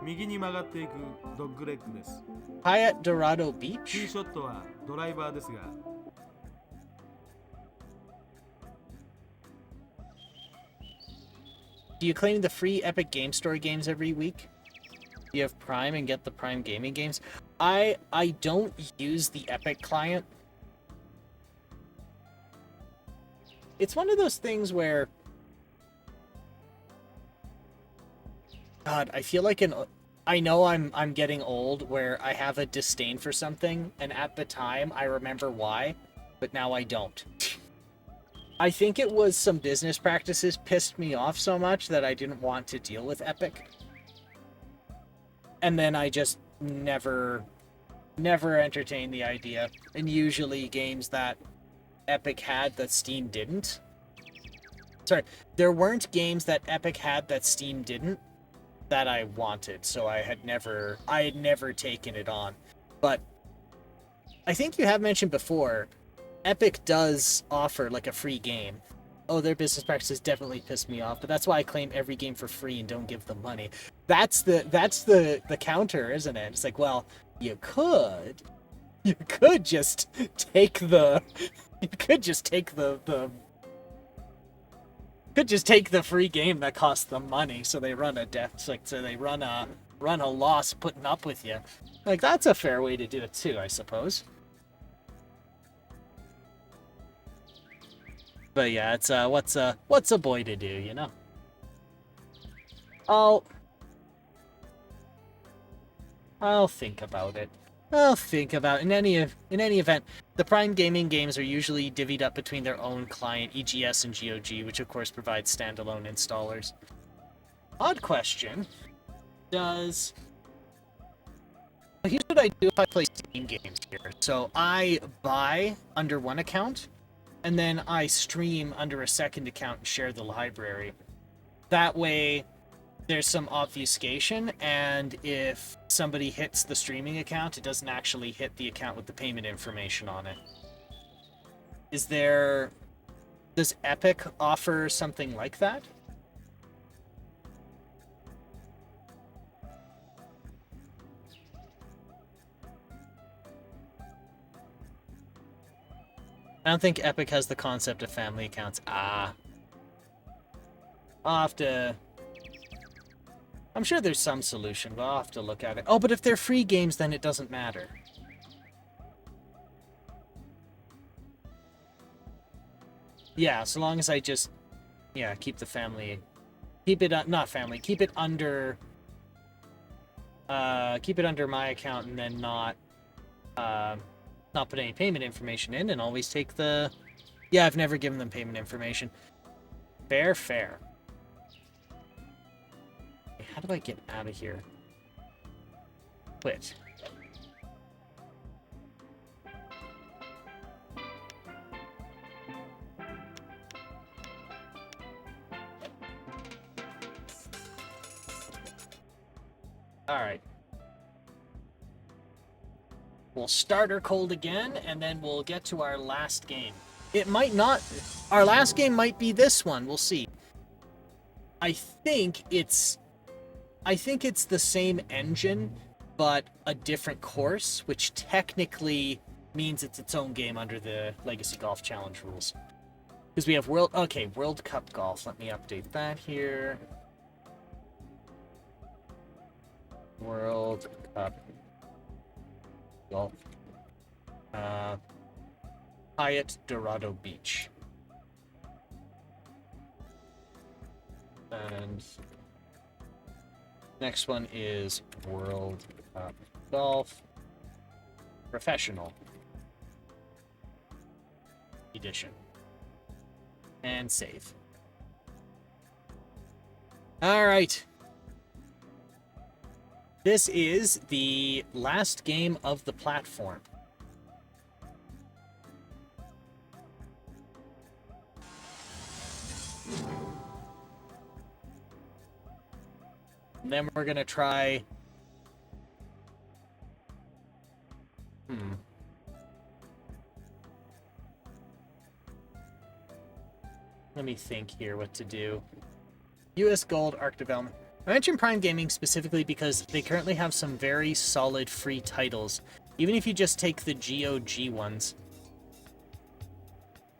右に曲がっていくドッグレッグです。 Hyatt Dorado ティー Beach. ショットはドライバーですが Do you claim the free Epic Game Store games every week? Do you have Prime and get the Prime gaming games? I don't use the Epic client. It's one of those things where God, I feel like I know I'm getting old where I have a disdain for something and at the time I remember why, but now I don't. I think it was some business practices pissed me off so much that I didn't want to deal with Epic. And then I just never entertained the idea. And usually games that Epic had that Steam didn't. Sorry, there weren't games that Epic had that Steam didn't that I wanted, so I had never taken it on. But I think you have mentioned before, Epic does offer like a free game. Oh, their business practices definitely piss me off, but that's why I claim every game for free and don't give them money. That's the counter, isn't it? It's like, well, you could just take the free game that costs them money, so they run a loss putting up with you. Like, that's a fair way to do it too, I suppose. But yeah, it's what's a boy to do, you know? I'll think about it. In any event, the Prime Gaming games are usually divvied up between their own client, EGS and GOG, which of course provides standalone installers. Odd question. Here's what I do if I play Steam games here. So I buy under one account, and then I stream under a second account and share the library. That way, there's some obfuscation, and if somebody hits the streaming account, it doesn't actually hit the account with the payment information on it. Does Epic offer something like that? I don't think Epic has the concept of family accounts. I'll have to... I'm sure there's some solution, but I'll have to look at it. Oh, but if they're free games, then it doesn't matter. Yeah, so long as I just... Yeah, keep the family... Keep it... not family. Keep it under... keep it under my account and then not put any payment information in and always take the... Yeah, I've never given them payment information. Fair. How do I get out of here? Quit. Alright. We'll start her cold again, and then we'll get to our last game. It might not... Our last game might be this one. We'll see. I think it's the same engine, but a different course, which technically means it's its own game under the Legacy Golf Challenge rules. Because we have World Cup Golf. Let me update that here. World Cup Golf. Hyatt Dorado Beach. And next one is World Cup Golf Professional Edition. And save. All right. This is the last game of the platform. And then we're gonna try... Let me think here what to do. US Gold Arc Development. I mentioned Prime Gaming specifically because they currently have some very solid free titles. Even if you just take the GOG ones.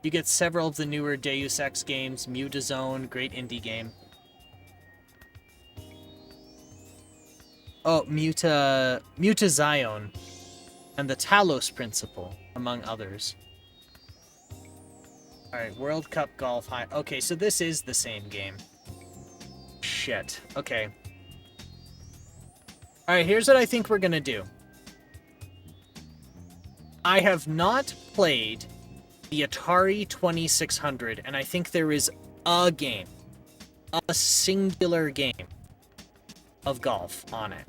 You get several of the newer Deus Ex games, Mutazone, great indie game. Oh, Mutazione, and the Talos Principle, among others. Alright, World Cup Golf High. Okay, so this is the same game. Shit. Okay. Alright, here's what I think we're gonna do. I have not played the Atari 2600, and I think there is a game. A singular game of golf on it.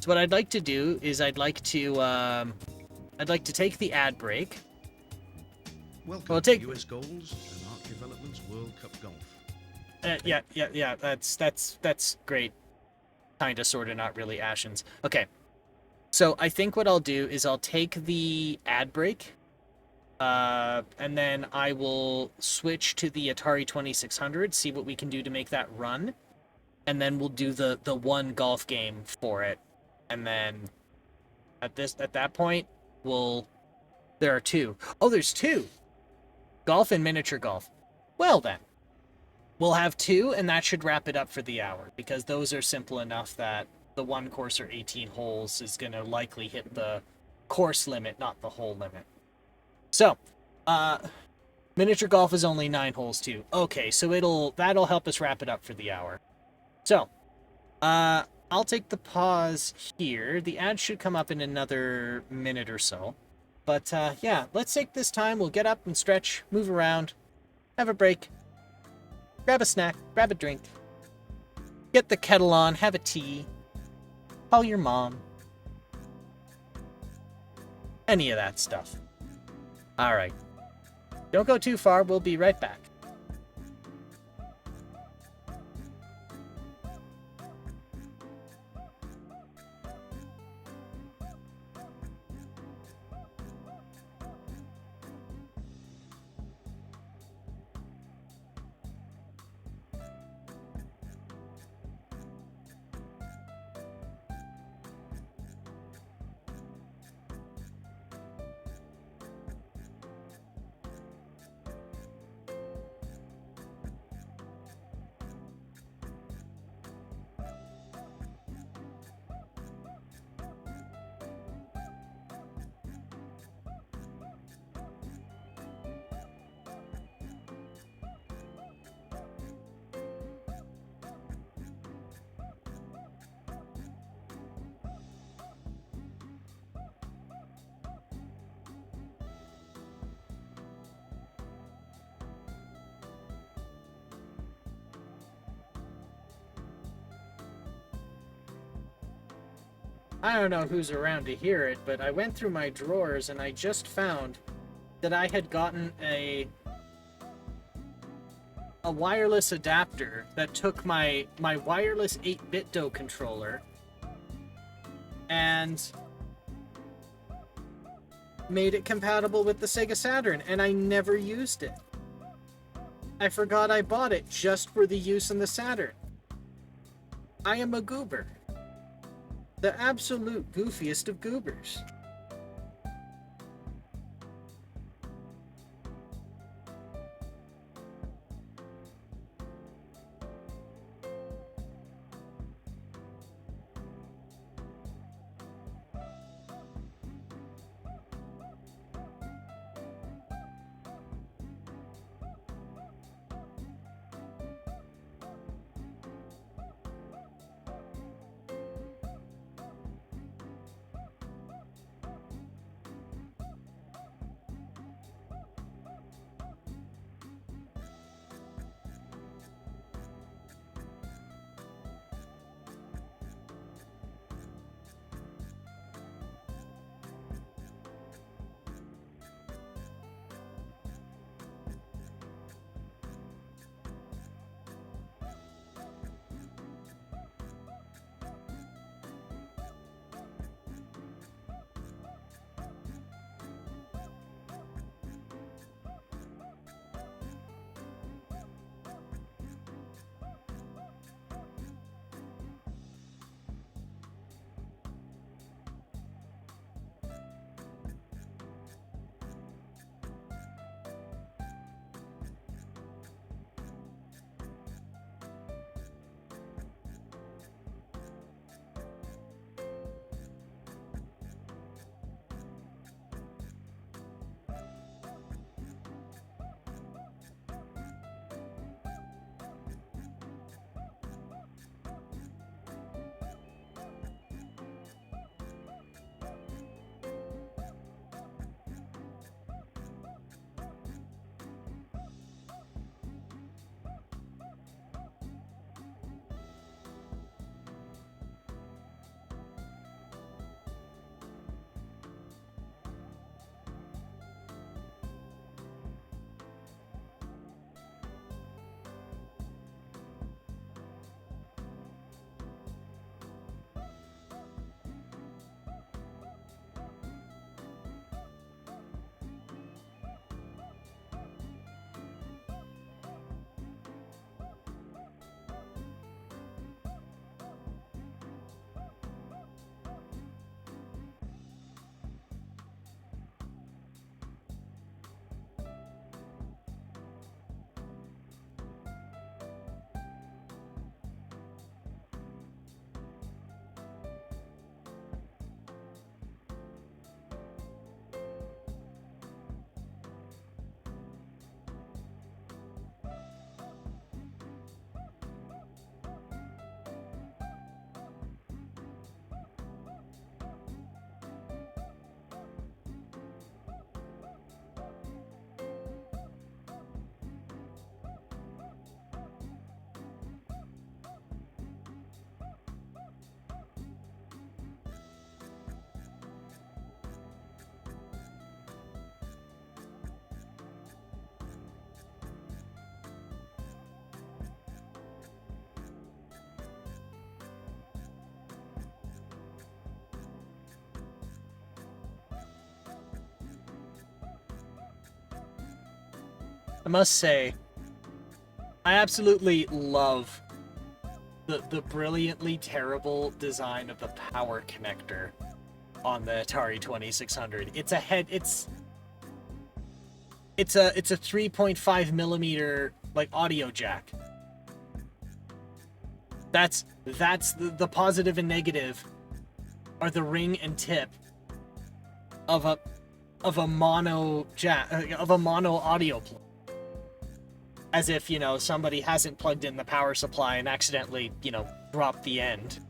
So what I'd like to do is I'd like to take the ad break. Welcome to US Goals and Arc Development's World Cup Golf. Yeah. That's great. Kinda, sorta, not really. Ashens. Okay. So I think what I'll do is I'll take the ad break, and then I will switch to the Atari 2600, see what we can do to make that run, and then we'll do the one golf game for it, and then at that point there are two. Oh, there's two. Golf and miniature golf. Well then, we'll have two, and that should wrap it up for the hour, because those are simple enough that the one course or 18 holes is going to likely hit the course limit, not the hole limit. So, miniature golf is only 9 holes too. Okay, so that'll help us wrap it up for the hour. So, I'll take the pause here. The ad should come up in another minute or so. But, yeah, let's take this time. We'll get up and stretch, move around, have a break, grab a snack, grab a drink, get the kettle on, have a tea, call your mom, any of that stuff. All right. Don't go too far. We'll be right back. I don't know who's around to hear it, but I went through my drawers and I just found that I had gotten a wireless adapter that took my wireless 8-bit DO controller and made it compatible with the Sega Saturn, and I never used it. I forgot I bought it just for the use in the Saturn. I am a goober. The absolute goofiest of goobers. I must say, I absolutely love the brilliantly terrible design of the power connector on the Atari 2600. It's a 3.5 millimeter like audio jack. That's the positive and negative are the ring and tip of a mono jack of a mono audio plug. As if, you know, somebody hasn't plugged in the power supply and accidentally, you know, dropped the end.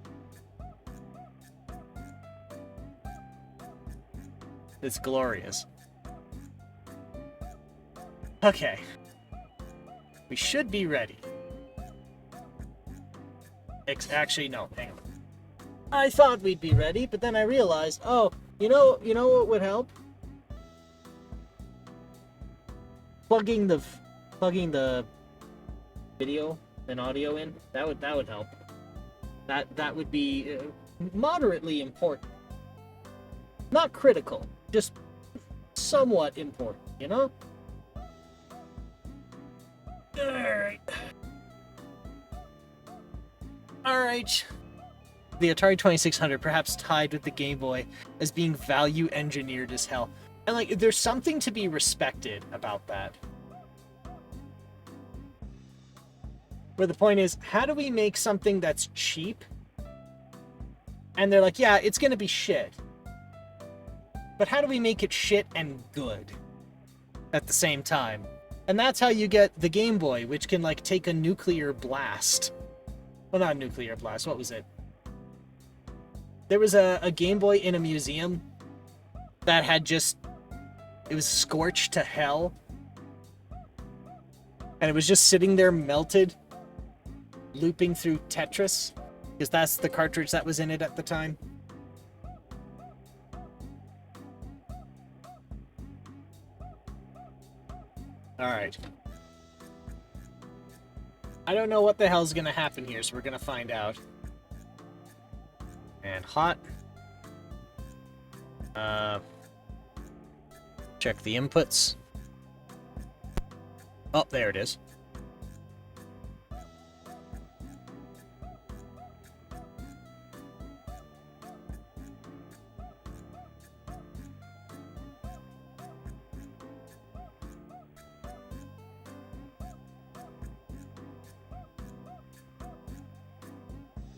It's glorious. Okay. We should be ready. Actually, no, hang on. I thought we'd be ready, but then I realized, oh, you know what would help? Plugging the video and audio in, that would help. That would be moderately important. Not critical, just somewhat important, you know? Alright. Alright. The Atari 2600, perhaps tied with the Game Boy, as being value engineered as hell. And, like, there's something to be respected about that. Where the point is, how do we make something that's cheap? And they're like, yeah, it's gonna be shit. But how do we make it shit and good at the same time? And that's how you get the Game Boy, which can, like, take a nuclear blast. Well, not a nuclear blast, what was it? There was a Game Boy in a museum that had just... It was scorched to hell. And it was just sitting there melted, looping through Tetris. Because that's the cartridge that was in it at the time. Alright. I don't know what the hell's gonna happen here, so we're gonna find out. And hot. Check the inputs. Oh, there it is.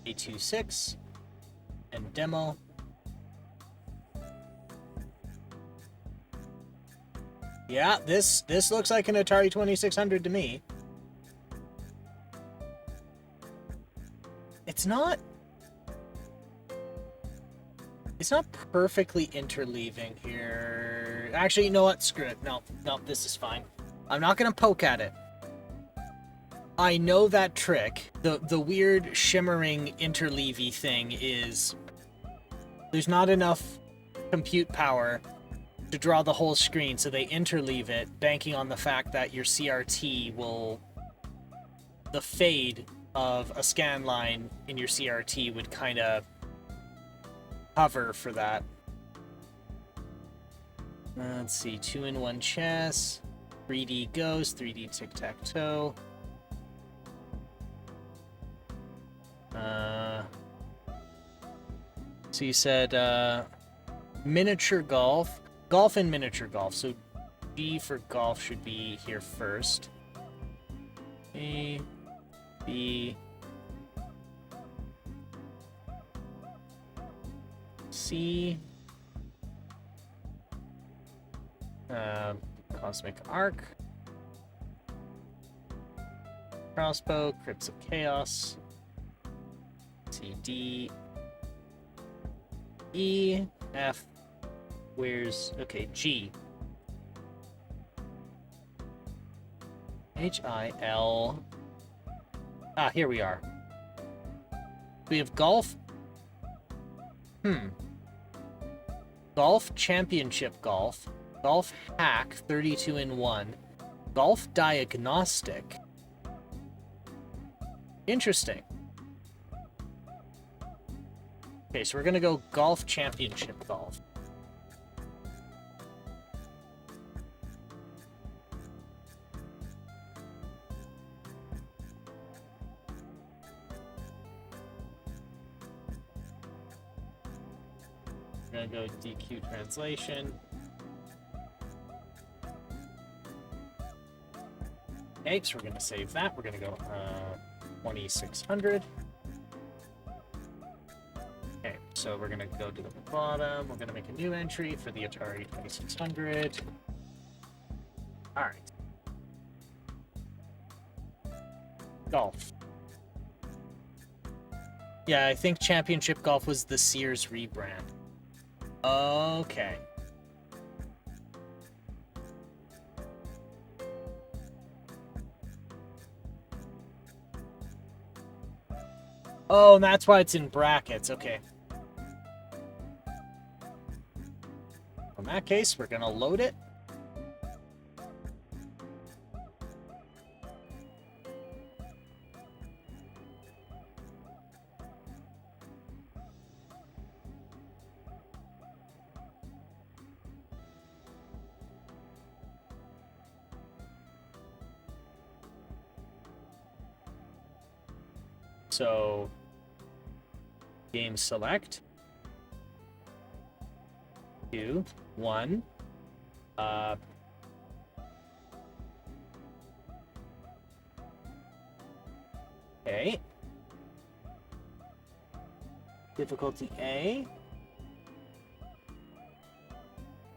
A26 and demo. Yeah, this looks like an Atari 2600 to me. It's not perfectly interleaving here. Actually, you know what? Screw it. No, this is fine. I'm not gonna poke at it. I know that trick. The weird shimmering interleavy thing is there's not enough compute power to draw the whole screen, so they interleave it, banking on the fact that your CRT will... The fade of a scan line in your CRT would kind of hover for that. Let's see, 2-in-1 chess, 3D Ghost, 3D Tic-Tac-Toe. So you said miniature golf. Golf and miniature golf. So G for golf should be here first. A, B, C, Cosmic Arc, Crossbow, Crypts of Chaos, C, D, E, F, where's, okay, G, H, I, L, here we are. We have golf. Golf Championship Golf. Golf Hack 32-in-1. Golf Diagnostic. Interesting. Okay, so we're gonna go Golf Championship Golf. We're gonna go DQ translation. Okay, so we're gonna save that. We're gonna go 2600. Okay, so we're gonna go to the bottom. We're gonna make a new entry for the Atari 2600. All right. Golf. Yeah, I think Championship Golf was the Sears rebrand. Okay. Oh, and that's why it's in brackets. Okay. In that case, we're gonna load it. So, game select. 2, 1. Okay. Difficulty A.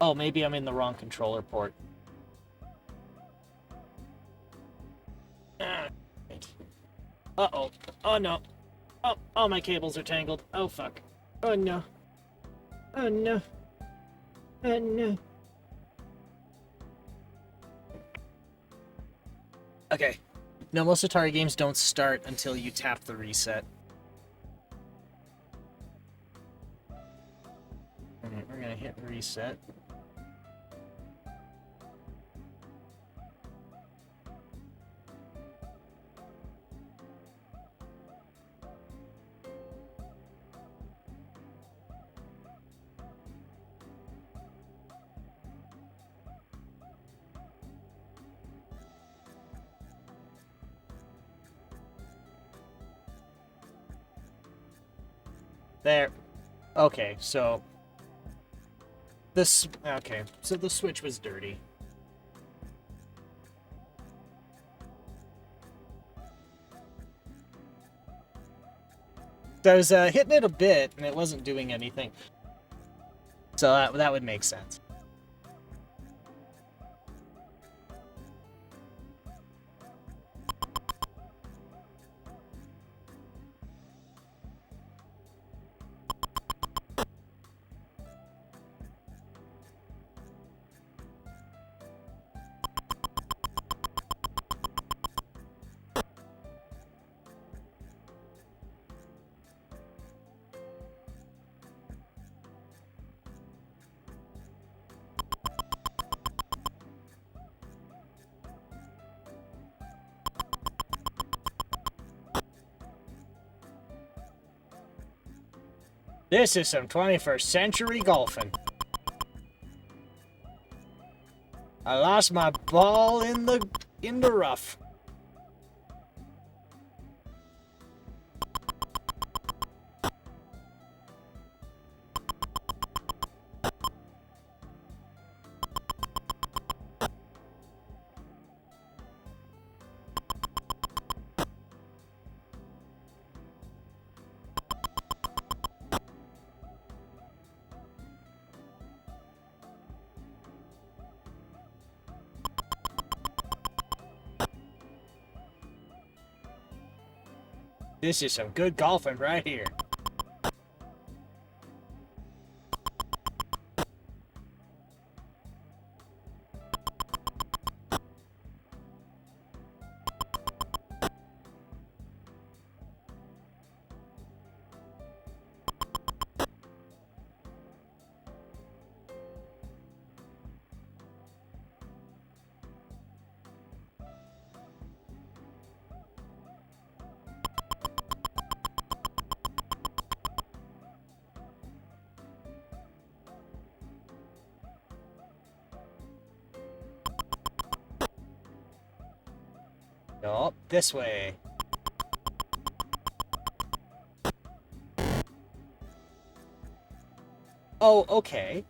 Oh, maybe I'm in the wrong controller port. Uh-oh. Oh, no. Oh, all my cables are tangled. Oh, fuck. Oh, no. Oh, no. Oh, no. Okay. No, most Atari games don't start until you tap the reset. Alright, we're gonna hit reset. There. Okay, so this. Okay, so the switch was dirty. So I was hitting it a bit, and it wasn't doing anything. So that would make sense. This is some 21st century golfing. I lost my ball in the rough. This is some good golfing right here. Nope, this way. Oh, okay.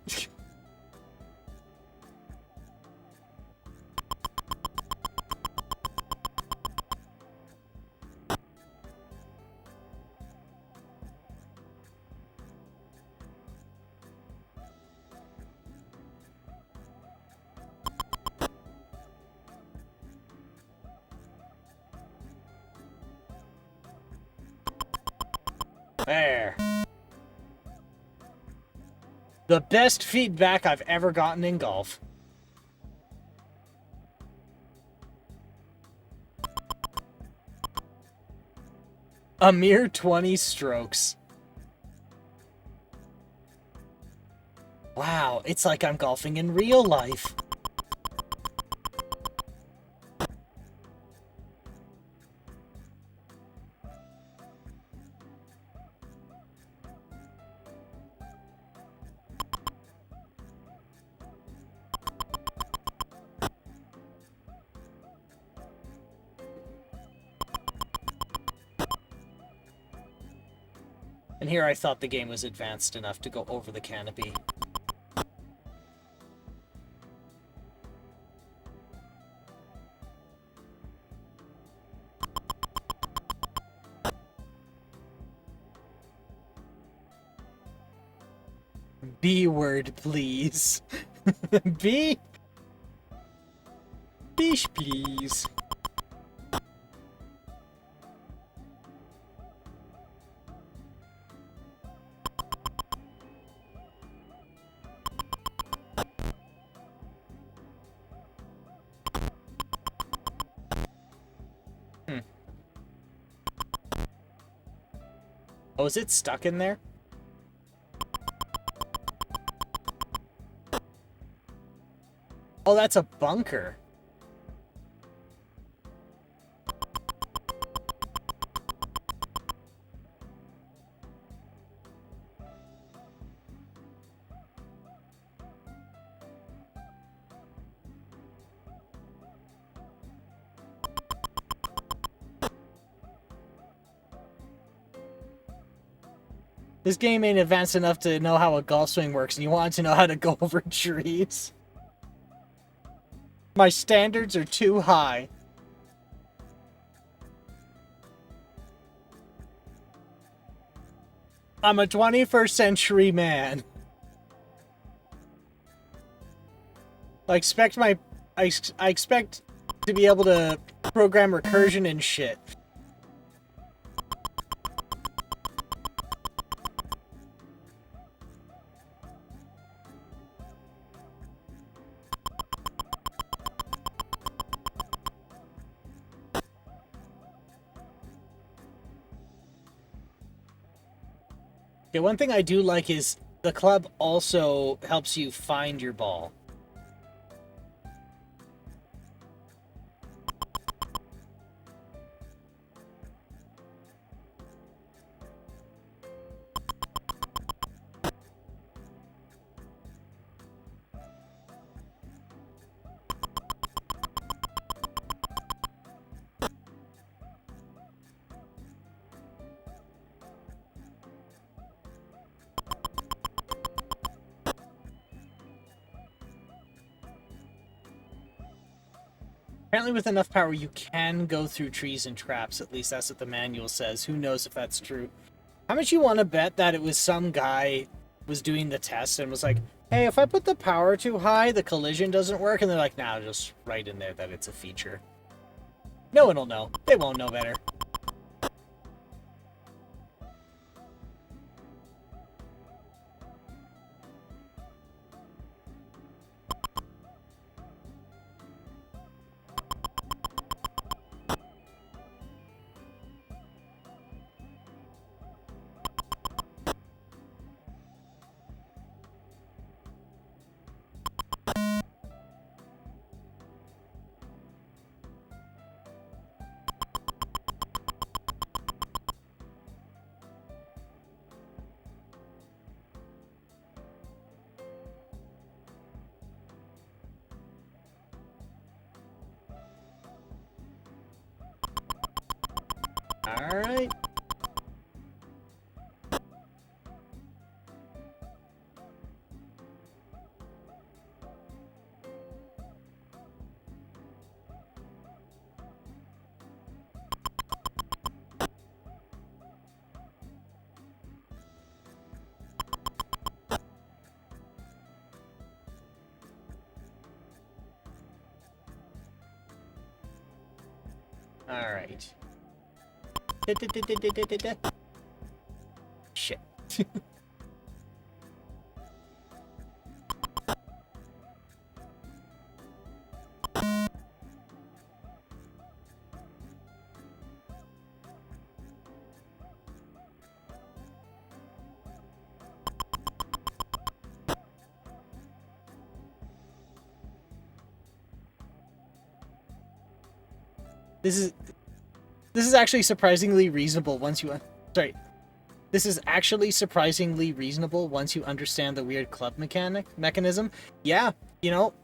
There. The best feedback I've ever gotten in golf. A mere 20 strokes. Wow, it's like I'm golfing in real life. And here I thought the game was advanced enough to go over the canopy. B word, please. B? Bish, please. Oh, is it stuck in there? Oh, that's a bunker. This game ain't advanced enough to know how a golf swing works, and you want to know how to go over trees. My standards are too high. I'm a 21st century man. I expect I expect to be able to program recursion and shit. Okay, one thing I do like is the club also helps you find your ball. Apparently with enough power you can go through trees and traps, at least that's what the manual says. Who knows if that's true. How much you want to bet that it was some guy was doing the test and was like, hey, if I put the power too high, the collision doesn't work? And they're like, nah, just write in there that it's a feature. No one will know. They won't know better. Alright. Alright. Shit. This is actually surprisingly reasonable once you... Sorry. This is actually surprisingly reasonable once you understand the weird club mechanism. Yeah, you know,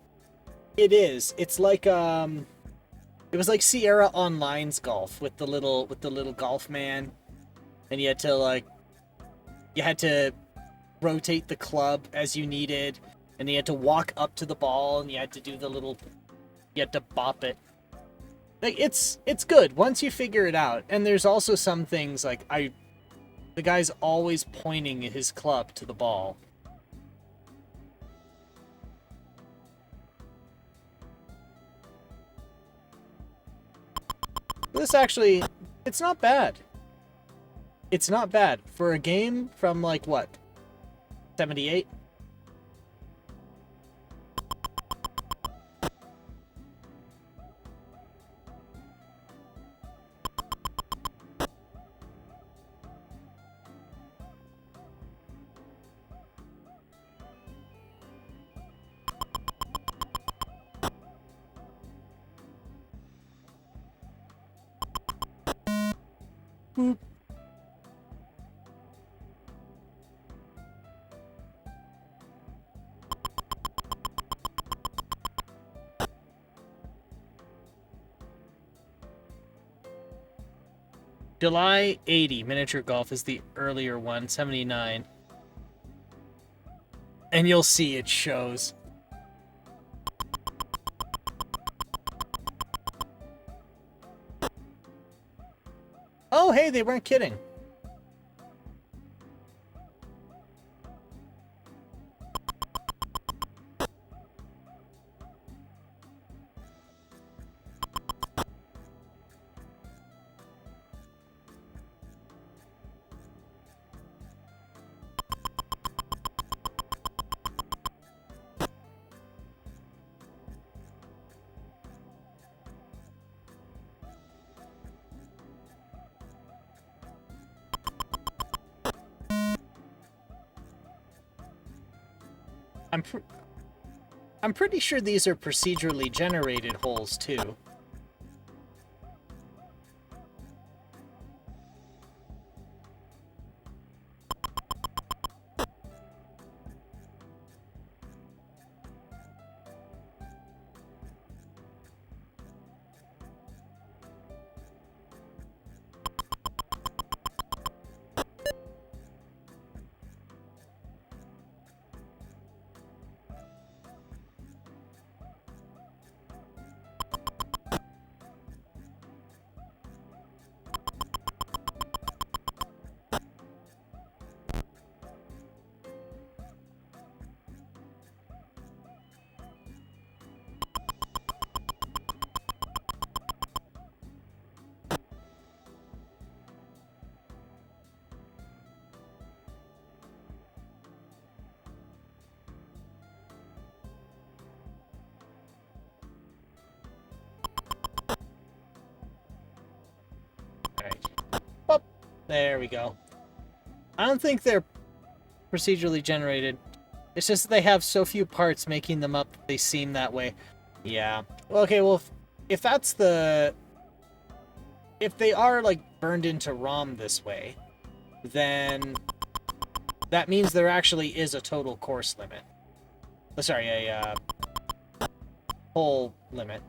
it is. It's like, it was like Sierra Online's golf with the little golf man. And you had to, like, you had to rotate the club as you needed, and you had to walk up to the ball, and you had to do the little, you had to bop it. Like, it's good once you figure it out. And there's also some things like the guy's always pointing his club to the ball. This actually, it's not bad. It's not bad for a game from like what, 78? Boop. July 80, miniature golf is the earlier one, 79. And you'll see it shows. Oh, hey, they weren't kidding. I'm pretty sure these are procedurally generated holes too. There we go. I don't think they're procedurally generated. It's just they have so few parts making them up that they seem that way. Yeah. Okay, well, if that's the... If they are, like, burned into ROM this way, then that means there actually is a total course limit. Oh, sorry, a hole limit.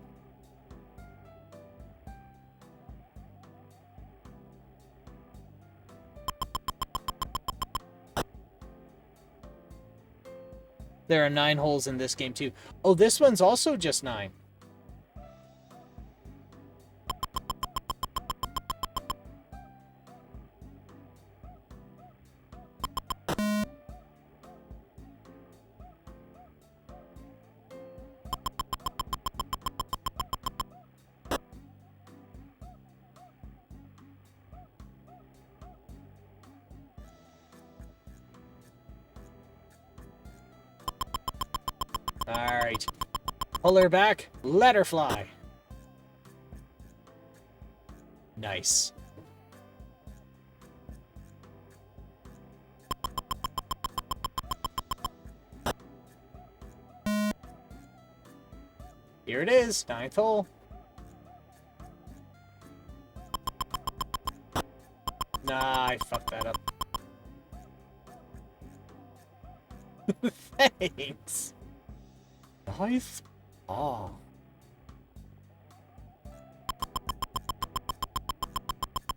There are 9 holes in this game, too. Oh, this one's also just 9. Alright. Pull her back. Let her fly. Nice. Here it is. 9th hole. Nah, I fucked that up. Thanks. Nice. Oh.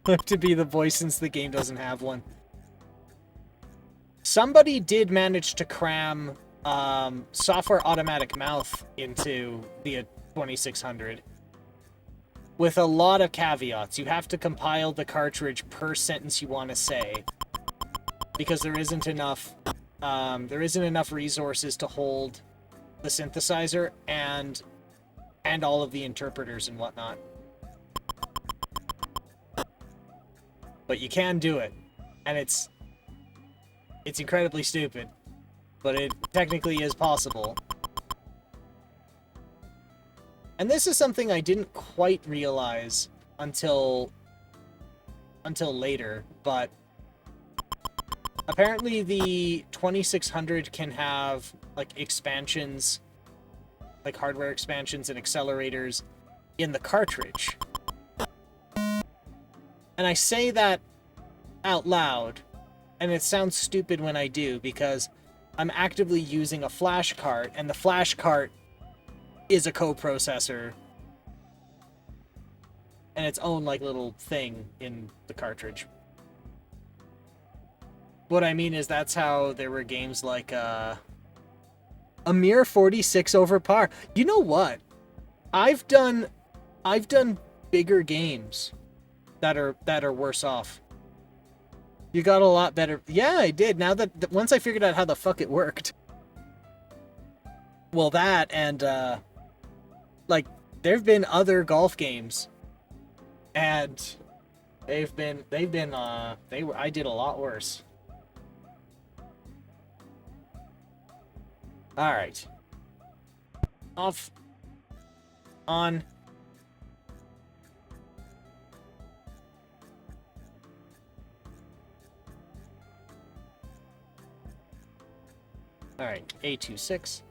I have to be the voice since the game doesn't have one. somebody did manage to cram software automatic mouth into the 2600 with a lot of caveats. You have to compile the cartridge per sentence you want to say, because there isn't enough resources to hold the synthesizer and all of the interpreters and whatnot. But you can do it, and it's incredibly stupid, but it technically is possible. And this is something I didn't quite realize until later, but apparently the 2600 can have, like, expansions, like hardware expansions and accelerators in the cartridge. And I say that out loud, and it sounds stupid when I do, because I'm actively using a flash cart, and the flash cart is a coprocessor and its own, like, little thing in the cartridge. What I mean is that's how there were games like a mere 46 over par. You know what? I've done bigger games that are worse off. You got a lot better. Yeah, I did. Now that once I figured out how the fuck it worked. Well, that and like, there've been other golf games, and I did a lot worse. All right. Off. On. All right, A26.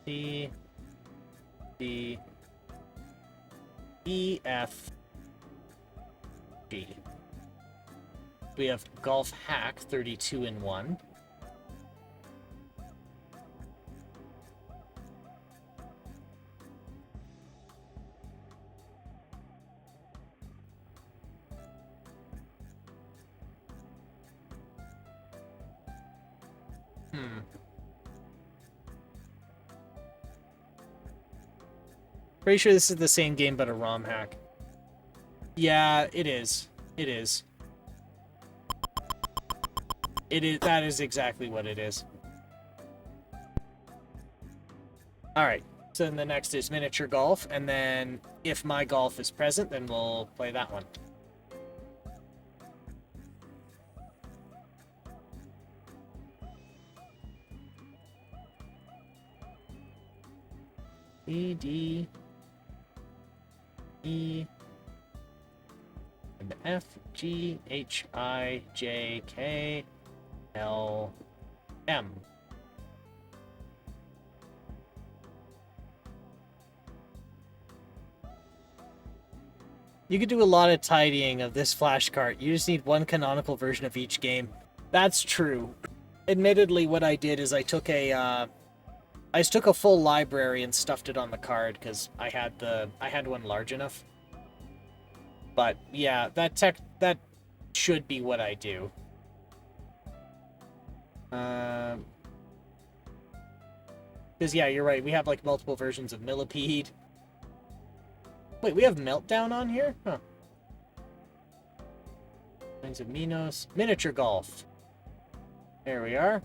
C, D, E, F, G. We have Golf Hack 32 in 1. Pretty sure this is the same game, but a ROM hack. Yeah, it is. It is. It is. That is exactly what it is. Alright, so then the next is miniature golf, and then if my golf is present, then we'll play that one. E, D, E, and F, G, H, I, J, K, L, M. You could do a lot of tidying of this flashcart. You just need one canonical version of each game. That's true. Admittedly, what I did is I took a full library and stuffed it on the card because I had one large enough. But yeah, that should be what I do. Because yeah, you're right. We have like multiple versions of Millipede. Wait, we have Meltdown on here? Huh. Lines of Minos. Miniature Golf. There we are.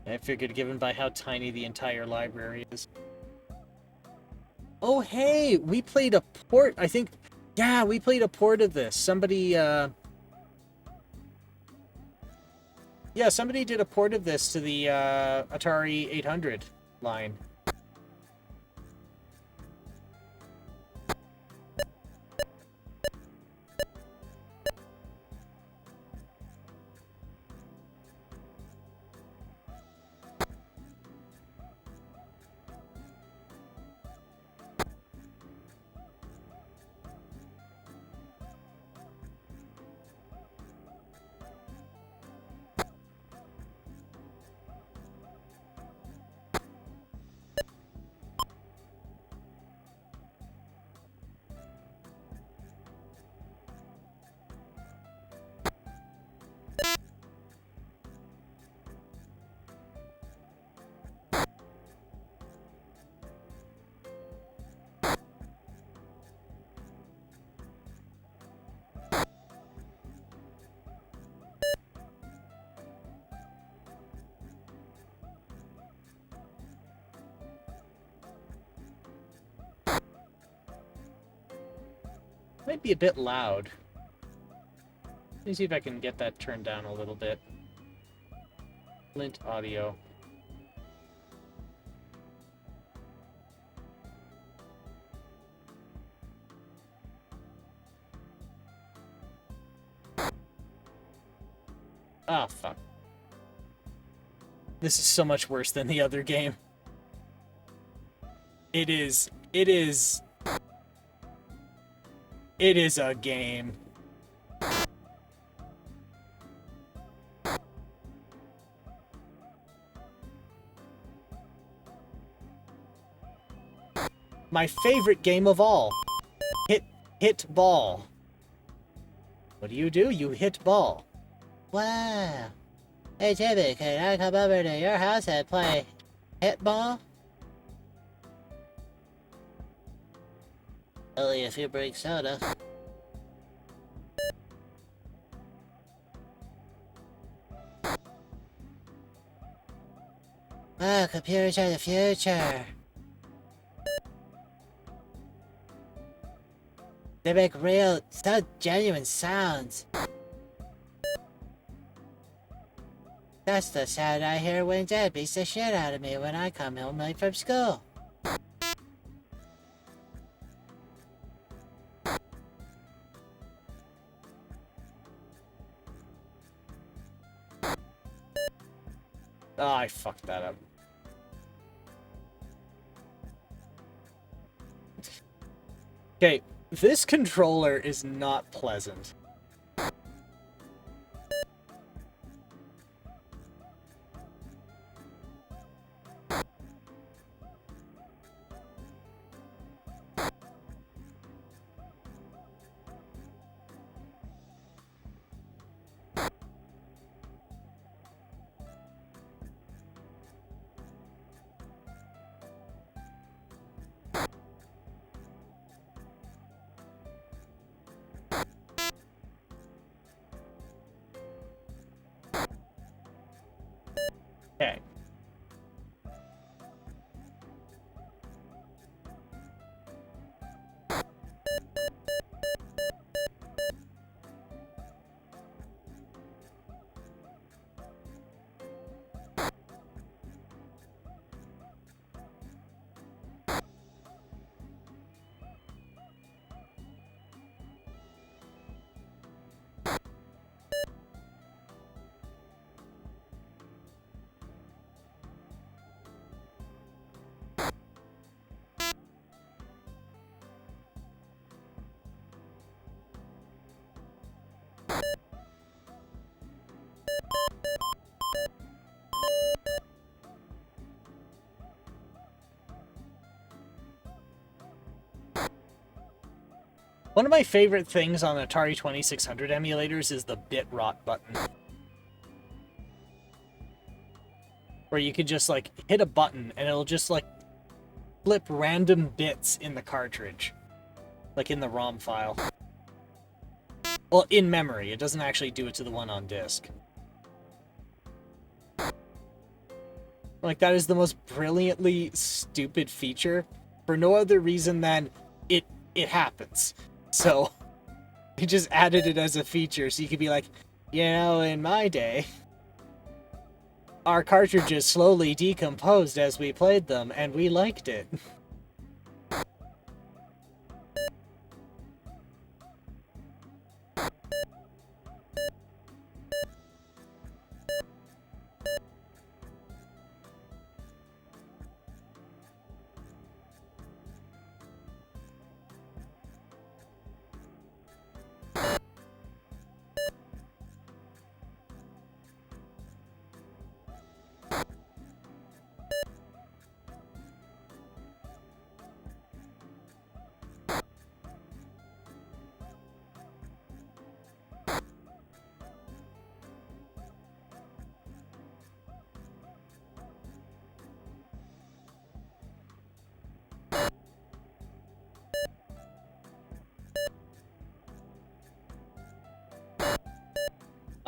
I figured, given by how tiny the entire library is. Oh, hey! We played a port, I think. Yeah, we played a port of this. Somebody, yeah, somebody did a port of this to the Atari 800 line. Might be a bit loud. Let me see if I can get that turned down a little bit. Lint audio. Ah, fuck. This is so much worse than the other game. It is a game. My favorite game of all. Hit ball. What do? You hit ball. Wow. Hey, Timmy, can I come over to your house and play hit ball? Only if you bring soda. Wow, computers are the future. They make real, so genuine sounds. That's the sound I hear when Dad beats the shit out of me when I come home late from school. Oh, I fucked that up. Okay, this controller is not pleasant. Okay. One of my favorite things on Atari 2600 emulators is the bit rot button. Where you could just, like, hit a button and it'll just, like, flip random bits in the cartridge. Like in the ROM file. Well, in memory. It doesn't actually do it to the one on disk. Like, that is the most brilliantly stupid feature for no other reason than it happens. So, they just added it as a feature, so you could be like, you know, in my day, our cartridges slowly decomposed as we played them, and we liked it.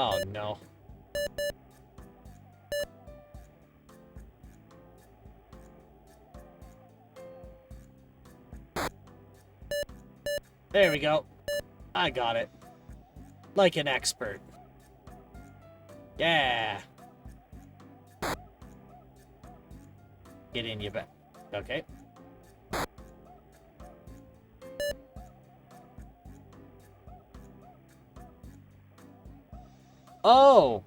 Oh, no. There we go. I got it. Like an expert. Yeah. Get in, you bet. Okay. Oh!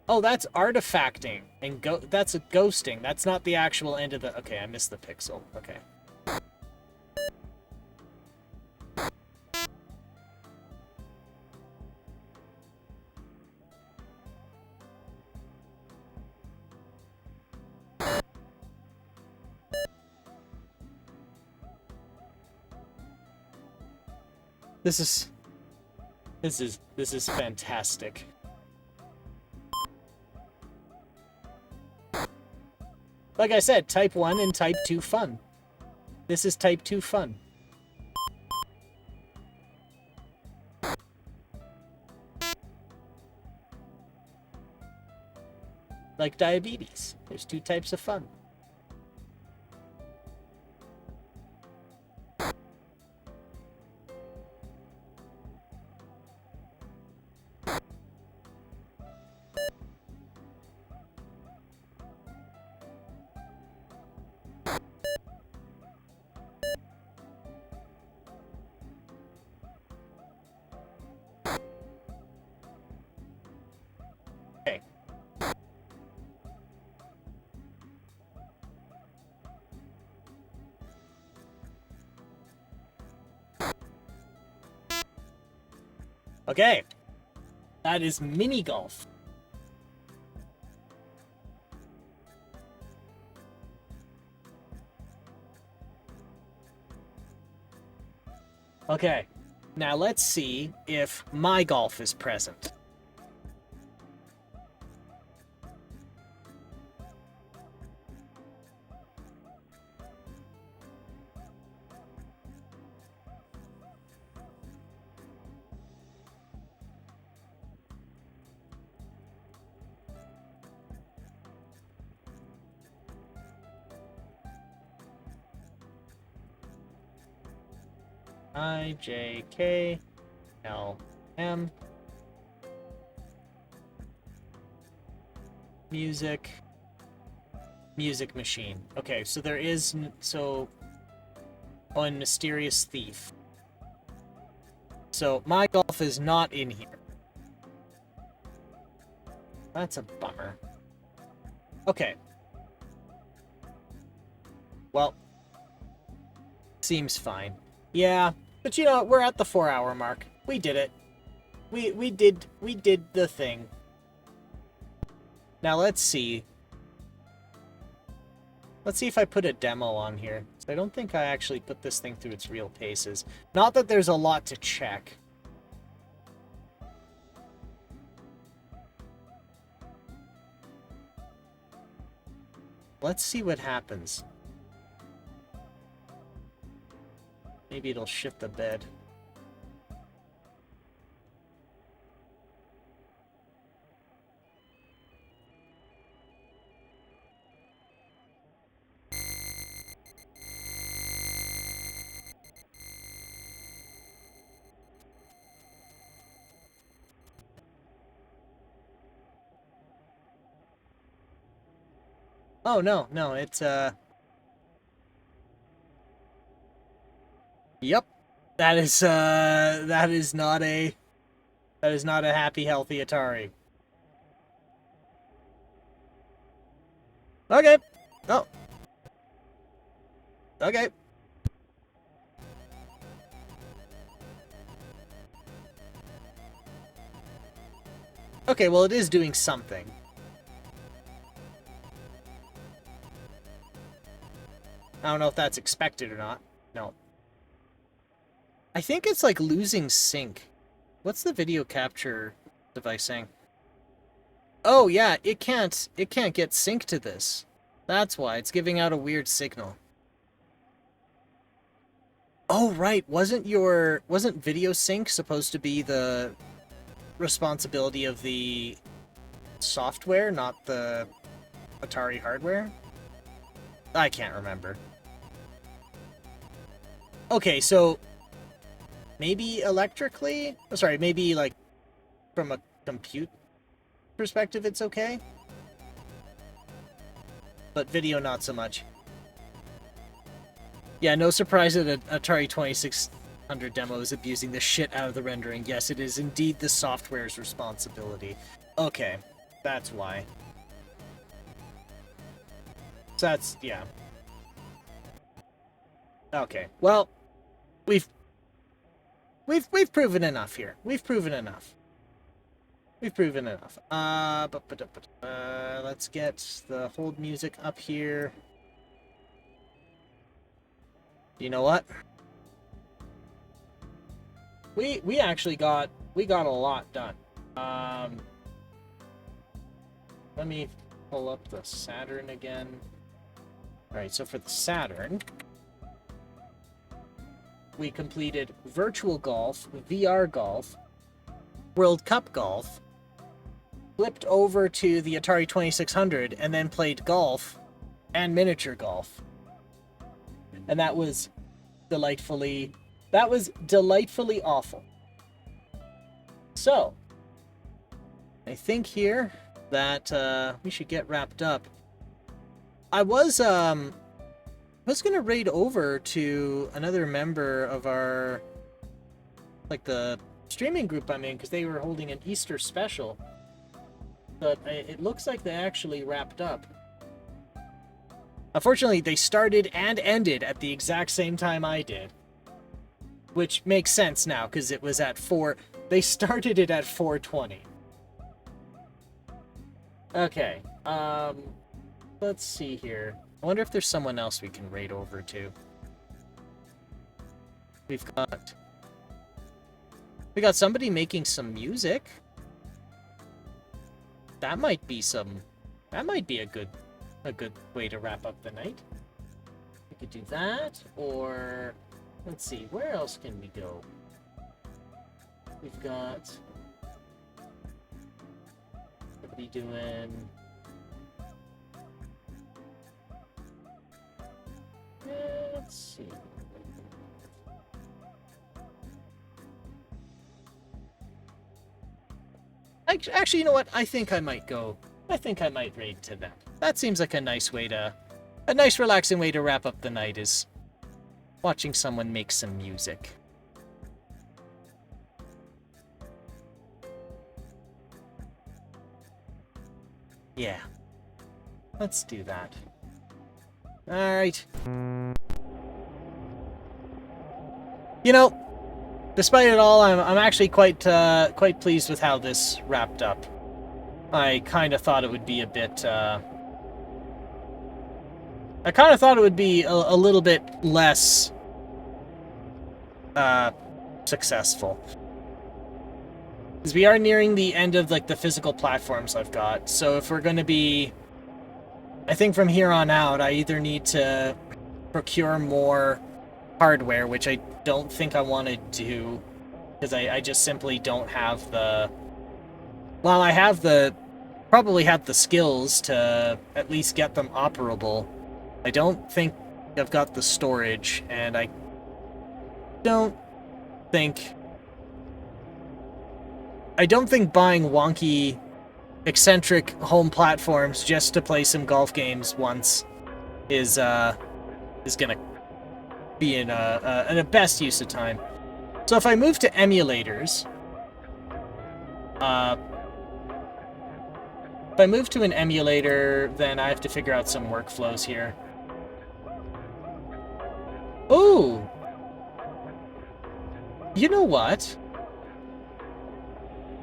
Oh, that's artifacting. And that's a ghosting. That's not the actual end of the... Okay, I missed the pixel. Okay. This is fantastic. Like I said, type 1 and type 2 fun. This is type 2 fun. Like diabetes. There's 2 types of fun. Okay. Okay. That is mini golf. Okay. Now let's see if my golf is present. I, J, K, L, M. Music. Music machine. Okay, so there is... on Mysterious Thief. So, my golf is not in here. That's a bummer. Okay. Well. Seems fine. Yeah. But you know, we're at the 4-hour mark. We did it. We did the thing. Now let's see. Let's see if I put a demo on here. So I don't think I actually put this thing through its real paces. Not that there's a lot to check. Let's see what happens. Maybe it'll shift the bed. Oh, no, it's, Yep. That is not a happy, healthy Atari. Okay. Oh. Okay. Okay, well, it is doing something. I don't know if that's expected or not. No. I think it's like losing sync. What's the video capture device saying? Oh yeah, it can't get sync to this. That's why it's giving out a weird signal. Oh right, wasn't video sync supposed to be the responsibility of the software, not the Atari hardware? I can't remember. Okay, so maybe electrically? Oh, sorry, maybe like from a compute perspective it's okay. But video not so much. Yeah, no surprise that an Atari 2600 demo is abusing the shit out of the rendering. Yes, it is indeed the software's responsibility. Okay, that's why. So that's, yeah. Okay, well, we've proven enough here. We've proven enough. Let's get the hold music up here. You know what? We actually got a lot done. Let me pull up the Saturn again. All right, so for the Saturn, we completed Virtual Golf, VR Golf, World Cup Golf, flipped over to the Atari 2600, and then played golf and miniature golf. And that was delightfully awful. So, I think here that we should get wrapped up. I was gonna raid over to another member of our, like, the streaming group I'm in, because they were holding an Easter special. But it looks like they actually wrapped up. Unfortunately, they started and ended at the exact same time I did. Which makes sense now, because it was at 4... They started it at 4:20. Okay, let's see here. I wonder if there's someone else we can raid over to. We got somebody making some music. That might be a good way to wrap up the night. We could do that, or let's see, where else can we go? We've got somebody doing let's see. Actually, you know what? I think I might raid to them. That seems like a nice relaxing way to wrap up the night, is watching someone make some music. Yeah. Let's do that. Alright. You know, despite it all, I'm actually quite pleased with how this wrapped up. I kind of thought it would be a bit, I kind of thought it would be a little bit less, successful. Because we are nearing the end of, like, the physical platforms I've got, so if we're going to be... I think from here on out, I either need to procure more hardware, which I don't think I want to do, because I just simply don't have the... Well, I have probably have the skills to at least get them operable. I don't think I've got the storage, and I don't think buying wonky, eccentric home platforms just to play some golf games once is gonna be in a best use of time. So if I move to emulators, if I move to an emulator, then I have to figure out some workflows here. Ooh! You know what?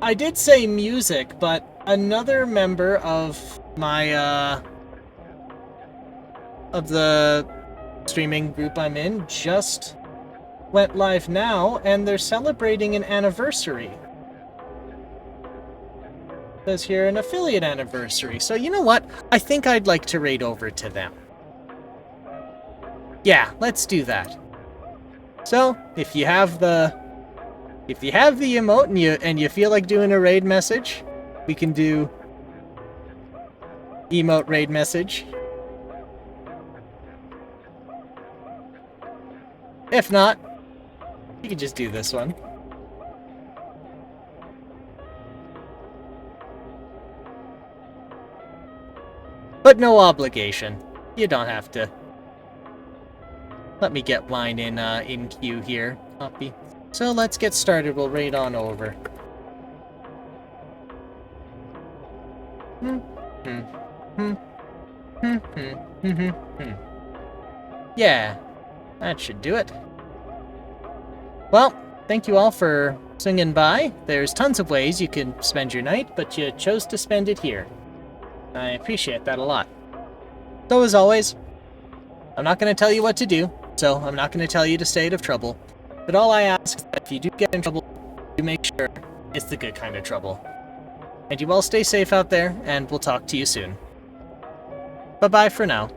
I did say music, but another member of my, of the streaming group I'm in just went live now, and they're celebrating an anniversary. It says here an affiliate anniversary. So you know what? I think I'd like to raid over to them. Yeah, let's do that. So, if you have the emote and you feel like doing a raid message, we can do emote raid message. If not, You can just do this one. But no obligation. You don't have to. Let me get mine in queue here. Copy. So let's get started. We'll raid on over. Yeah, that should do it. Well, thank you all for swinging by. There's tons of ways you can spend your night, but you chose to spend it here. I appreciate that a lot. So as always, I'm not going to tell you what to do, so I'm not going to tell you to stay out of trouble. But all I ask is that if you do get in trouble, you make sure it's the good kind of trouble. And you all stay safe out there, and we'll talk to you soon. Bye-bye for now.